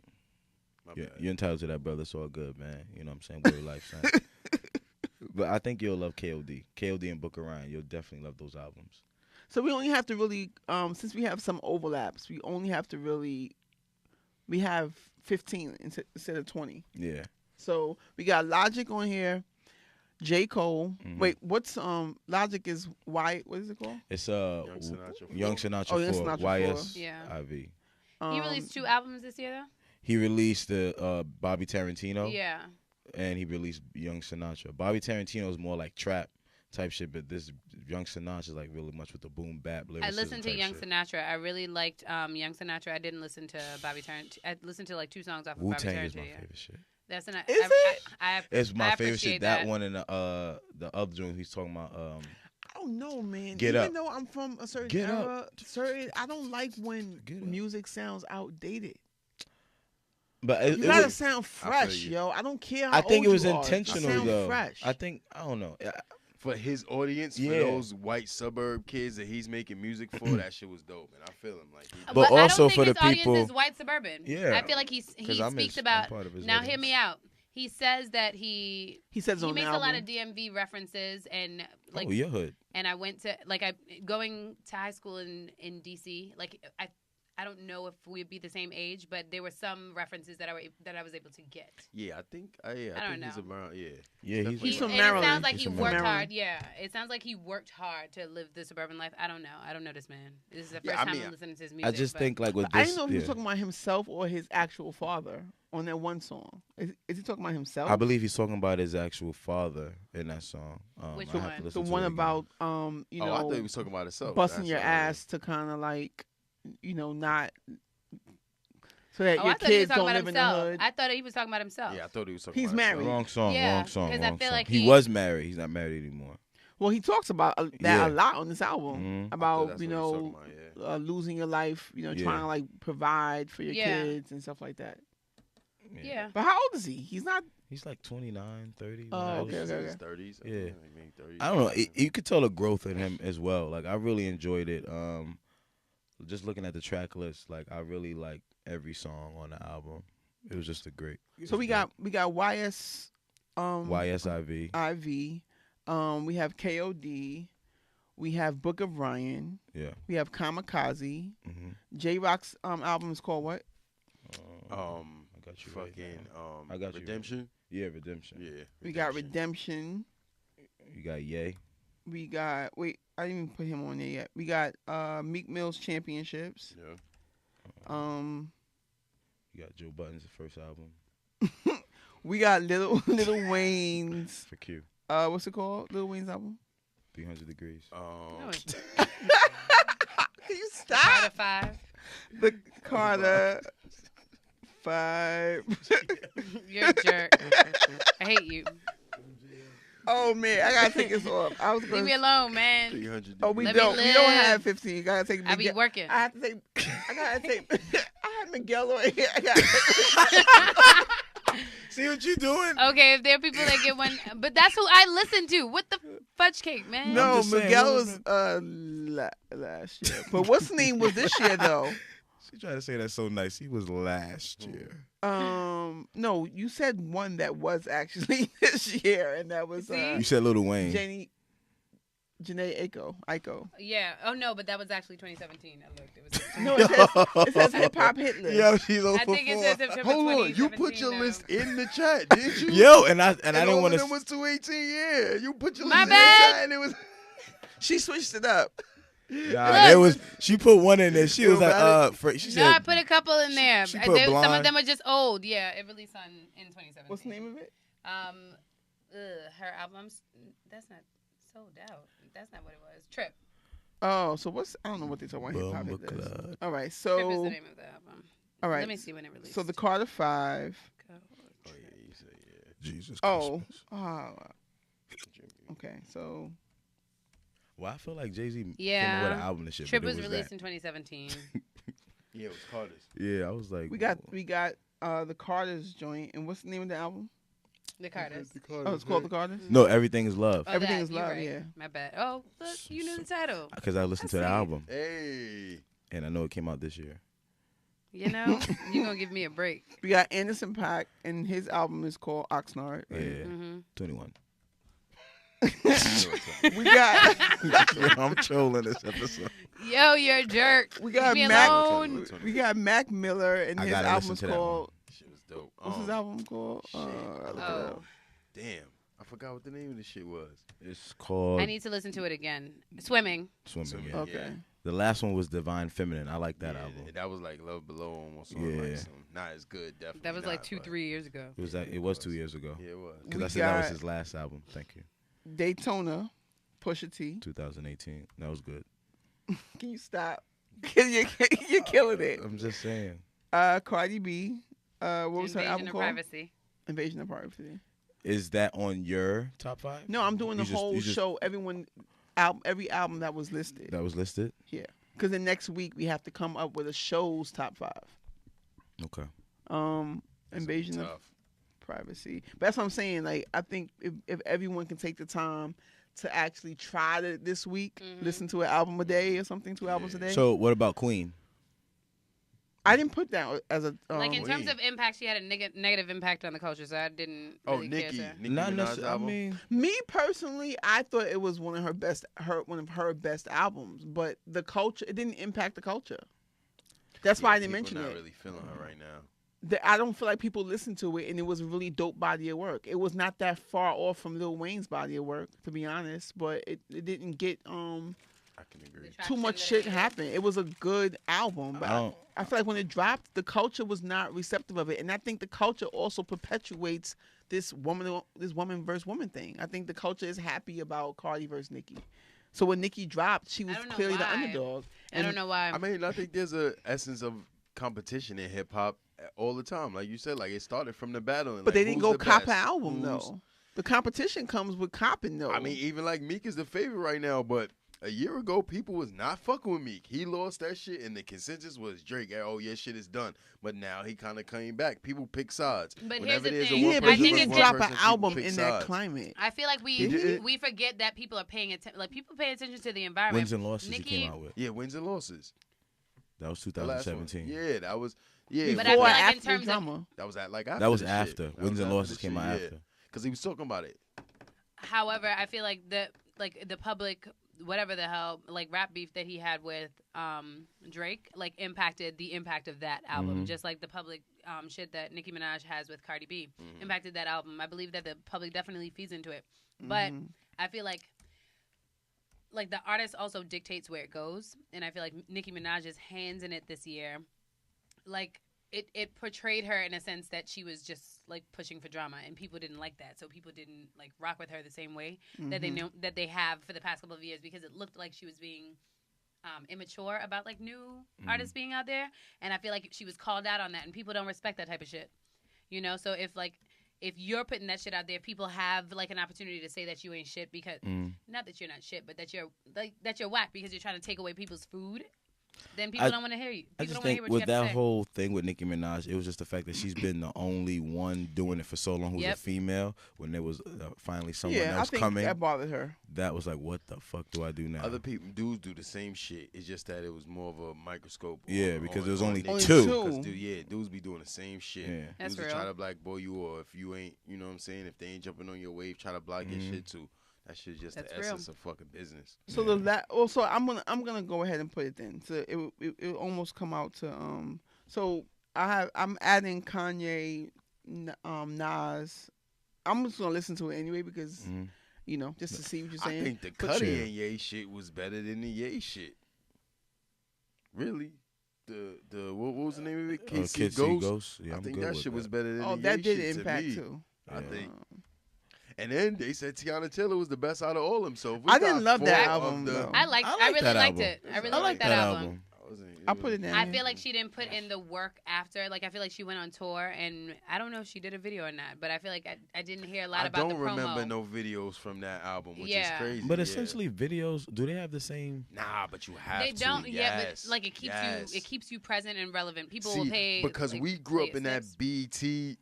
My yeah, bad. you're entitled to that, brother. It's all good, man. You know what I'm saying? Word life, son. But I think you'll love KOD and Booker Ryan. You'll definitely love those albums. So we only have to really, since we have some overlaps, we only have to really, we have 15 instead of 20. Yeah. So we got Logic on here, J. Cole. Mhm. Wait, what's Logic is What is it called? It's Young Sinatra Young Sinatra Young 4, Sinatra 4. Yeah. YSIV. He released 2 albums this year, though? He released the Bobby Tarantino. Yeah. And he released Young Sinatra. Bobby Tarantino is more like trap type shit, but this Young Sinatra is like really much with the boom bap lyrics. I listened to Young Sinatra. I really liked Young Sinatra. I didn't listen to Bobby Tarantino. I listened to like 2 songs off of Bobby Wu-Tang Tarantino. is my favorite shit. That's an. Is it? It's my I favorite shit. appreciate That one and the other joint he's talking about. I don't know, man. Get Even Up. though I'm from a certain Get era, I don't like when Get Up. music sounds outdated. But it You gotta was, sound feel fresh, you. yo. I don't care how I think old it was you are. intentional Sound though. fresh. I don't know. For his audience, Yeah. for those white suburb kids that he's making music for, that shit was dope, and I feel him like. But I also don't think for the his audience people- is white suburban. Yeah. I feel like he 'Cause I'm speaks I'm about. part of his Now audience. hear me out. He says that he says on the makes a lot album. of DMV references and like Oh, your hood. and I went to going to high school in DC. Like I don't know if we'd be the same age, but there were some references that I was able to get. Yeah, I think I don't he's know. around. Yeah, Yeah, He's from and Maryland. It sounds like He's he from worked Maryland. hard. Yeah, it sounds like he worked hard to live the suburban life. I don't know. I don't know this man. This is the Yeah, first I time mean, I'm listening to his music. I just but- think like with I this. didn't know if he was yeah. talking about himself or his actual father on that one song. Is he talking about himself? I believe he's talking about his actual father in that song. Which I have to one? listen the to one it again. about I thought he was talking about himself. busting That's your all. ass to kind of like, not so that Oh, your I thought he was kids talking don't about live in the himself. hood. I thought he was talking about himself. Yeah, I thought he was talking He's about himself. married. Wrong song. Yeah, Wrong song. 'cause I Wrong feel song. like he he- was married. He's not married anymore. Well, he talks about that Yeah. a lot on this album Mhm. I thought about that's what he was talking about, yeah. losing your life, Yeah. trying to like provide for your Yeah. kids and stuff like that. Yeah. But how old is he? He's not. He's like 29, 30. Oh, when I okay, was- okay. His 30s. Yeah. Maybe 30s. I don't know. You could tell the growth in him as well. Like I really enjoyed it. Just looking at the track list, like I really like every song on the album. It was just a great. So we got YS YSIV. IV. We have KOD. We have Book of Ryan. Yeah. We have Kamikaze. Mm-hmm. J Rock's album is called what? I got you. right Fucking now. I got you. Redemption. Yeah, Redemption. Yeah. We got Redemption. You got Ye. We got I didn't even put him on there yet. We got Meek Mill's Championships. Yeah. You got Joe Budden's first album We got Little Wayne's for Q. what's it called? Little Wayne's album. 300 Degrees. No, it's Can you stop? Carter 5. The Carter 5. You're a jerk. I hate you. Oh man, I gotta take this off. I was Leave gonna. me alone, man. 300. Oh, we Let me don't. We don't live. have 15. You gotta take. I be Miguel. working. I have to take. I gotta take. I had Miguel right here. I got. See what you doing? Okay, if there are people that get one, but that's who I listen to. What the fudge cake, man? No, just saying, Miguel what was was last year. But what's the name was this year though? She tried to say that so nice. He was last year. No, you said one that was actually this year, and that was You said Lil Wayne. Janae Aiko. Yeah. Oh no, but that was actually 2017. I looked. It was. No, it says hip hop hit list. Yo, she's over I think it says September Hold on, you 2017, put your though. list in the chat, didn't you? Yo, and I and didn't all want of them to. was 218. Yeah, you put your My list bad. in the chat, and it was. She switched it up. Nah, there was. She put one in there. She You was like, about she No, said. I put a couple in there. she put Some of Blind. them are just old. Yeah, it released in 2017. What's the name of it? Her albums. That's not sold out. That's not what it was. Trip. Oh, so I don't know what they talk about hip hop hit list. Bumba All right, Trip is so the name of the album. all right. Let me see when it released. So the Carter 5. Oh yeah, you said yeah. Jesus. Oh, Christmas. okay. So Well, I feel like Jay-Z came Yeah. up with an album and shit. Trip but it was released that. in 2017. Yeah, it was Carter's. Yeah, I was like. we got the Carter's joint, and what's the name of the album? The Carters. Oh, it's called the Carters. No, Everything Is Love. Oh, Everything that, is you're Love, right. yeah. My bad. Oh, look, you knew the title. Because I listened to the see. album, Hey. and I know it came out this year. You know, you're going to give me a break. We got Anderson .Paak, and his album is called Oxnard. Yeah, Mm-hmm. 21. We got I'm trolling this episode. Yo, you're a jerk. we got Leave me Mac. alone. We got Mac Miller, and I his gotta album's listen to that one. called. Shit was dope. What's his album called? Shit. Oh. Damn, I forgot what the name of this shit was. It's called I need to listen to it again. Swimming. Swimming. Yeah. Okay. Yeah. The last one was Divine Feminine. I like that Yeah, album. that was like Love Below almost. Yeah. Like some, not as good, definitely. That was like not, 2-3 years ago. It was like it was 2 years ago. Yeah, it was. Because We I said that was got- his last album. Thank you. Daytona, Pusha T. 2018. That was good. Can you stop? You're killing it. I'm just saying. Cardi B. What was her Invasion album of called? Privacy. Invasion of Privacy. Is that on your top 5? No, I'm doing the You just- whole you just- show. Every album that was listed. That was listed? Because the next week we have to come up with a show's top 5. Okay. Invasion of Tough. Privacy. But that's what I'm saying. Like, I think if everyone can take the time to actually try to this week, listen to an album a day or something, 2 albums a day. So what about Queen? I didn't put that as a Like in terms Queen. of impact, she had a negative impact on the culture, so I didn't Oh, really care Nicki. to. Nicki Not Minaj's necessarily. I album. mean, me personally. I thought it was one of her best albums, but the culture, it didn't impact the culture. That's why I didn't mention Not it. really feeling her right now. I don't feel like people listened to it, and it was a really dope body of work. It was not that far off from Lil Wayne's body of work, to be honest, but it didn't get I can agree. too much shit happen. It was a good album, but I don't- I feel like when it dropped, the culture was not receptive of it, and I think the culture also perpetuates this woman versus woman thing. I think the culture is happy about Cardi versus Nicki. So when Nicki dropped, she was don't know clearly the why. underdog. I don't know why. I mean, I think there's a essence of competition in hip hop all the time. Like you said, like it started from the battling. But like, they didn't who's go the cop an best? album Who's- though. The competition comes with copping though. I mean, even like Meek is the favorite right now, but a year ago, people was not fucking with Meek. He lost that shit, and the consensus was Drake. Oh, yeah, shit is done. But now he kind of came back. People pick sides. But here's Whenever the there's a thing. one yeah, but I person he think didn't it's drop person, an people album pick in that sides. climate. I feel like Did it? we forget that people are paying attention. Like people pay attention to the environment. Wins and Losses Nicki, he came out with. Yeah, wins and losses. That was The last one. 2017. Yeah, that was. Yeah, But Before I feel or like in after the terms of- drama? that was at like after That was the after. shit. That Wins was and after Losses the came shit, out yeah. after. Because he was talking about it. However, I feel like the public, whatever the hell, like rap beef that he had with Drake, like impacted the impact of that album, just like the public shit that Nicki Minaj has with Cardi B impacted that album. I believe that the public definitely feeds into it, but I feel like the artist also dictates where it goes, and I feel like Nicki Minaj's hands in it this year, like. It portrayed her in a sense that she was just like pushing for drama, and people didn't like that, so people didn't like rock with her the same way that they know that they have for the past couple of years, because it looked like she was being immature about like new artists being out there, and I feel like she was called out on that, and people don't respect that type of shit, you know. So if you're putting that shit out there, people have like an opportunity to say that you ain't shit, because not that you're not shit, but that you're whack because you're trying to take away people's food. Then people don't want to hear you. I People just don't want to hear think what you with have to that say. whole thing with Nicki Minaj, it was just the fact that she's been the only one doing it for so long who's a Yep. female. When there was finally someone Yeah, I else think coming, that bothered her. that was like, what the fuck do I do now? Other people, dudes do the same shit. It's just that it was more of a microscope. Yeah, because there was only Nicki. two. Because dudes be doing the same shit. Yeah. That's Dudes will try real. to blackball you, or if you ain't, you know what I'm saying, if they ain't jumping on your wave, try to block your shit too. That shit's just That's the real. essence of fucking business. So also I'm gonna go ahead and put it then. So it almost come out to So I'm adding Kanye, Nas. I'm just gonna listen to it anyway because you know, just to see what you're saying. I think the But Cuddy sure. and Ye shit was better than the Ye shit. Really? The what was the name of it? Kids See Kids See Ghosts? Ghosts. Yeah, I I'm think good that with shit was that. better than Oh, the that Ye did shit impact to me. too. I think. And then they said Tiana Taylor was the best out of all of them. So if we I didn't got love that four of album, the- though. I like really that liked album. it. I really I liked that album. I put it down. I feel like she didn't put in the work after. Like I feel like she went on tour, and I don't know if she did a video or not, but I feel like I didn't hear a lot I about don't the promo. remember no videos from that album, which Yeah. is crazy. But yeah. essentially, videos, do they have the same? Nah, but you have They to. don't, yeah, yes, but like it keeps yes. you present and relevant. People See, will pay because like, we grew pay up in it that six. BT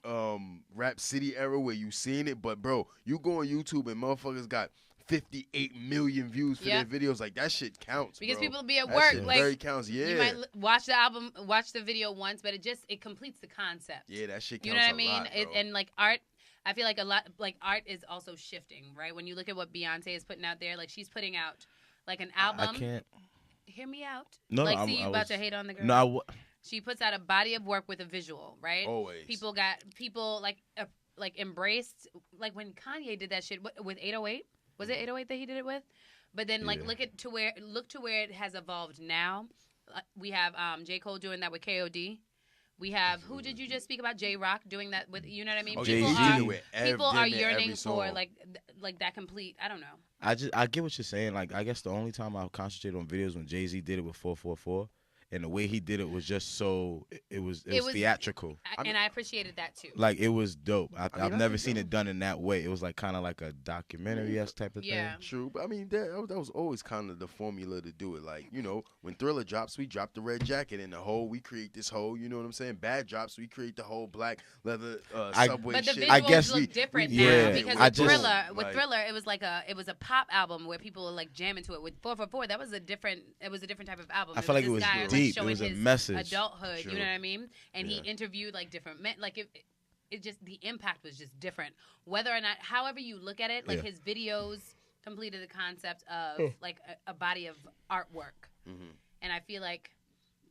Rap City era where you seen it, but bro, you go on YouTube and motherfuckers got 58 million views for Yeah. their videos. Like that shit counts, Because bro. people be at That work, shit like very counts. Yeah, you might watch the album, watch the video once, but it completes the concept. yeah, that shit counts. You know what I a mean? lot, bro. And like art, I feel like a lot, like art is also shifting, right? When you look at what Beyonce is putting out there, like she's putting out like an album. I can't. Hear me out. No, like, no, see, you about to hate on the girl. No, She puts out a body of work with a visual, right? Always. People like embraced, like when Kanye did that shit with 808. Was it 808 that he did it with? But then like look to where it has evolved now. We have J. Cole doing that with KOD. We have, who did you just speak about? J-Rock doing that with, you know what I mean? Oh, People are yearning for like that complete, I don't know. I get what you're saying. Like, I guess the only time I concentrated on videos when Jay-Z did it with 444. And the way he did it was just so it was theatrical. And I appreciated that too. Like, it was dope. I've never seen it done in that way. It was like kind of like a documentary-esque type of thing. True, but I mean that was always kind of the formula to do it. Like, you know, when Thriller drops, we drop the red jacket in the hole. We create this hole. You know what I'm saying? Bad drops, we create the whole black leather subway but the shit. visuals look different now because with Thriller, it was a pop album where people were like jamming to it. With 444, that was a different type of album. I feel like it was deep. It was a message. Adulthood, True. you know what I mean? And he interviewed like different men. Like it just, the impact was just different. Whether or not, however you look at it, like his videos completed the concept of like a body of artwork. Mm-hmm. And I feel like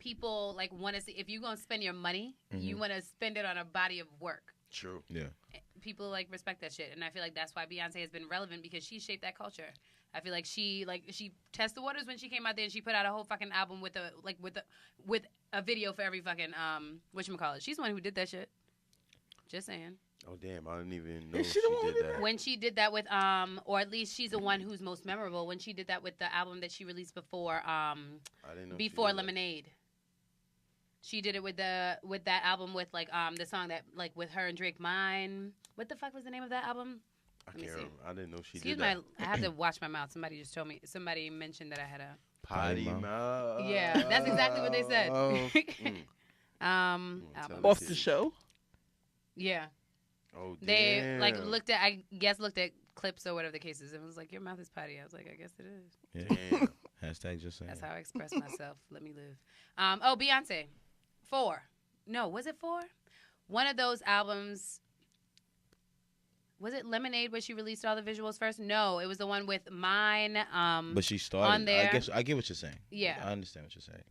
people like want to see, if you're going to spend your money, you want to spend it on a body of work. True. Yeah. People like respect that shit, and I feel like that's why Beyonce has been relevant because she shaped that culture. I feel like she tested the waters when she came out there and she put out a whole fucking album with a video for every fucking whatchamacallit. She's the one who did that shit. Just saying. Oh damn, I didn't even know she did that. When she did that with or at least she's the one who's most memorable when she did that with the album that she released before I didn't know before Lemonade. She did it with that album with like the song that like with her and Drake, Mine. What the fuck was the name of that album? I can't remember. I didn't know she did that. I have to watch my mouth. Somebody just told me. Somebody mentioned that I had a potty mouth. Yeah, that's exactly what they said. Off the show. Yeah. Oh, damn. They like looked at clips or whatever the case is, and was like, "Your mouth is potty." I was like, "I guess it is." Yeah. Hashtag just saying. That's how I express myself. Let me live. Oh, Beyonce. 4. No, was it 4? One of those albums. Was it Lemonade where she released all the visuals first? No, it was the one with Mine. But she started. On there. I get what you're saying. Yeah. I understand what you're saying.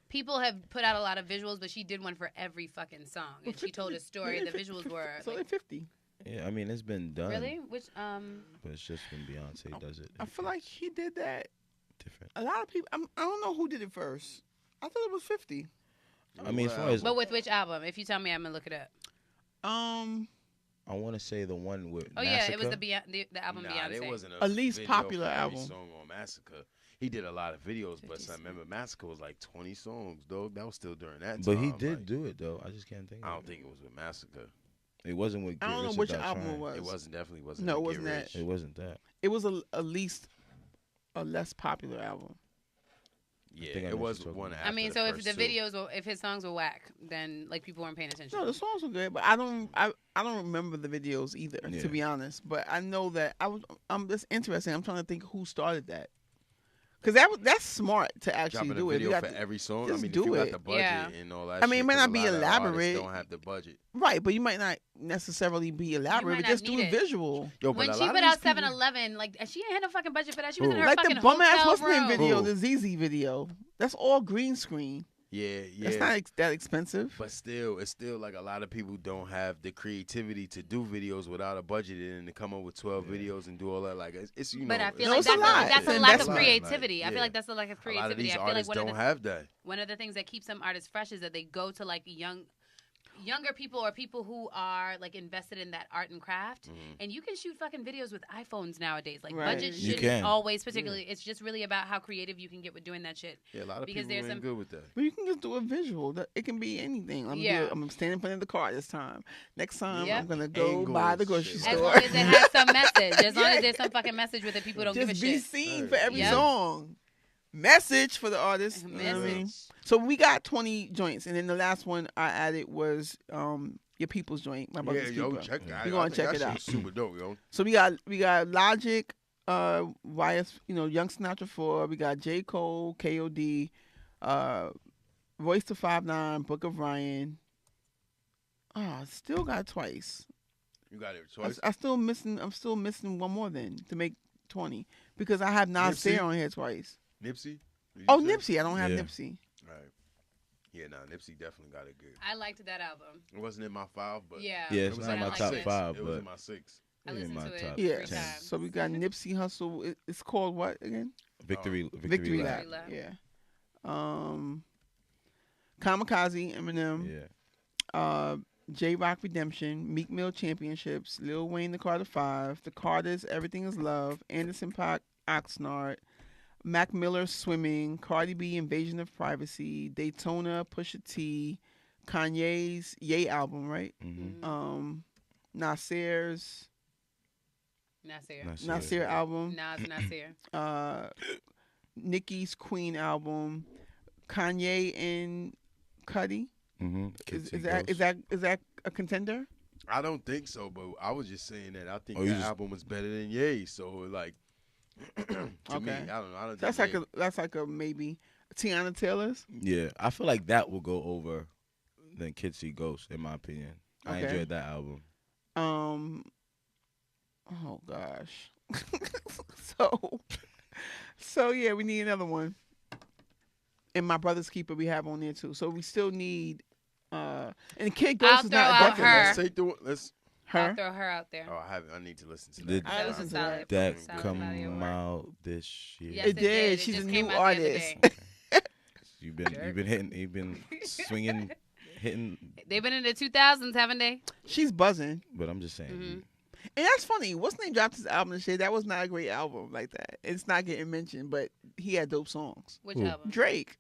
People have put out a lot of visuals, but she did one for every fucking song, and she told a story. The visuals were so like 50. Yeah, I mean it's been done. Really? Which But it's just when Beyonce does it. I feel like he did that. Different. A lot of people. I don't know who did it first. I thought it was 50. I mean, as far as but with which album? If you tell me, I'm gonna look it up. I want to say the one with. Oh Massacre. yeah, it was the album Beyonce. It wasn't a least popular for album. Song on Massacre. He did a lot of videos, but I remember Massacre was like 20 songs, though. That was still during that time. But he did do it though. I just can't think. I don't think it was with Massacre. It wasn't with. I don't know which album it was. It wasn't definitely wasn't. No, it wasn't that. It wasn't that. It was a less popular album. Yeah, it was one. I mean, so if the videos or if his songs were whack, then like people weren't paying attention. No, the songs were good, but I don't remember the videos either, to be honest. But I know that I'm just interested. I'm trying to think who started that. Because that's smart to actually do it. You got for every song. I mean, do if you it. got the budget and all that. I mean, it might not be elaborate. elaborate. Don't have the budget. Right, but you might not necessarily be elaborate. But just do a visual. Yo, when she put out 7-Eleven, like she ain't had no fucking budget for that. She was in her like fucking the bum ass hotel what's room. name video, the ZZ video. That's all green screen. Yeah. It's not that expensive. But still, it's still like a lot of people don't have the creativity to do videos without a budget and to come up with 12 videos and do all that. Like it's you know. But I feel like that's a lack of investment. creativity. I feel like that's a lack of creativity. A lot of these I feel artists like don't have that. One of the things that keeps some artists fresh is that they go to like younger people or people who are like invested in that art and craft, and you can shoot fucking videos with iPhones nowadays. Like budget shouldn't always particularly. It's just really about how creative you can get with doing that shit. Yeah, a lot of people ain't good with that. But you can just do a visual. It can be anything. I'm standing in front of the car this time. Next time I'm gonna go buy the grocery store. As long as it has some message. As long as there's some fucking message with it, people don't give a shit. Just be seen for every song. Message for the artist. You know what I mean? So we got 20 joints, and then the last one I added was Your People's Joint. My brother's keeper. Check that. We're gonna check it out. Super dope, yo. So we got Logic, YS, Young Sinatra 4. We got J. Cole, KOD, Royce the 5'9", Book of Ryan. Still got Twice. You got it twice. I'm still missing one more then to make 20 because I have Nasir Nipsey? on here twice. Nipsey? Did you Oh, say? Nipsey. I don't have Yeah. Nipsey. All right. Yeah, Nipsey definitely got it good. I liked that album. It wasn't in my 5, but Yeah. Yeah, it it's was not in my my top 6. 5, It was but in my 6. I in listened my to it top Yeah. 3 10. times. So we got Nipsey Hussle. It's called what again? Victory Victory Lap. Lap. Yeah. Kamikaze, Eminem. Yeah. J-Rock Redemption, Meek Mill Championships, Lil Wayne The Carter 5, The Carters Everything Is Love, Anderson .Paak Oxnard, Mac Miller Swimming, Cardi B Invasion of Privacy, Daytona Pusha T, Kanye's Ye album, right? Mm-hmm. Nasir's Nasir album, Nas Nasir. Nicki's Queen album, Kanye and Cudi. Mm-hmm. Is that a contender? I don't think so, but I was just saying that I think Oh, that album was better than Ye. So like, to me, Okay. I don't know. I don't That's think like a maybe. Tiana Taylor's. Yeah, I feel like that will go over than Kids See Ghosts, in my opinion. I Okay. enjoyed that album. Oh gosh. so yeah, we need another one. And My Brother's Keeper we have on there too. So we still need and Kid Ghost I'll is throw not out definitely her. Let's take the one. Let's. I'll her. throw her out there. Oh, I haven't. I need to listen to Did that. I listened to that. Solid. that Solid come body of work. out this year? Yes, It it did. did. It She's just a came new out the other artist. day. You've been swinging, hitting, They've been in the 2000s, haven't they? She's buzzing. but I'm just saying. Mhm. And that's funny. What's name dropped his album and shit? That was not a great album like that. It's not getting mentioned, but he had dope songs. Which Who? album? Drake.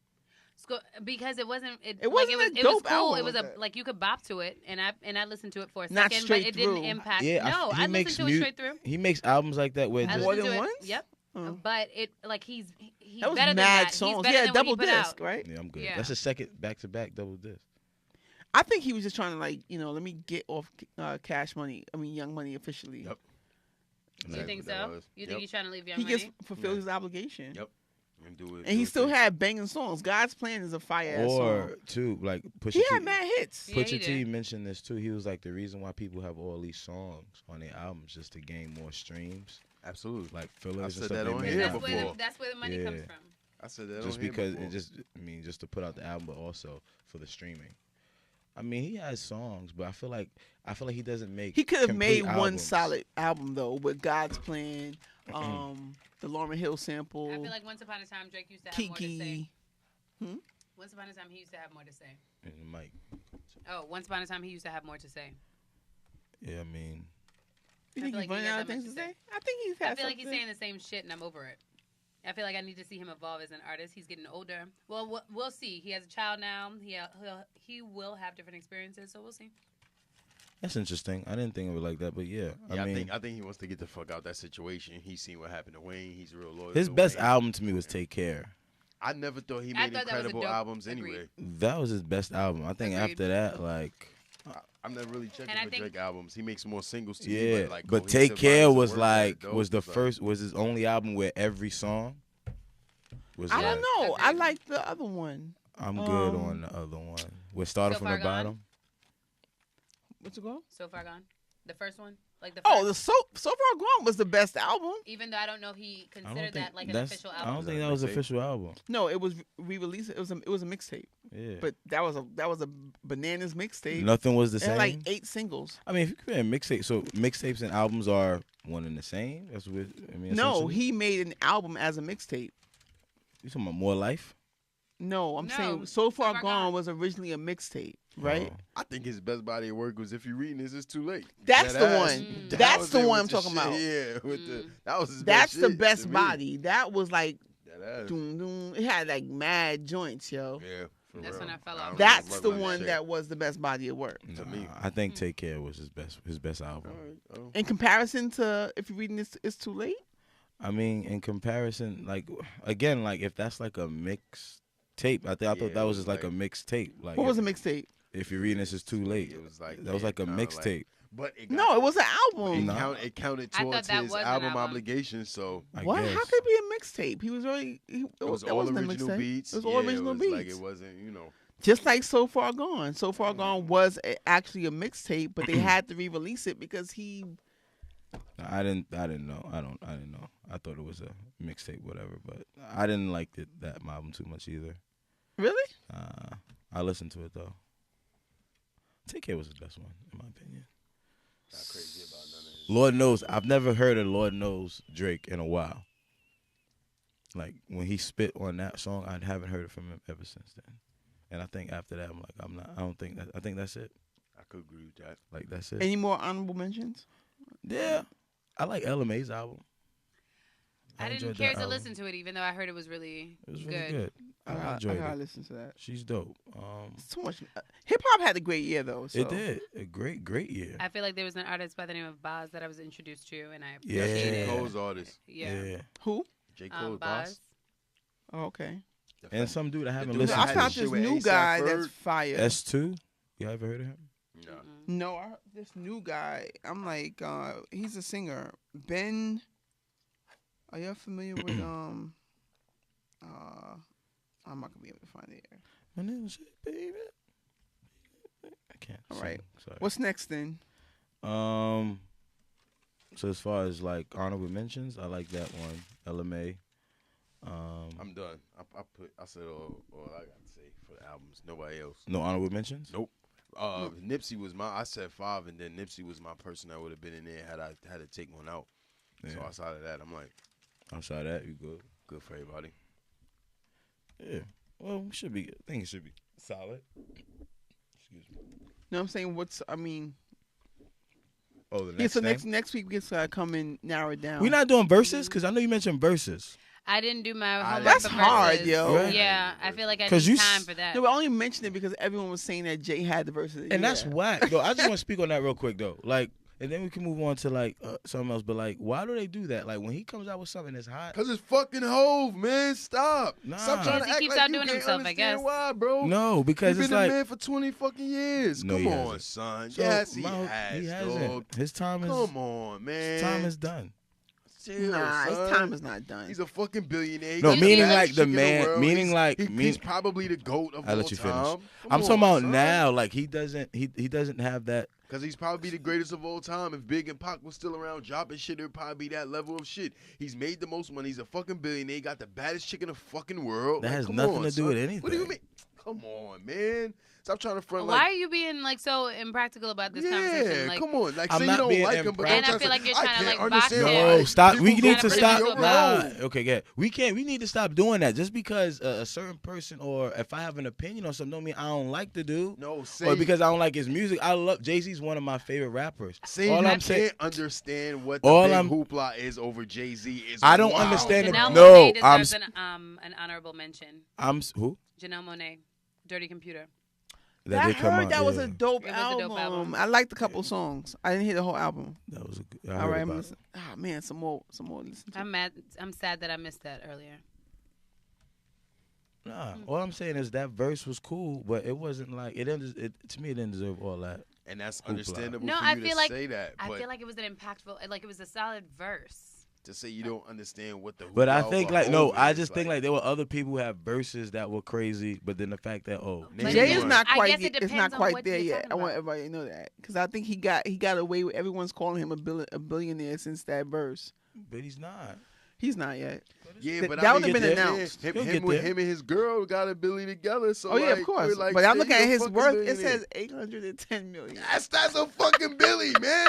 Because it wasn't. It It like, wasn't it was, a it was dope cool. album It was like a that. like you could bop to it, and I listened to it for a Not second, but straight it didn't through. impact. Yeah, no, he I makes listened to it straight through. He makes albums like that where I just More listened than to once? it. Yep. Oh. But it like he's That was better than mad that. songs. He's He better had than what double he put disc, out. right? yeah, I'm good. Yeah. That's a second back-to-back double disc. I think he was just trying to let me get off Cash Money. I mean Young Money officially. Yep. You Exactly think what that so? was. You Yep. think he's trying to leave Young He Money? just fulfilled his obligation. Yep. And do it. And he still had banging songs. God's Plan is a fire ass song. Or too, like Pusha He T. had mad hits. Yeah, he Pusha T did. mentioned this too. He was like the reason why people have all these songs on their albums just to gain more streams, Absolutely. like fillers I and said stuff. that they on made here now. before. That's where the money comes Yeah. from. I said that Just on here because before. just to put out the album, but also for the streaming. I mean, he has songs, but I feel like he doesn't make. He could have complete made one albums. solid album though with God's Plan, the Lauryn Hill sample, I feel like once upon a time Drake used to have more to say. Kiki. Once upon a time he used to have more to say. And the mic. Oh, once upon a time he used to have more to say. Yeah, I mean, You I think feel he's like he running got out of that things much to to say? I think he's had I feel like he's something. saying the same shit and I'm over it. I feel like I need to see him evolve as an artist. He's getting older. Well, we'll see. He has a child now. He will have different experiences, so we'll see. that's interesting. I didn't think of it like that, but yeah, Yeah, I mean, I think he wants to get the fuck out that situation. He's seen what happened to Wayne. He's real loyal. his to best Wayne. album to me was Take Care. I never thought he I made thought that was a incredible dope- albums agreed. anyway. That was his best album. I think Agreed. after that, like, I'm never really checking And I for think- Drake albums. He makes more singles to me, yeah. but, like, But cohesive Take Care bodies of was work like that was the dope. first was his only album where every song was I like, don't know. I Agreed. like the other one. I'm good Um, on the other one. We started So from Far the Gone? bottom. What's it called? So Far Gone, the first one, like the Oh, first, the So Far Gone was the best album. even though I don't know if he I don't considered think that like an that's. official I album. don't think that that was mixtape? official album. No, it was re-released. It was a mixtape, Yeah. but that was a bananas mixtape. Nothing was the It same. had like 8 singles. I mean, if you compare mixtapes, so mixtapes and albums are one and the same. That's what I mean. No, essentially? he made an album as a mixtape. You talking about More Life? No, I'm No, saying So Far Far Gone Gone. was originally a mixtape, right? Oh. I think his best body of work was If You're Reading This, It's Too Late. That's That the ass- one. that That's was the it one with I'm the talking about. shit. Yeah, with the that was his That's best the shit best to me. body. That was like, That ass. doom, doom. It had like mad joints, yo. Yeah, for That's real. when I fell off. don't That's know the about one shit. that was the best body of work. To me. I think Take Care was his best album. All right, oh. In comparison to If You're Reading This, It's Too Late. I mean, in comparison, like again, like if that's like a mix tape, I thought Yeah, that it was was just like a like- mix tape. Like What was a mixtape? if you're reading this, is too late. It was like that was yeah, like a kinda mixtape. But it got, No, it was an it, album. No. it counted I thought towards that his was an album album. obligation. So I What? guess. How could it be a mixtape? He was already. it was that all wasn't a original mixtape. beats. It was all Yeah, original it was beats. Like it wasn't, Just like So Far Gone. So Far Gone was actually a mixtape, but they had to re-release it because he. I didn't know. I didn't know. I thought it was a mixtape, whatever. But I didn't like that album too much either. Really? I listened to it though. Take Care was the best one, in my opinion. Not crazy about none of this. Lord knows, I've never heard of Lord Knows Drake in a while. Like when he spit on that song, I haven't heard it from him ever since then. And I think after that, I don't think that. I think that's it. I could agree with that. Like that's it. Any more honorable mentions? Yeah, I like LMA's album. I didn't enjoyed care that to album. listen to it, even though I heard it was really It was good. really good. I enjoyed gotta it. listen to that. She's dope. It's too much. Hip hop had a great year though. So. It did a great year. I feel like there was an artist by the name of Boz that I was introduced to, and I Yeah. That's appreciated J. it. Cole's artist. Yeah. Who? J. Cole's boss. Oh, okay. And some dude I haven't dude listened I had to. found shit this with new A$AP guy Ferg. that's fire. S2. You ever heard of him? No. No, I heard this new guy. I'm like, he's a singer. Ben. Are you familiar with I'm not gonna be able to find it here. My name is baby. I can't. All sing, right. Sorry. What's next then? So as far as like honorable mentions, I like that one. LMA. I'm done. I said all I got to say for the albums. Nobody else. No honorable mentions. Nope. Nipsey was I said 5, and then Nipsey was my person that would have been in there had I had to take one out. Yeah. So outside of that, I'm like, Outside that, you good. good for everybody. Yeah. Well, we should be. I think it should be solid. Excuse me. No, I'm saying Oh, the next yeah. So thing? next week we can come and narrow it down. We're not doing verses because I know you mentioned verses. I didn't do my homework That's for hard, verses. yo. Right. Yeah, I feel like I 'Cause need you time for that. No, we only mentioned it because everyone was saying that Jay had the verses. And that's whack. Though I just want to speak on that real quick though. Like, and then we can move on to like something else. But like, why do they do that? Like when he comes out with something that's hot. Cause it's fucking Hove, man. Stop. Nah. Stop trying to He act keeps like outdoing you can't himself, I understand guess. why, bro. No, because He's it's been like a man for 20 fucking years. No, Come he on, hasn't. son. So, yes, he He has, dog. hasn't. His time is. Come on, man. His time is done. Chill, Nah, his son. time is not done. He's a fucking billionaire. He No, got meaning the like baddest the chick in man- world. meaning He's- like- he's probably the GOAT of I'll all let you finish. time. I'm talking about now. Like he doesn't have that. Because he's probably the greatest of all time. If Big and Pac was still around dropping shit, it would probably be that level of shit. He's made the most money. He's a fucking billionaire. He got the baddest chick in the fucking world. That Like, has come nothing on, to do son. with anything. What do you mean? Come on, man. Stop trying to front Why like. are you being like so impractical about this Yeah, conversation? Like, come on. Like, I'm say not you don't being like him, but And don't I try feel like you're I trying to, can't like, understand box why him. No, stop. people We need trying to to put stop. him into a Nah. role. Okay, yeah. We need to stop doing that. Just because a certain person or if I have an opinion on something, don't mean I don't like the dude. No, say, Or because I don't like his music. I love Jay-Z's one of my favorite rappers. say all you I'm saying- can't understand what the All big I'm- hoopla is over Jay-Z is I don't wild. understand it. Janelle No, Monáe I'm deserves an honorable mention. Who? Janelle Monáe, Dirty Computer. That I did come heard out, that was yeah. a dope It was a album. dope album. I liked a couple songs. I didn't hear the whole album. That was a good. I All heard right, I'm about it. listening. Ah man, some more to listen to. I'm mad. I'm sad that I missed that earlier. Nah, all I'm saying is that verse was cool, but it wasn't like it didn't. To me, it didn't deserve all that. And that's Hoopla. understandable No, for I you feel to like- say that. I But feel like it was an impactful, like it was a solid verse. to say you don't understand what the But I hoopla think over like no, Hov I is, just think like there were other people who have verses that were crazy, but then the fact that Name Jay one. is not I quite. guess it It's not depends on quite what there you're yet. talking I want about. everybody to know that because I think he got away with everyone's calling him a billionaire since that verse. but he's not. He's not yet. Yeah, That but would I have mean, been get there. announced. Him, He'll him, get with there. him and his girl got a Billy together. So Oh yeah, like, of course. we're like, but I'm say looking you at a his fucking worth. It billionaire. says 810 million. That's a fucking Billy, man.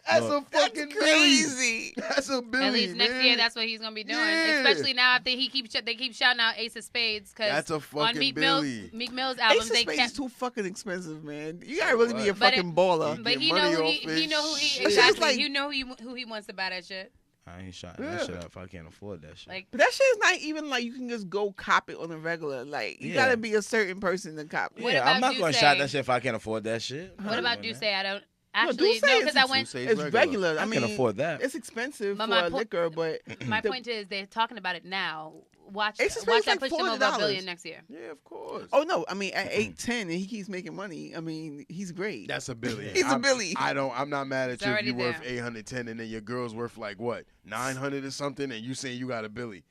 That's No. a fucking That's crazy. Billy. That's a Billy. At least next man. year, that's what he's gonna be doing. Yeah. Especially now after they keep shouting out Ace of Spades because That's a on fucking Meek Billy. Mill's Ace albums of they Spades is kept. too fucking expensive, man. You gotta really be a But it- fucking baller. But Get he money know off he his know who he shit. exactly. Like- he know who he wants to buy that shit. I ain't shotting Yeah. that shit up if I can't afford that shit. Like But that shit is not even like you can just go cop it on a regular. Like you Yeah. gotta be a certain person to cop it. What yeah, about I'm not gonna Duce? shot that shit if I can't afford that shit. I'm what not about doing Duce? that. I don't No, actually Duce no is because I went. Duce is It's regular. I I mean, can afford that. it's expensive But for my a po- liquor, but My the- point is they're talking about it now. Watch Ace of watch Spades that like push him over $40. $1 billion next year. Yeah, of course. Oh no, I mean at 810 and he keeps making money. I mean he's great. That's a Billy. He's a Billy. I'm not mad at It's you if already you're worth there. 810 and then your girl's worth like what 900 or something, and you saying you got a Billy.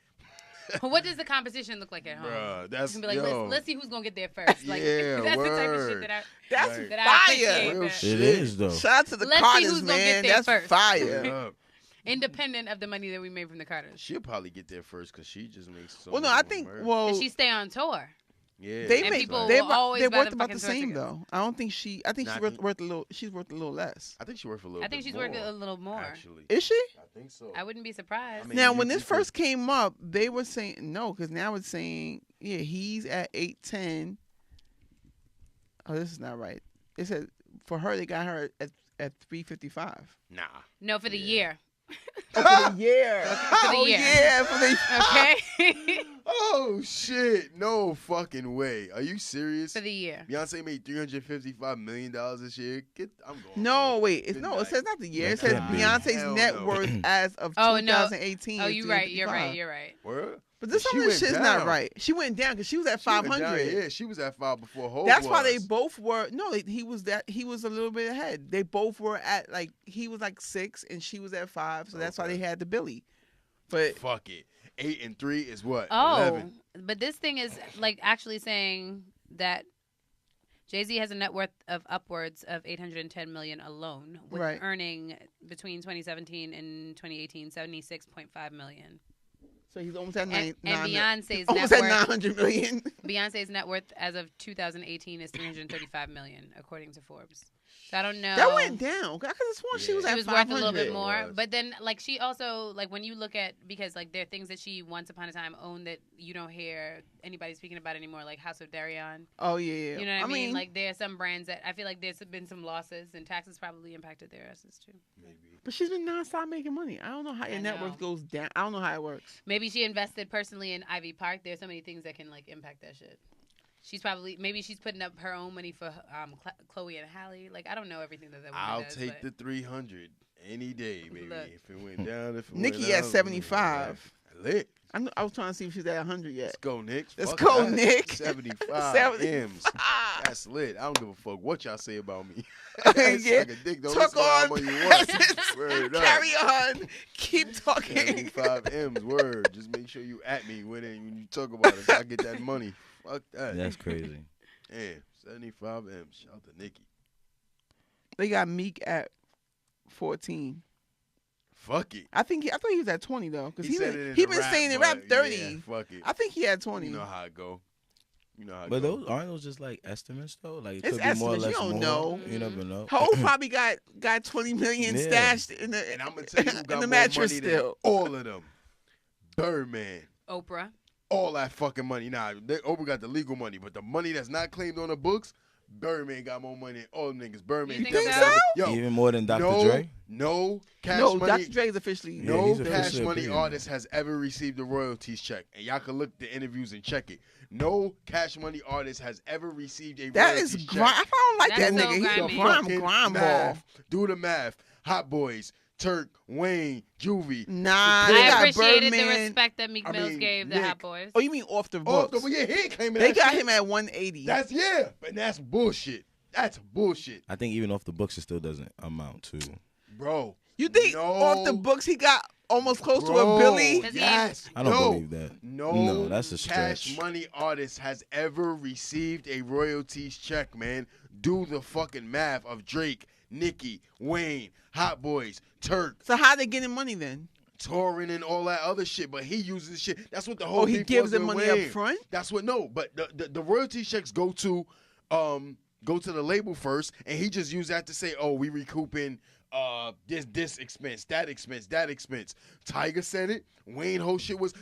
What does the competition look like at home? Bruh, that's Be like, yo. let's see who's gonna get there first. Like, Yeah, that's the type of word. shit that I That's Right. that I fire. appreciate. Real that. shit. It is though. Shout out to the Let's see Carters, who's gonna get man. there That's first. fire. Yeah. Independent of the money that we made from the Carters. She'll probably get there first because she just makes so Well, no, much I more think. merch. Well, And she stay on tour. yeah, they And make people they will always they're buy worth the about fucking the tour same tickets. though. I don't think she. I think Nah, she's worth a little. She's worth a little less. I think she's worth a little. I think bit she's more, worth a little more. Actually, Is she? I think so. I wouldn't be surprised. I mean, Now, you- when you this could- first came up, they were saying no, because now it's saying he's at 810. Oh, this is not right. It said for her they got her at 355. Nah. No, for the Yeah. year. For the year. For the Oh year. yeah, for the Okay? Oh shit! No fucking way. Are you serious? For the year. Beyonce made $355 million this year. I'm going. No, home. wait. It Good says night. not the year. It That says can't be. Beyonce's Hell net no. worth as of Oh, no. 2018. Oh, is you're right. You're 355. right. You're right. Word? But this She some of this went shit's not down. right. She went down because she was at She went 500. down, yeah, she was at 5 before Hope That's why they was. both were. No, he was a little bit ahead. They both were at like he was like 6 and she was at 5, so that's why Okay. they had the Billy. But Fuck it. 8 and 3 is what? Oh, 11. but this thing is like actually saying that Jay-Z has a net worth of upwards of $810 million alone, with Right. earning between 2017 and 2018 $76.5 million. so he's almost at And nine. Beyonce's almost net at worth 900 million. Beyonce's net worth as of 2018 is $335 million, according to Forbes. So I don't know. That went down. I could have sworn she Yeah. was She at was 500. worth a little bit It more, was. but then like she also like when you look at because like there are things that she once upon a time owned that you don't hear anybody speaking about anymore, like House of Darion. Oh yeah. You know what I mean? Like there are some brands that I feel like there's been some losses and taxes probably impacted their assets too. Maybe. but she's been nonstop making money. I don't know how your I net know. worth goes down. I don't know how it works. Maybe she invested personally in Ivy Park. There's so many things that can like impact that shit. She's probably maybe she's putting up her own money for Chloe and Halle. Like I don't know everything that woman I'll does, take but the 300 any day, baby. Look. If it went down, if it Nikki went at up, 75. Lit. I was trying to see if she's at 100 yet. Let's go, Nick. Let's Fuck go, that. Nick. 75 75. M's. That's lit. I don't give a fuck what y'all say about me. Yeah. Suck a dick, don't Talk listen to how on. much you want. Word up. Carry on. Keep talking. 75 M's. Word. Just make sure you at me when you talk about it. So I get that money. Fuck that. That's crazy. Damn. 75 M's. Shout out to Nikki. They got Meek at 14. Fuck it. I thought he was at 20 though, because said it in he the been rap, saying in but rap 30. Yeah, fuck it. I think he had 20. You know how it go. You know how it But go. those aren't those just like estimates though? Like it It's could be more or estimates. You less don't more. know. You never know. Ho probably got 20 million Yeah. stashed in the And I'm going to tell you who in got the more mattress money still. than all of them. Birdman. Oprah. All that fucking money. Nah, Oprah got the legal money, but the money that's not claimed on the books, Birdman got more money than all them niggas. Birdman. You think so? definitely- Yo, Even more than Dr. no, Dre. no cash No, money. Dr. Dre's officially. Yeah, No he's cash officially a money billionaire. artist has ever received a royalties check. And y'all can look the interviews and check it. No cash money artist has ever received a That royalties is check. grind. I don't like That's that so nigga. He's grimy. a Fucking grind ball. math. Do the math. Hot Boys, Turk, Wayne, Juvie. Nah, they I got appreciated the Birdman. respect that Meek I Mills mean, gave the Nick. Hot Boys. Oh, you mean off the Oh, books? yeah, he ain't claiming They that got shit. him at 180. That's but that's bullshit. That's bullshit, I think even off the books it still doesn't amount to. bro. You think No. off the books he got almost close to Bro, a Billy? Does he- Yes. I don't no. believe that. No, that's a cash stretch. money artist has ever received a royalties check, man. Do the fucking math of Drake, Nicki, Wayne, Hot Boys, Turk, So how they getting money then? touring and all that other shit. But he uses shit. That's what the whole Oh, he beef gives was them with money Wayne. up front? That's what but the royalty checks go to the label first, and he just used that to say, oh, we recouping this expense, that expense. Tiger said it. Wayne whole shit with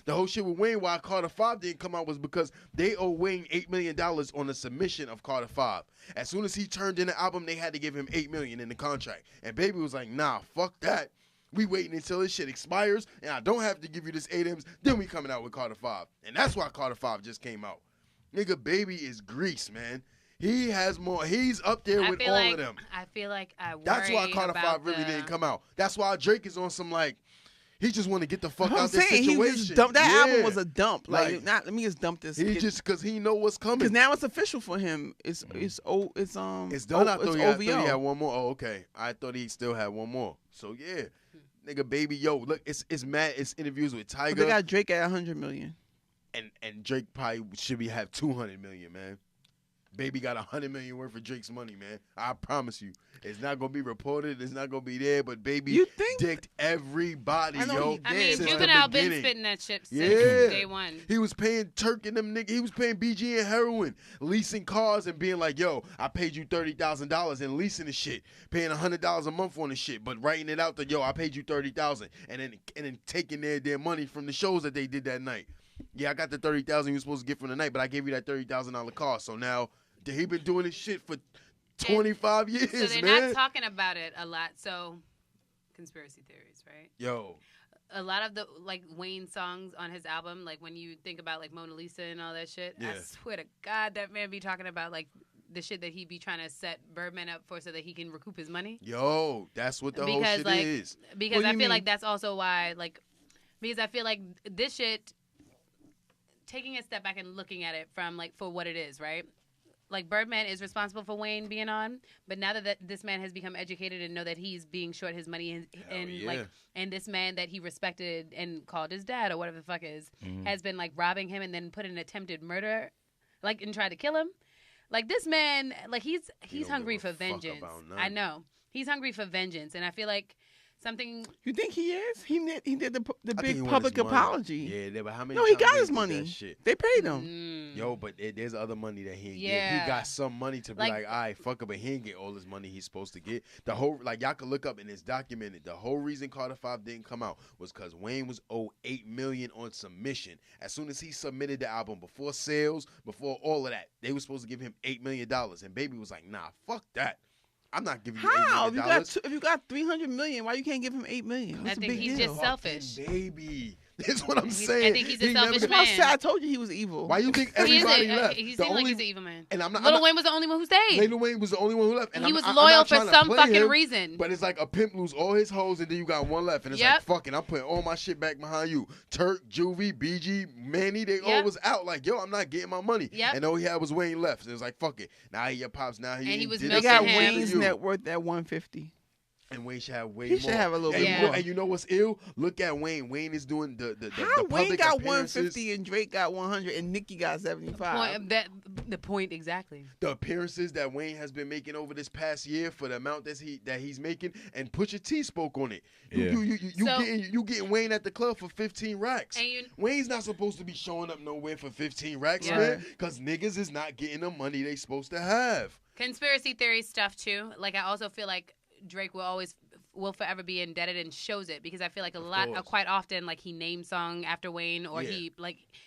Wayne why Carter 5 didn't come out was because they owe Wayne $8 million on the submission of Carter 5. As soon as he turned in the album, they had to give him $8 million in the contract. And Baby was like, nah, fuck that. We waiting until this shit expires, and I don't have to give you this 8 M's. Then we coming out with Carter 5. And that's why Carter 5 just came out. Nigga, Baby is grease, man. He has more. He's up there with all of them. I feel like I worry That's why Carter about 5 really the- didn't come out. That's why Drake is on some like, he just want to get the fuck I'm out this saying he situation. just dumped. That Yeah. album was a dump. Like, Like, not let me just dump this. He just because he know what's coming. because now it's official for him. It's done. It's done. It's I thought he OVO. had one more. Oh, okay. I thought he still had one more. So yeah, nigga, Baby, yo, look, it's mad. It's interviews with But Tiger. they got Drake at 100 million. and Drake probably should have 200 million, man. Baby got 100 million worth of Drake's money, man. I promise you, it's not gonna be reported. It's not gonna be there. But Baby dicked everybody, yo. I mean, since Juvenile the been beginning. spitting that shit since Yeah. day one. He was paying Turk and them niggas. He was paying BG and heroin, leasing cars and being like, yo, I paid you $30,000 and leasing the shit, paying $100 a month on the shit, but writing it out that, yo, I paid you $30,000 and then taking their money from the shows that they did that night. Yeah, I got the $30,000 you were supposed to get from the night, but I gave you that $30,000 car. So now he been doing this shit for 25 years, So they're man. not talking about it a lot. So conspiracy theories, right? Yo. A lot of the like Wayne songs on his album, like when you think about like Mona Lisa and all that shit, Yeah. I swear to God, that man be talking about like the shit that he be trying to set Birdman up for so that he can recoup his money. Yo, that's what the whole shit like, is. Because What do I you feel mean? like that's also why, like, because I feel like this shit, taking a step back and looking at it from like for what it is, right? Like Birdman is responsible for Wayne being on, but now that this man has become educated and know that he's being short his money and yeah. like, and this man that he respected and called his dad or whatever the fuck is, has been like robbing him and then put an attempted murder, like, and tried to kill him. Like this man, like he's don't hungry give a for fuck vengeance. about none. I know he's hungry for vengeance, and I feel like something. You think he is? He did the I think he big want public his money. apology. Yeah, but how many No, he times got they his did money. that shit? They paid him. Yo, but there's other money that he ain't get. Yeah. He got some money to be Like- like, all right, fuck it, but he ain't get all his money he's supposed to get. The whole, like, y'all can look up and it's documented. The whole reason Carter 5 didn't come out was because Wayne was owed $8 million on submission. As soon as he submitted the album, before sales, before all of that, they were supposed to give him $8 million. And Baby was like, nah, fuck that. I'm not giving you $8 How? million. If you got 300 million, why you can't give him 8 million? I That's a think big he's deal. just selfish. Baby. That's what I'm I saying. think he's a He never selfish got- That's why I man. said I told you he was evil. Why you think He is everybody a, left? he The seemed like only- he's an evil man. And I'm not. Lil Wayne was the only one who stayed. Lil Wayne was the only one who left. And He I'm was not loyal trying for to some play fucking him, reason. But it's like a pimp lose all his hoes and then you got one left. And it's Yep. like, fucking, I'm putting all my shit back behind you. Turk, Juvie, BG, Manny, they all Yep. was out. Like, yo, I'm not getting my money. Yep. And all he had was Wayne left. So it was like, fuck it. Now he your pops. Now he And he ain't was did They it milking got for him. Wayne's you. net worth at 150. And Wayne should have way He more. should have a little and bit Yeah. more. And you know what's ill? Look at Wayne. Wayne is doing the How public Wayne got appearances. 150 and Drake got 100 and Nicki got 75? The point exactly. The appearances that Wayne has been making over this past year for the amount that he's making, and Pusha T spoke on it. Yeah. So- You getting Wayne at the club for 15 racks. And you- Wayne's not supposed to be showing up nowhere for 15 racks, Yeah. man, because niggas is not getting the money they supposed to have. Conspiracy theory stuff too. Like I also feel like Drake will forever be indebted and shows it because I feel like course. quite often like he names song after Wayne or Yeah.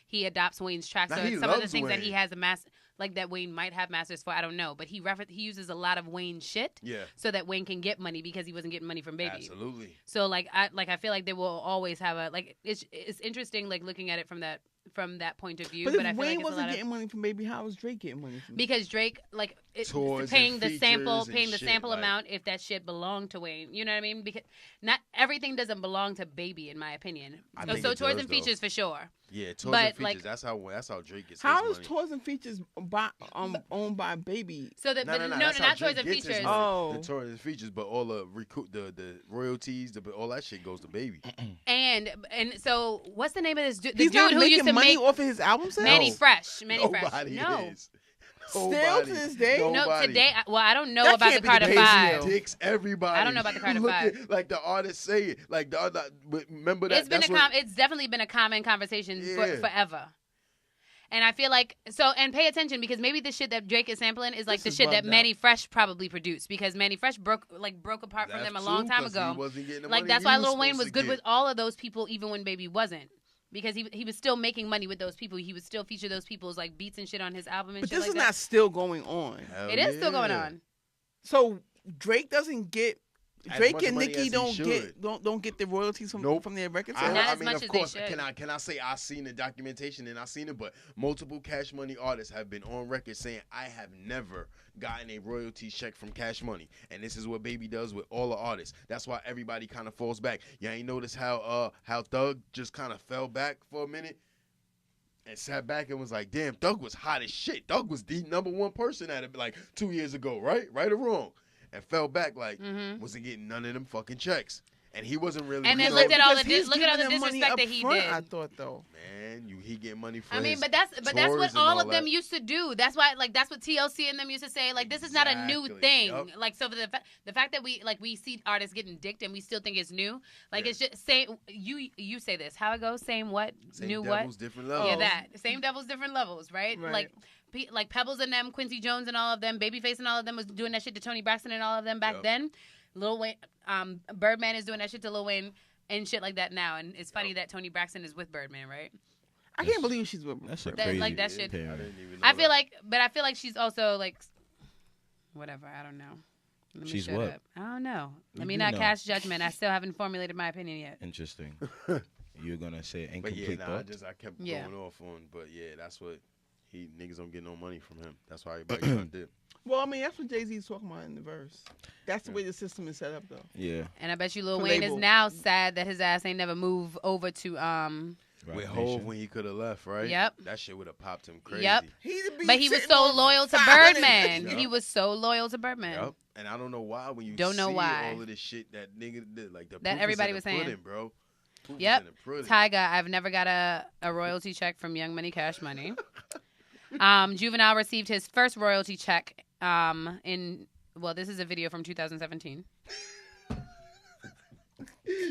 he adopts Wayne's tracks. Now, So he it's some of the loves things that he Wayne. has like that Wayne might have masters for. I don't know, but he uses a lot of Wayne shit Yeah, so that Wayne can get money because he wasn't getting money from Baby. absolutely. So I feel like they will always have it's interesting like looking at it from that point of view. But But I if feel Wayne like it's a wasn't lot of getting money from Baby, how was Drake getting money from because Drake Tours paying and the sample features and shit, like- amount if that shit belonged to Wayne. You know what I mean? Because not everything doesn't belong to Baby, in my opinion. I think So it tours does, and though. features for sure. Yeah, tours But, and features. like- That's how Drake gets How his is money. Tours and Features owned by Baby? So that No, but that's how not Drake tours and gets his features. money. Oh. The tours and features, but all the the royalties, all that shit goes to Baby. And so what's the name of this the He's dude not who making used to money make off of his album sales? Manny No. Fresh? Manny Fresh. Nobody No. is. Still to Nobody. this day? No, Nobody. today. Well, I don't know That about the can't be the Carter case, Five. yo. Dicks everybody. I don't know about the Carter Look Five. at, like the artists say it. Like the other, remember that. It's been it's definitely been a common conversation Yeah. forever. And I feel like and pay attention because maybe the shit that Drake is sampling is like This the is shit that bugged Manny Fresh probably produced because Manny Fresh broke apart from them a long time ago. Like that's why Lil Wayne was good with all of those people even when Baby wasn't. Because he was still making money with those people. He would still feature those people's like beats and shit on his album and But shit this like is that. not still going on. It is still going on. So Drake doesn't get. As Drake much and money Nicki as he don't should. get the royalties from Nope. from their record Not sales. as I mean, much of as they course, should. can I say I seen the documentation and I seen it, but multiple Cash Money artists have been on record saying I have never gotten a royalty check from Cash Money, and this is what Baby does with all the artists. That's why everybody kind of falls back. You ain't notice how Thug just kind of fell back for a minute and sat back and was like, damn, Thug was hot as shit. Thug was the #1 person at it like 2 years ago, right or wrong, and fell back like wasn't getting none of them fucking checks. And he wasn't really. And then you look know, at all the Because he's look at all the giving them money disrespect up that he front, did. I thought though. Man, he getting money for I mean, his but that's what tours and all of them that. used to do. That's why, like, that's what TLC and them used to say. Like, this is not a new Exactly. thing. Yup. Like, so for the fact that we see artists getting dicked and we still think it's new. Like, Yeah. it's just same. You say this. How it goes? Same what? Same new devils, what? different levels. Yeah, that same devils, different levels, right? Right. Like Pebbles and them, Quincy Jones and all of them, Babyface and all of them was doing that shit to Tony Braxton and all of them back Yup. then. Lil Wayne, Birdman is doing that shit to Lil Wayne and shit like that now. And it's funny that Tony Braxton is with Birdman, right? I can't believe she's with That's a Birdman. That- crazy. like, that shit- I pairing. didn't even know I feel that. like she's also like, whatever. I don't know. Let me She's shut what? up. I don't know. Let You me do not know. cast judgment. I still haven't formulated my opinion yet. Interesting. You're gonna say But incomplete yeah, thought. I kept Yeah. going off on. But yeah, that's what niggas don't get no money from him. That's why everybody did. Well, I mean, that's what Jay-Z's talking about in the verse. That's the way the system is set up, though. Yeah. And I bet you Lil For Wayne is label. now sad that his ass ain't never moved over to Rock With Nation. Hove when he could have left, right? Yep. That shit would have popped him crazy. Yep. But he was sitting so on loyal to 500. Birdman. Yup. He was so loyal to Birdman. Yep. And I don't know why when you Don't know see why. all of this shit that nigga did, like the That proof is everybody in was the saying. pudding, bro. Proof is Yep. in the pudding. Tyga, I've never got a royalty check from Young Money Cash Money. Juvenile received his first royalty check this is a video from 2017.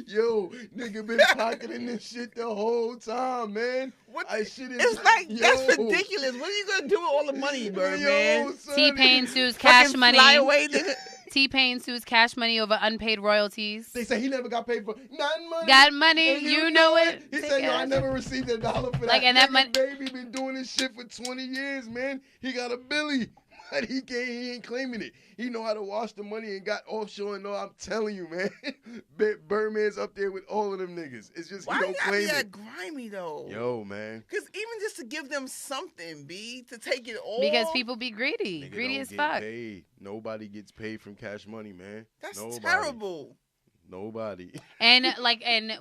Yo, nigga been pocketing this shit the whole time, man. What I shit is It's like, that's yo. ridiculous. What are you going to do with all the money, Yo, Birdman? son, T-Pain sues Cash Fucking Money. fly away, nigga. T-Pain sues Cash Money over unpaid royalties. They say he never got paid for nothing money. Got money, And you know it. He Take said, yo, it. I never received $1 for that. Like, and that Nigga, money- baby been doing this shit for 20 years, man. He got a Billy. But he ain't claiming it. He know how to wash the money and got offshore and all. I'm telling you, man. Birdman's up there with all of them niggas. It's just Why he you don't gotta be claim that it. grimy, though? Yo, man. Because even just to give them something, B, to take it all. Because people be greedy. Nigga Greedy don't as get fuck. paid. Nobody gets paid from Cash Money, man. That's Nobody. terrible. Nobody. And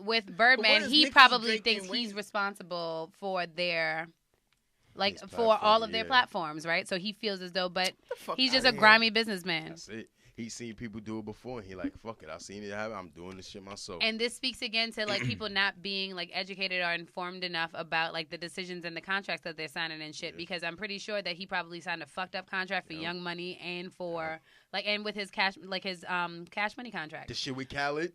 with Birdman, is he Nicki, probably Drake, thinks and he's Wayne? responsible for their, like, His for all platform, of their yeah. platforms, right? So he feels as though, but The fuck he's just outta a here. grimy businessman. That's it. He's seen people do it before, and he like, fuck it. I seen it happen. I'm doing this shit myself. And this speaks again to like people not being like educated or informed enough about like the decisions and the contracts that they're signing and shit. Yeah. Because I'm pretty sure that he probably signed a fucked up contract for Yep. Young Money and for like and with his Cash Money contract. The shit with Khaled,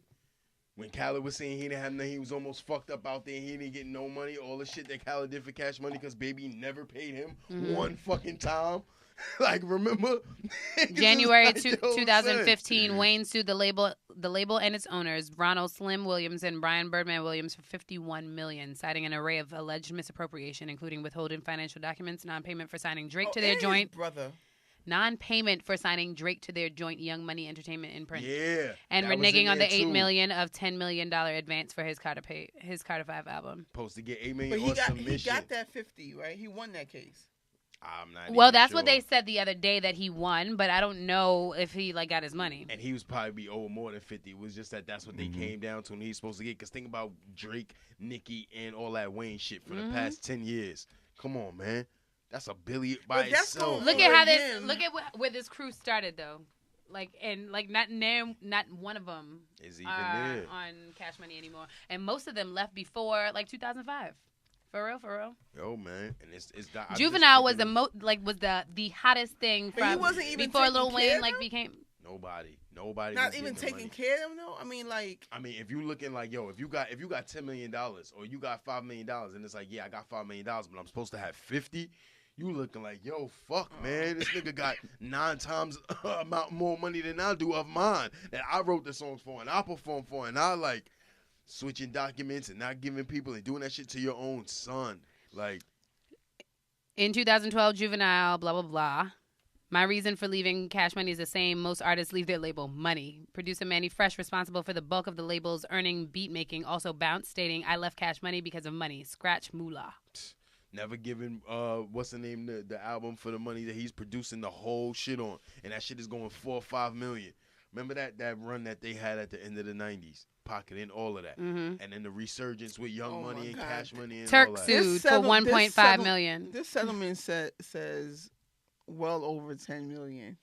when Khaled was saying he didn't have nothing, he was almost fucked up out there. He didn't get no money. All the shit that Khaled did for Cash Money because Baby never paid him Mhm. one fucking time. Like, remember? January It's like, yo, 2015, son. Wayne sued the label and its owners, Ronald Slim Williams and Brian Birdman Williams, for $51 million, citing an array of alleged misappropriation, including withholding financial documents, non-payment for signing Drake to their and his joint, brother. non-payment for signing Drake to their joint Young Money Entertainment imprint, Yeah. and that was reneging in on the there, $8 too. million of $10 million advance for his Carter 5 album. Supposed to get $8 But million he on got submission. that 50, right? He won that case. I'm not Well, even that's what sure. they said the other day that he won, but I don't know if he like got his money. And he was probably be owed more than 50. It was just that's what they Mhm. came down to and he's supposed to get. Because think about Drake, Nicki, and all that Wayne shit for Mhm. the past 10 years. Come on, man. That's $1 billion by But that's itself. gonna Look For at how him. where this crew started though, like and like not one of them Is even are there. on Cash Money anymore, and most of them left before like 2005. For real. Yo, man. And it's I'm just Juvenile was thinking was the hottest thing But he from wasn't even before taking Lil care Wayne of like them? became. Nobody Not was even getting the taking money. care of him, though. I mean, like, I mean, if you looking like, yo, if you got $10 million or you got $5 million and it's like, yeah, I got $5 million, but I'm supposed to have 50, you looking like, yo, fuck, man. This nigga got 9 times amount more money than I do of mine that I wrote the songs for and I performed for and I like switching documents and not giving people and doing that shit to your own son. Like, In 2012, Juvenile, blah, blah, blah. My reason for leaving Cash Money is the same. Most artists leave their label, money. Producer Manny Fresh, responsible for the bulk of the label's earning beat making, also bounced, stating, I left Cash Money because of money. Scratch moolah. never giving what's the name the album for the money that he's producing the whole shit on, and that shit is going 4 or 5 million. Remember that run that they had at the end of the 90s, pocketing all of that, Mm-hmm. and then the resurgence with Young Oh my Money and God. Cash Money and Turk all that. sued for settle- this 1.5 million. This settlement says well over 10 million.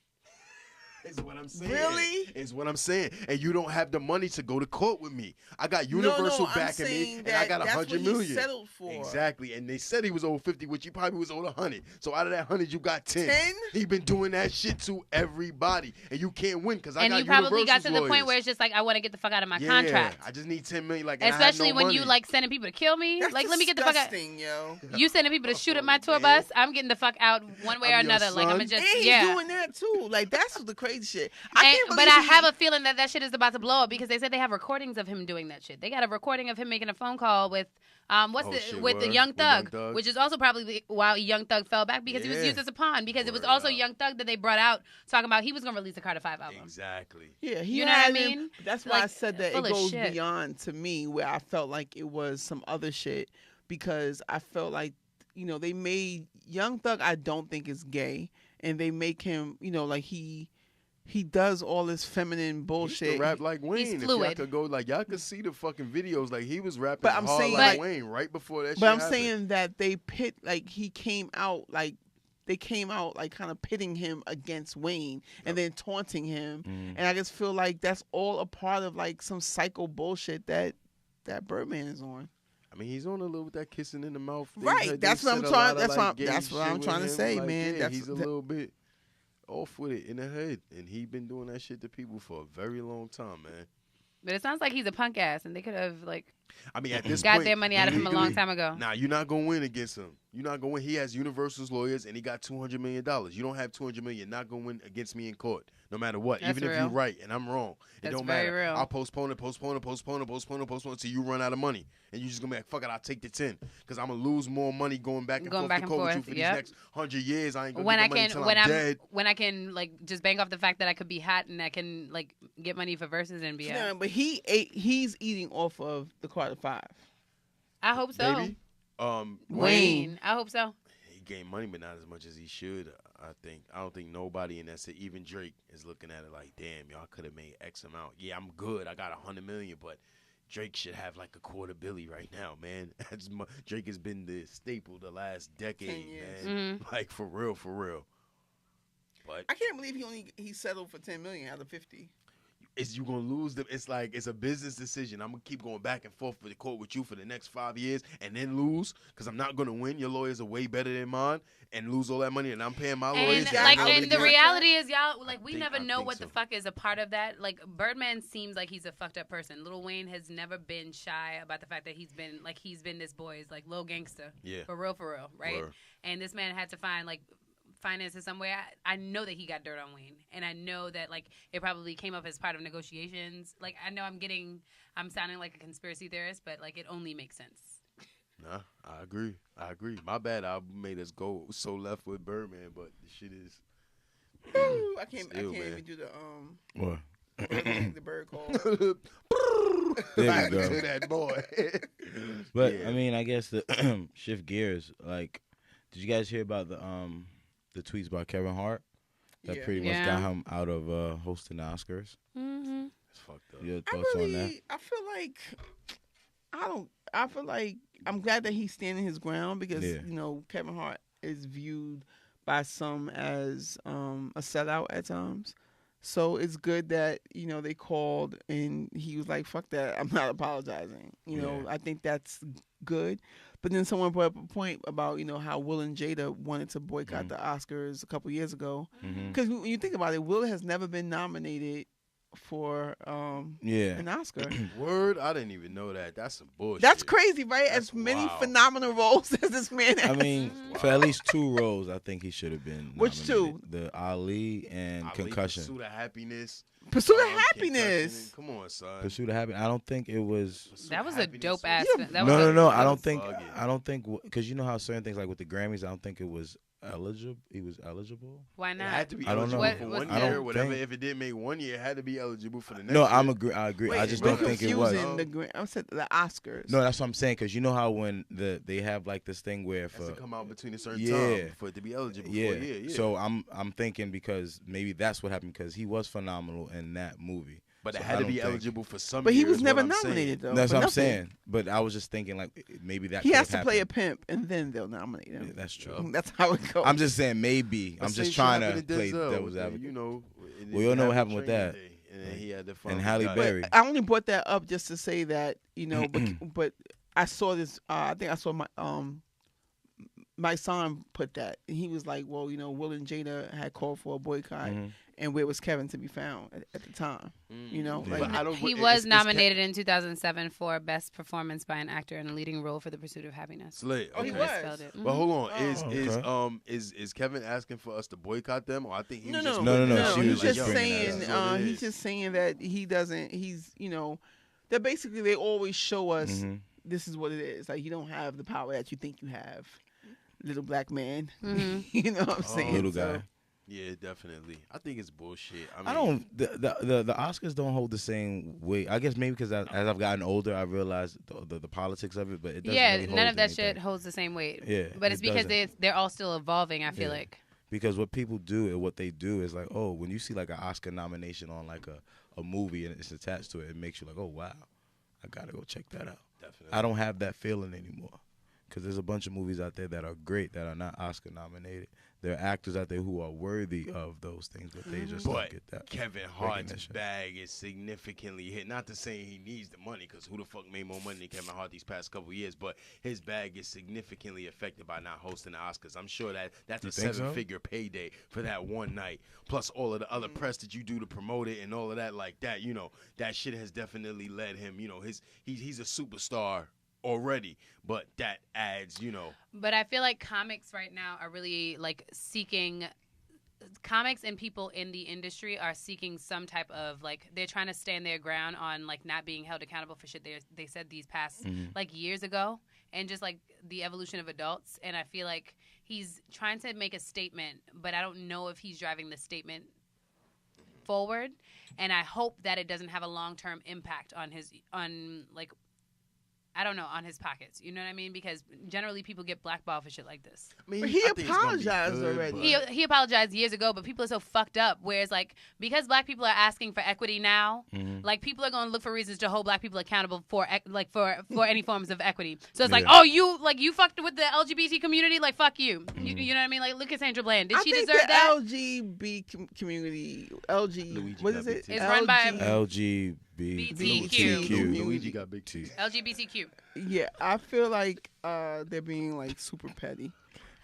Is what I'm saying. Really? Is what I'm saying. And you don't have the money to go to court with me. I got Universal backing me, and I got that's $100 what million. he settled for. Exactly. And they said he was owed 50, which he probably was owed 100. So out of that 100, you got 10. 10? He been doing that shit to everybody, and you can't win because I got And you probably got Universal's to the point lawyers. where it's just like, I want to get the fuck out of my Yeah, contract. I just need 10 million. Like, and Especially I have no when money. you like sending people to kill me. That's like, let me get the fuck out. disgusting, yo. You sending people to shoot at my tour man. bus? I'm getting the fuck out one way or I'm your another. Like, I'm son. gonna just And he's doing that too. Like that's the crazy shit. But I have a feeling that shit is about to blow up because they said they have recordings of him doing that shit. They got a recording of him making a phone call with with the Young Thug, which is also probably why Young Thug fell back because he was used as a pawn. Because it was also Young Thug that they brought out talking about he was gonna release a Carter 5 album. Exactly. Yeah, you know what I mean? That's why I Like, said that full it of goes shit. beyond to me where I felt like it was some other shit because I felt like they made Young Thug. I don't think is gay, and they make him like he does all this feminine He bullshit. used to rap like Wayne. He's If fluid. y'all could go, like, y'all could see the fucking videos. Like, he was rapping But I'm hard saying, like like- Wayne right before that shit But I'm happened. saying that they pit like he came out like they came out like kind of pitting him against Wayne and then taunting him, and I just feel like that's all a part of like some psycho bullshit that Birdman is on. I mean, he's on a little with that kissing in the mouth. Right, that's what I'm trying. That's what I'm trying to say, like, man. Yeah, That's he's a little bit off with it in the head, and he been doing that shit to people for a very long time, man. But it sounds like he's a punk ass, and they could have like I mean, at this got point, their money out of him a long time ago. Nah, you're not gonna win against him. You're not gonna win. He has Universal's lawyers, and he got $200 million. You don't have $200 million. You're not gonna win against me in court, no matter what. That's Even if real. you're right and I'm wrong, it That's don't very matter. real. I'll postpone it until you run out of money, and you just gonna be like, fuck it, I'll take the 10, because I'm gonna lose more money going back and forth to court with you for these next 100 years. I ain't gonna get the money until I'm dead. When I can like just bank off the fact that I could be hot and I can like get money for verses and be out. Yeah, but he's eating off of the Carter 5. I hope so. Baby, Wayne. I hope so. he gained money, but not as much as he should. I don't think nobody in that city, even Drake, is looking at it like, damn, y'all could have made X amount. Yeah, I'm good. I got $100 million, but Drake should have like $250 million right now, man. Drake has been the staple the last decade, 10 years. man. Like for real. But I can't believe he settled for $10 million out of 50. is you gonna lose them? It's like it's a business decision. I'm gonna keep going back and forth for the court with you for the next 5 years and then lose because I'm not gonna win. Your lawyers are way better than mine, and lose all that money, and I'm paying my lawyers. And Yeah, like, I and the would- reality is, y'all, like, we think- never I know think what so. the fuck is a part of that. Like, Birdman seems like he's a fucked up person. Lil Wayne has never been shy about the fact that he's been this boy's like low gangster. Yeah. For real, right? Word. And this man had to find like finances somewhere. I know that he got dirt on Wayne, and I know that like it probably came up as part of negotiations. Like, I know I'm sounding like a conspiracy theorist, but like it only makes sense. Nah, I agree. My bad. I made us go so left with Birdman, but the shit is. Ooh, I can't Still, man. even do the What? the bird call. There Back we go. to that boy. But Yeah. I mean, I guess the shift gears. Like, did you guys hear about the tweets about Kevin Hart that Yeah. pretty much Yeah. got him out of hosting the Oscars? Mm-hmm. It's fucked up. Your I thoughts on that? feel like I'm glad that he's standing his ground because Yeah. Kevin Hart is viewed by some as a sellout at times. So it's good that they called and he was like, "Fuck that! I'm not apologizing." Yeah. I think that's good. But then someone brought up a point about Mm-hmm. how Will and Jada wanted to boycott the Oscars a couple years ago. Mhm. Because when you think about it, Will has never been nominated for Yeah. an Oscar. Word, I didn't even know that. That's some bullshit. That's crazy, right? That's As many wild. phenomenal roles as this man has. I mean, for at least 2 roles, I think he should have been. Which nominated. The Ali and Ali, Concussion. Pursuit of Happiness. Pursuit of Concussion. Happiness. Come on, son. Pursuit of Happiness. I don't think it was. Pursuit That of was a Happiness dope was- ass. Yeah, That was No. a- I don't think. bugging. I don't think because you know how certain things like with the Grammys, I don't think it was eligible. He was eligible. Why It not? had to be I don't eligible know. for What- one I year, don't whatever. think- If it didn't make 1 year, it had to be eligible for the next No, year. I agree. I Wait, just we're don't think it was. confusing I said the Oscars. No, that's what I'm saying. Because you know how when they have like this thing where It has to for come out between a certain Yeah. time for it to be eligible yeah. for a year. Yeah. So I'm thinking because maybe that's what happened because he was phenomenal in that movie. but it so had I to don't be think- eligible for some But he year was is never what I'm saying. nominated though. That's for what I'm nothing. saying. But I was just thinking like maybe that He could has have to play a happened. pimp, and then they'll nominate him. Yeah, that's true. That's how it goes. I'm just saying maybe. But I'm same just shit trying happened to play Denzel. devil's advocate. You know, then We all you know have what a happened with training that. day, and then he had to And Halle die. Berry. I only brought that up just to say that, you know, but I saw this. I think I saw my son put that, and he was like, "Well, you know, Will and Jada had called for a boycott, and where was Kevin to be found at the time? You know, Yeah. like But I don't- He it's- was it's nominated in 2007 for Best Performance by an Actor in a Leading Role for The Pursuit of Happiness. Slit. Oh, he Okay. was. Spelled it. But hold on, Oh. is Kevin asking for us to boycott them, or I think he no, was no, just No, putting it no, out she there was like, just just yo, bringing saying. that this is what it He's is. just saying that he doesn't. He's, you know, that basically they always show us this is what it is. Like, you don't have the power that you think you have, little black man. You know what I'm saying? Little So- guy. Yeah, definitely. I think it's bullshit. I mean, I don't. The Oscars don't hold the same weight. I guess maybe because as I've gotten older, I realized the politics of it. But it doesn't Yeah, really none hold of that anything. shit holds the same weight. Yeah, But it's it because doesn't. they're all still evolving, I feel Yeah. like. Because what people do and what they do is like, oh, when you see like an Oscar nomination on like a movie and it's attached to it, it makes you like, oh wow, I gotta go check that out. definitely. I don't have that feeling anymore. Because there's a bunch of movies out there that are great that are not Oscar nominated. There are actors out there who are worthy of those things, but they just don't But get that. Kevin Hart's recognition. bag is significantly hit. Not to say he needs the money, because who the fuck made more money than Kevin Hart these past couple years? But his bag is significantly affected by not hosting the Oscars. I'm sure that's You a think so? 7-figure payday for that one night, plus all of the other press that you do to promote it and all of that like that. You know, that shit has definitely led him. You know, he's a superstar already, but that adds, you know. But I feel like comics right now are really like seeking. Comics and people in the industry are seeking some type of like they're trying to stand their ground on like not being held accountable for shit they said these past like years ago, and just like the evolution of adults. And I feel like he's trying to make a statement, but I don't know if he's driving the statement forward. And I hope that it doesn't have a long-term impact on his on his pockets. You know what I mean? Because generally people get blackballed for shit like this. I mean, But he I think it's gonna be apologized good, already. but- He apologized years ago, but people are so fucked up. Whereas, like, because black people are asking for equity now, like, people are going to look for reasons to hold black people accountable for any forms of equity. So it's like, Yeah. oh, you fucked with the LGBT community, like, fuck you. You know what I mean? Like, look at Sandra Bland. Did I she think deserve the that? LGBT community, LG, Luigi what got is big it? titties. It's run by- LGBTQ. Luigi got big teeth. LGBTQ. Yeah, I feel like they're being like super petty.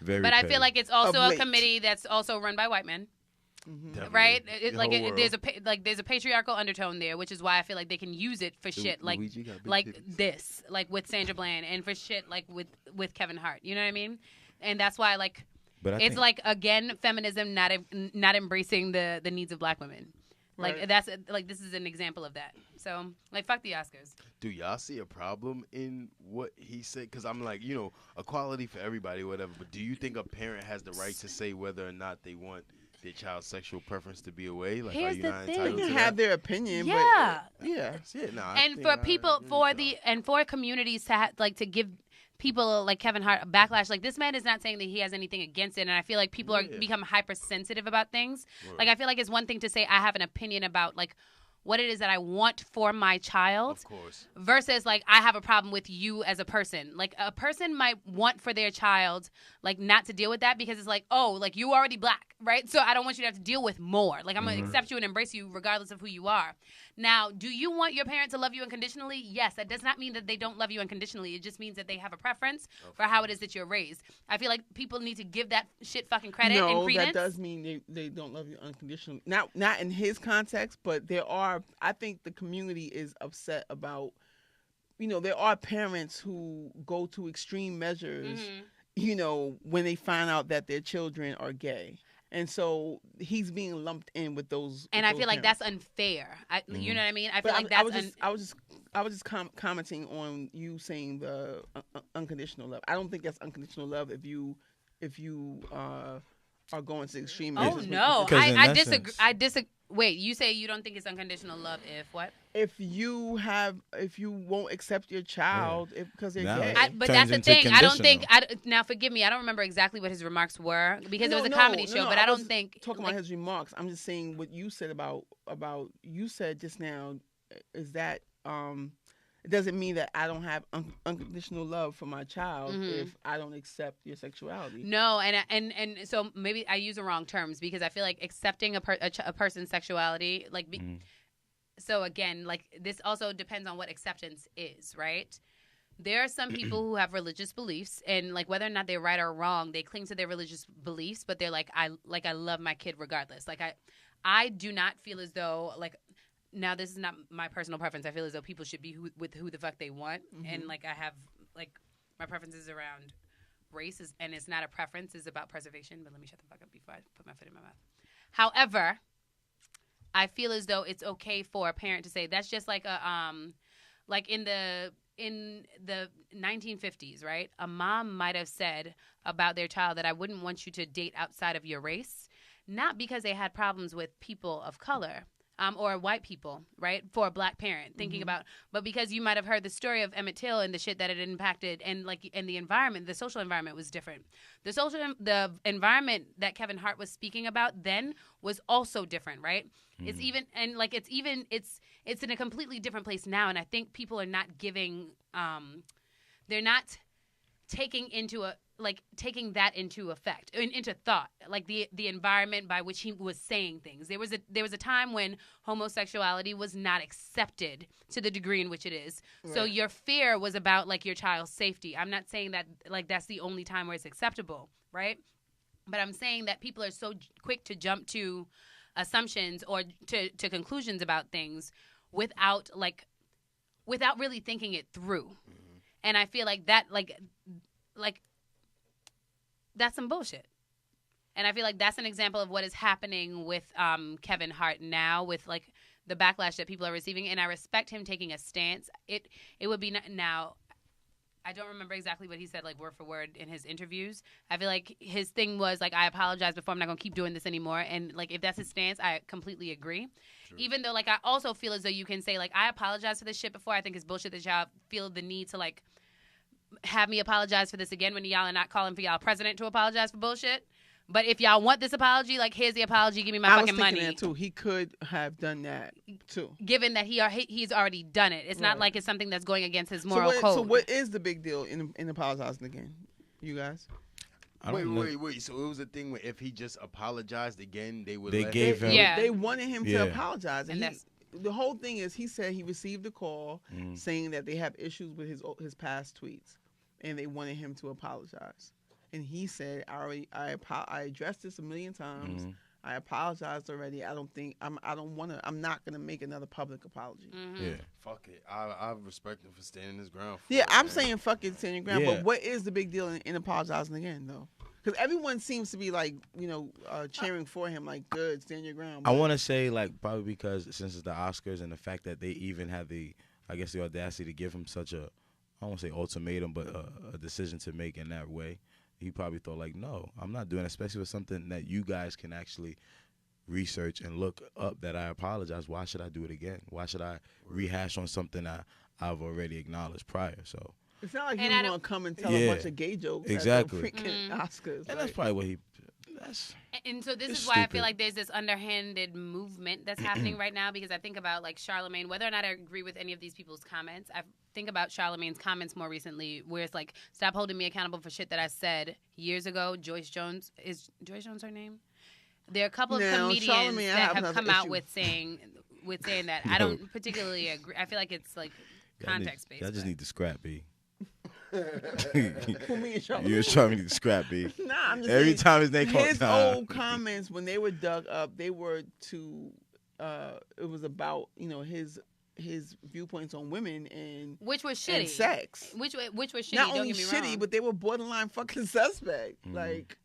Very But I petty. feel like it's also Of a late. committee that's also run by white men. Definitely. Right? The whole world. There's a patriarchal undertone there, which is why I feel like they can use it for shit like Luigi got big like titties. this, like with Sandra Bland, and for shit like with Kevin Hart. You know what I mean? And that's why like But I it's think, like again feminism not embracing the needs of black women. Like Right. that's like this is an example of that. So like fuck the Oscars. Do y'all see a problem in what he said? Because I'm like, you know, equality for everybody, whatever. But do you think a parent has the right to say whether or not they want their child's sexual preference to be away? Like, Here's are you the not thing. They entitled can to have that? their opinion, Yeah. but yeah. Yeah, nah, I And think for I people agree with y'all. for communities to give people like Kevin Hart a backlash, like this man is not saying that he has anything against it, and I feel like people are Yeah. become hypersensitive about things. Word. Like I feel like it's one thing to say I have an opinion about like what it is that I want for my child Of course. versus like I have a problem with you as a person. Like a person might want for their child like not to deal with that because it's like, oh, like you already black, right? So I don't want you to have to deal with more. Like I'm gonna accept you and embrace you regardless of who you are. Now, do you want your parent to love you unconditionally? Yes. That does not mean that they don't love you unconditionally. It just means that they have a preference for how it is that you're raised. I feel like people need to give that shit fucking credit and No, credence. that does mean they don't love you unconditionally. Not in his context, but there are. I think the community is upset about. You know, there are parents who go to extreme measures. You know, when they find out that their children are gay, and so he's being lumped in with those. And with I those feel like parents. that's unfair. You know what I mean? I But feel like I that's was just commenting on you saying the unconditional love. I don't think that's unconditional love if you are going to extreme Oh measures. no, Because in I that disagree. sense- I disagree. Wait, you say you don't think it's unconditional love if what? If you won't accept your child because they're Now gay. it But turns that's the into thing. I don't think. conditional. Now forgive me. I don't remember exactly what his remarks were because it was a No, comedy no, show. no, But I don't wasn't think talking like, about his remarks. I'm just saying what you said about you said just now. Is that it doesn't mean that I don't have unconditional love for my child if I don't accept your sexuality. No, and so maybe I use the wrong terms because I feel like accepting a person's sexuality, like, so again, like this also depends on what acceptance is, right? There are some people who have religious beliefs, and like whether or not they're right or wrong, they cling to their religious beliefs, but they're like, I love my kid regardless. Like I do not feel as though like. Now, this is not my personal preference. I feel as though people should be with who the fuck they want. And, like, I have, like, my preferences around race, and it's not a preference. It's about preservation. But let me shut the fuck up before I put my foot in my mouth. However, I feel as though it's okay for a parent to say, that's just like a, like in the 1950s, right? A mom might have said about their child that I wouldn't want you to date outside of your race, not because they had problems with people of color, or white people, right? For a black parent thinking about, but because you might have heard the story of Emmett Till and the shit that it impacted, and like, and the environment, the social environment was different. The environment that Kevin Hart was speaking about then was also different, right? It's even, and like, it's in a completely different place now. And I think people are not giving, they're not taking that into effect, into thought, like the environment by which he was saying things. There was a time when homosexuality was not accepted to the degree in which it is. Right. So your fear was about like your child's safety. I'm not saying that like that's the only time where it's acceptable, right? But I'm saying that people are so quick to jump to assumptions or to conclusions about things without really thinking it through. And I feel like that, like that's some bullshit. And I feel like that's an example of what is happening with Kevin Hart now, with like the backlash that people are receiving. And I respect him taking a stance. It would be now. I don't remember exactly what he said, like word for word in his interviews. I feel like his thing was like, I apologize before, I'm not gonna keep doing this anymore. And like, if that's his stance, I completely agree. True. Even though like I also feel as though you can say like, I apologize for this shit before. I think it's bullshit that y'all feel the need to like have me apologize for this again when y'all are not calling for y'all president to apologize for bullshit. But if y'all want this apology, like, here's the apology. Give me my fucking money. I was thinking that too. He could have done that too. Given that he's already done it, it's not like it's something that's going against his moral code. So what is the big deal in apologizing again, you guys? Wait. So it was a thing where if he just apologized again, they would. They wanted him to apologize, and the whole thing is he said he received a call saying that they have issues with his past tweets, and they wanted him to apologize. And he said, I addressed this a million times. I apologized already. I'm not gonna make another public apology. Yeah, fuck it. I respect him for standing his ground. I'm saying fuck it, standing your ground. Yeah. But what is the big deal in apologizing again, though? Because everyone seems to be like, cheering for him, like, good, stand your ground. I want to say, like, probably because since it's the Oscars and the fact that they even have the audacity to give him such a, I don't want to say ultimatum, but a decision to make in that way. He probably thought, like, no, I'm not doing it, especially with something that you guys can actually research and look up that I apologize. Why should I do it again? Why should I rehash on something I've already acknowledged prior? So it's not like he's going to come and tell a bunch of gay jokes at the freaking Oscars. And that's probably what he... And so this is why I feel like there's this underhanded movement that's happening right now, because I think about like Charlemagne, whether or not I agree with any of these people's comments, I think about Charlemagne's comments more recently where it's like, stop holding me accountable for shit that I said years ago. Joyce Jones, is Joyce Jones her name? There are a couple of comedians that have come out with saying that. I don't particularly agree. I feel like it's like context based. I just need to scrap, B. For me and Charlemagne. You was trying to scrap, B. Nah, I'm just every saying, time his name his old comments when they were dug up, they were to it was about his viewpoints on women and which was shitty, and sex, which was shitty. Not don't only get me shitty, wrong. but they were borderline fucking suspect. Like,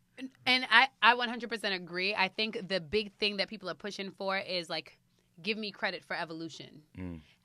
and I 100% agree. I think the big thing that people are pushing for is like, give me credit for evolution.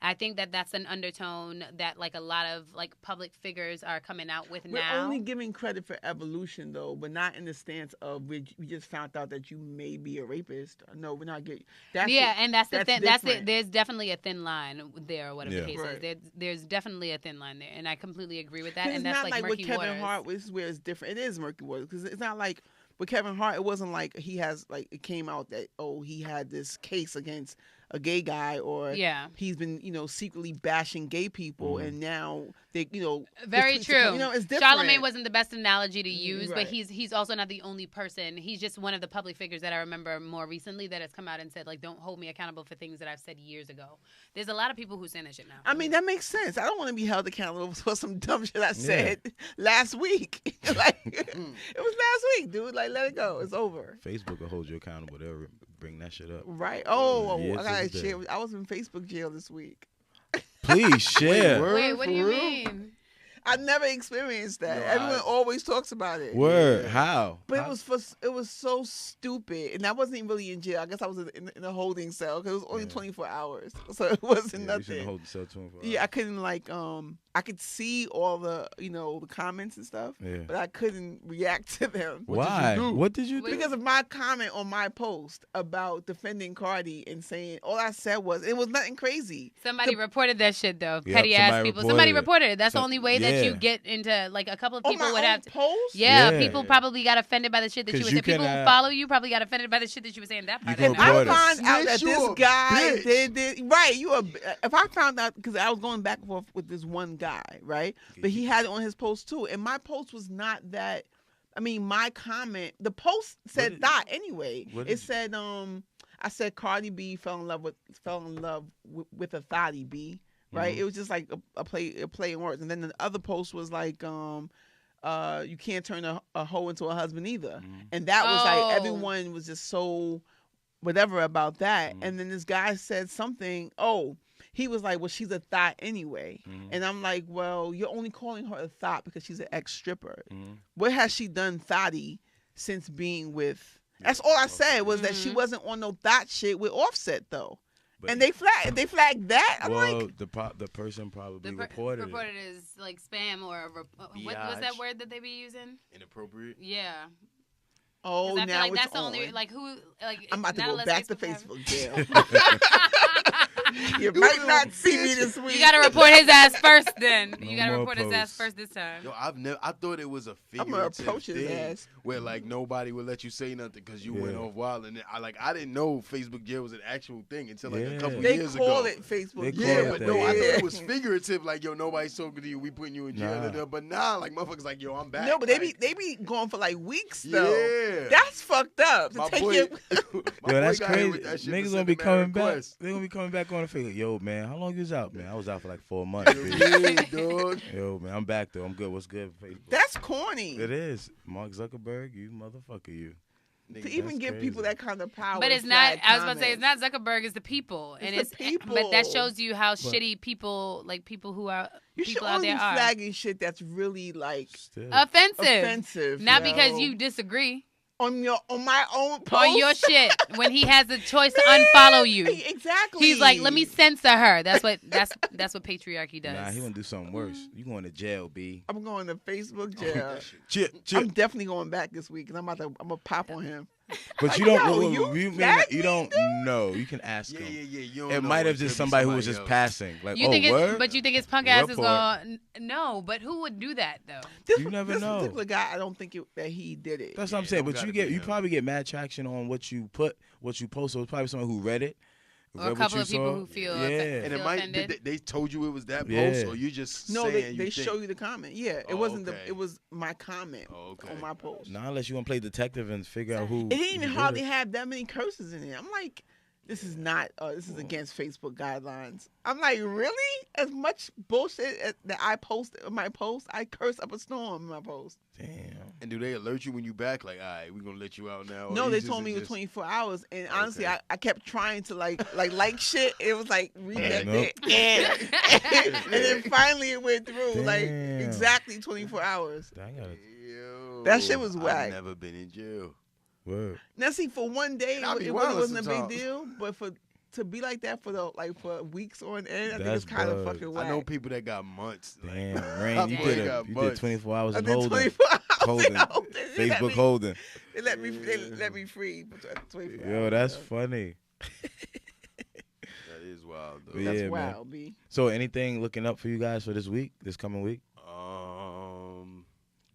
I think that that's an undertone that like a lot of like public figures are coming out with now. We're only giving credit for evolution though, but not in the stance of we just found out that you may be a rapist. No, we're not getting. And that's the thing. That's it. There's definitely a thin line there, or whatever the case is. There's definitely a thin line there, and I completely agree with that. And that's like murky waters. It's not like with Kevin Hart, which is where it's different. It is murky waters because it's not like. With Kevin Hart, it wasn't like it came out that he had this case against a gay guy, or Yeah. he's been, secretly bashing gay people, and now they, Very it's true. it's different. Charlemagne wasn't the best analogy to use, Right. but he's also not the only person. He's just one of the public figures that I remember more recently that has come out and said, like, don't hold me accountable for things that I've said years ago. There's a lot of people who saying that shit now. I mean, that makes sense. I don't want to be held accountable for some dumb shit I said last week. Like, it was last week, dude. Like, let it go. It's over. Facebook will hold you accountable. They'll bring that shit up. Right. Oh, Yeah, I gotta it's a share. I was in Facebook jail this week. Please share. Wait, what do you For real? mean? I never experienced that. No, Everyone always talks about it. Word. Yeah. How? But How? it was so stupid, and I wasn't even really in jail. I guess I was in a holding cell because it was only Yeah. 24 hours, so it wasn't Yeah, you shouldn't nothing. hold the cell 24 Yeah, I hours. couldn't I could see all the the comments and stuff, Yeah. but I couldn't react to them. Why? do? What did you do? Because of my comment on my post about defending Cardi and saying all I said was it was nothing crazy. Somebody reported that shit though. Yep, Petty ass somebody people. reported Somebody it. reported it. That's the So- only way that you yeah. get into, like, a couple of On people my would own have to. post. Yeah, Yeah. people probably got offended by the shit that you 'Cause were you saying. People can, who follow you probably got offended by the shit that you were saying. That part. can of If it. report I it. find out that Snitch, you this a guy bitch. did right, if I found out, because I was going back and forth with this one guy, right, but he had it on his post too, and my post was not that. I mean, my comment, the post said did- that anyway. what It did you- said, I said Cardi B fell in love with a thotty B, right? Mhm. It was just like a play in words, and then the other post was like, you can't turn a hoe into a husband either, Mhm. and that was Oh. like everyone was just so whatever about that, Mhm. and then this guy said something. Oh, he was like, well, she's a thought anyway. Mhm. And I'm like, well, you're only calling her a thought because she's an ex-stripper. Mhm. What has she done thotty since being with? That's all I said was that she Mhm. wasn't on no thought shit with Offset though. But- And they flagged that. I'm well, like, the person probably The reported it. reported as like spam or what's that Biatch. word that they be using? Inappropriate. Yeah. 'Cause oh, I feel now like it's that's the only on. like who like. I'm about to not go unless back to have- Facebook jail. You might not see me this week. You gotta report his ass first. Then No you gotta more report his ass posts. first this time. Yo, I thought it was a I'm gonna figurative approach his thing ass. where like nobody would let you say nothing because you went Yeah. off wild, and I didn't know Facebook jail was an actual thing until like Yeah. a couple They years call ago. it Facebook They jail. call Yeah, it but that. no, I thought Yeah. it was figurative. Like, yo, nobody's talking to you. We putting you in jail. Nah. But nah, like motherfuckers, like, yo, I'm back. No, but they like, be going for like weeks though. Yeah, That's fucked up. To my take boy. your, my boy Yo, that's got hit crazy. with that shit for Niggas gonna sending be mad coming back. requests. They gonna be coming back on the Facebook. Yo, man, how long you was out, man? I was out for like 4 months. bitch. Yeah, dog. Yo, man, I'm back though. I'm good. What's good? Facebook? that's corny. It is. Mark Zuckerberg, you motherfucker, you. To Nigga, even that's give people crazy. that kind of power. But to it's not. flag I was about to say it's comments. not Zuckerberg. It's the people, and It's the But that people. shows you how But- shitty people, like people who are You should people out only be there are flagging shit that's really like Still. offensive. offensive. Not yo. because you disagree on my own post. on your shit when he has the choice to unfollow you. Exactly. He's like, let me censor her. That's what patriarchy does. Nah, he gonna do something worse. You going to jail, B. I'm going to Facebook jail. Chip, I'm definitely going back this week, and I'm gonna pop on him. But Like, you don't. yo, you don't know. You can ask Yeah, him. yeah, yeah. You don't It know. might have could just be somebody who was just else. passing. Like, You oh, think word? but you think his punk ass is Report. going no, but who would do that though? You never know. This particular guy, I don't think that he did it. That's what I'm Yeah, saying. don't But gotta be you him. probably get mad traction on what you put, what you post. So it's probably someone who read it. Or a read what couple you of people saw. who feel yeah. And it feel might offended? they told you it was that post, Yeah. or you just No, saying they you show think. you the comment. Yeah, it Oh, wasn't okay. it was my comment Oh, okay. on my post. Not unless you want to play detective and figure out who. It didn't even who did hardly it. have that many curses in it. I'm like, this is not. This is against Facebook guidelines. I'm like, really? As much bullshit that I post in my post, I curse up a storm in my post. Damn. And do they alert you when you back? Like, all right, we're gonna let you out now. Or No, you they just- told me it was just- 24 hours, and honestly, Okay. I kept trying to like shit. It was like read that Nope. bit, and then finally it went through like Damn. exactly 24 hours. I gotta Yo, That shit was whack. I've never been in jail. word. Now, see, for one day, And I be it really wildin' wasn't a big sometimes. deal, but to be like that for weeks on end, I think That's it's kind of bugs. fucking whack. I know people that got months. like- Damn, Rain, you Boy, did got you did months. 24 hours I in did holding. 24 hours Holding. in holding. They let Facebook me- holding. They let me free for 24 Yo, hours. that's yo. funny. That is wild though. Yeah, That's man. wild, B. So anything looking up for you guys for this week, this coming week?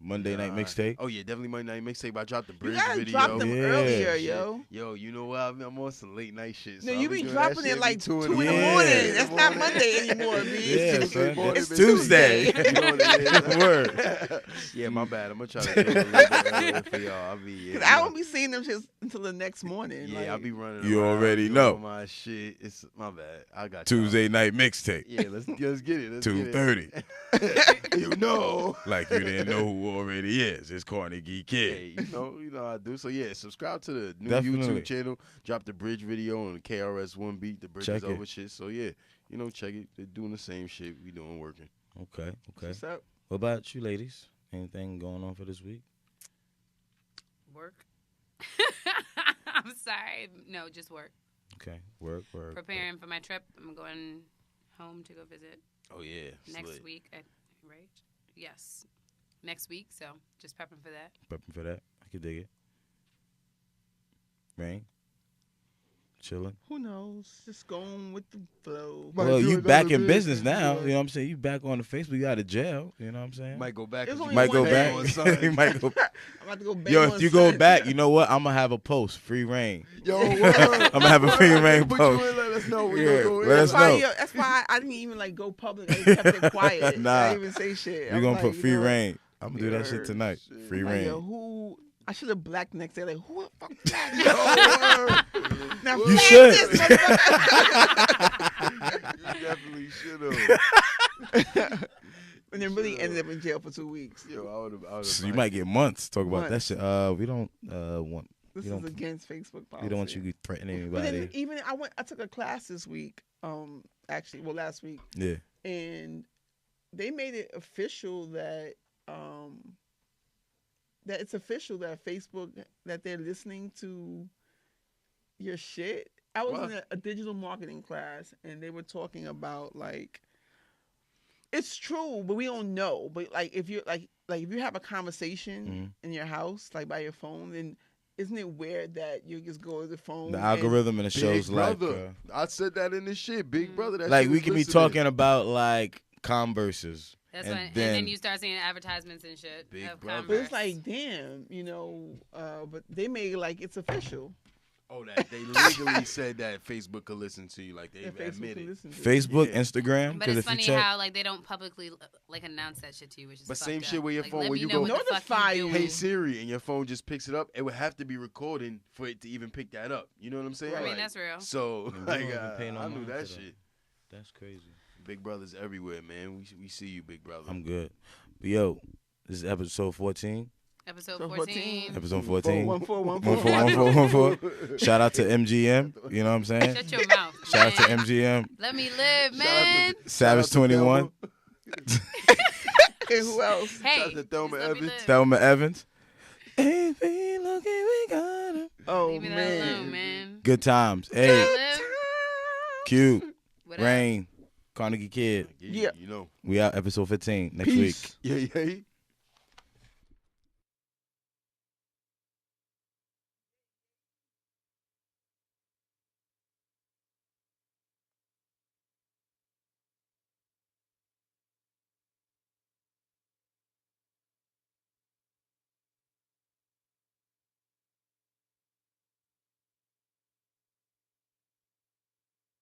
Monday night mixtape. Oh yeah, definitely Monday night mixtape. I dropped the You bridge gotta video. drop them earlier, Shit. yo. Yo, you know what? I'm on some late night shit. So No, I'll you be doing dropping that it shit like 2 in the morning. morning. Yeah. That's not Monday anymore, B. Yeah, It's son. morning, It's bitch. Tuesday. You know what it is. Word. Yeah, my bad. I'm gonna try to do it a little bit earlier for y'all. I'll be. Cause I don't be seeing them just until the next morning. Yeah, like, I'll be running. You around already doing know. my shit. It's my bad. I got Tuesday night mixtape. Yeah, let's get it. Let's 2:30. You know. Like you didn't know who already is. It's Carnegie Kid. Hey, you know I do. So yeah, subscribe to the new Definitely. YouTube channel. Drop the bridge video on the KRS-One beat. The bridge Check is it. over shit. So yeah, check it. They're doing the same shit we doing working. Okay. What's up? What about you, ladies? Anything going on for this week? Work. I'm sorry. No, just work. Okay. Work. Preparing for my trip. I'm going home to go visit Oh yeah, next slick. week. Right? Yes. Next week. So just prepping for that. Prepping for that. I can dig it. Raine? Chilling. Who knows? Just going with the flow. Might Well, do you back another in business business, now. you know. You know what I'm saying? You back on the Facebook. You out of jail. You know what I'm saying? Might go back. It's 'cause only you Might go one back. day. on Sunday. You might go. I'm about to go bang Yo, on if you go Sunday. back, you know what? I'm gonna have a post. Free Raine. Yo, word. I'm gonna have a free Raine Put post. you in, let us know. We Yeah, gonna go in. let us know. That's why I didn't even like go public. I just kept it quiet. Nah. I didn't even say shit. We're I'm gonna like, put you free know what? Raine. I'm gonna do that shit Word. tonight. Shit. Free Like, yo, Raine. who? I should have blacked next day. Like, who the fuck black? Yo, word. Now, You flag should. this, motherfucker. You definitely should have. And then really ended up in jail for 2 weeks. Yo, I would have. So you might get months. Talk about that Months. shit. We don't want. This You is don't- against Facebook policy. We don't want you to threaten But then anybody. even I took a class this week. Actually, well, last week, Yeah. and they made it official that that it's official that Facebook that they're listening to your shit. I was What? in a digital marketing class, and they were talking about like it's true, but we don't know. But like if you like if you have a conversation in your house, like by your phone, then isn't it weird that you just go to the phone? The and- algorithm and the shows Big like. brother. I said that in the shit, Big Brother. That Like shit we is can be listening. talking about like Converses. That's And when, and then- then you start seeing advertisements and shit. Big of brother. But it's Converse. like, damn, but they made it like it's official. Oh, that they legally said that Facebook could listen to you, like they That Facebook admitted. can listen to. Facebook, Yeah. Instagram. But Because it's if you funny check, how like they don't publicly like announce that shit to you, which is But fucked same up. shit with your Like, phone let where me you know go, what the fuck Notify you you. doing. Hey Siri, and your phone just picks it up, it would have to be recording for it to even pick that up. You know what I'm saying? I mean, Like, that's real. So, Yeah, we like, don't even pay no I knew mind that to that. shit. that's crazy. Big Brother's everywhere, man. We see you, Big Brother. I'm good. But yo, this is episode 14. Episode So 14. Episode 14. 14. Shout out to MGM. You know what I'm saying? Shut your mouth. Shout out to man. MGM. Let me live, Shout out man. to Savage 21. And who else? Hey, Shout out to Thelma just let me Evans. live. Thelma Evans. Ain't we lucky we got him. Oh Leave me that alone, man. Good times. Let me Hey, live. Q, What up? Raine, Carnegie Kid. Yeah. You know. We out episode 15 next Peace. week. Yeah.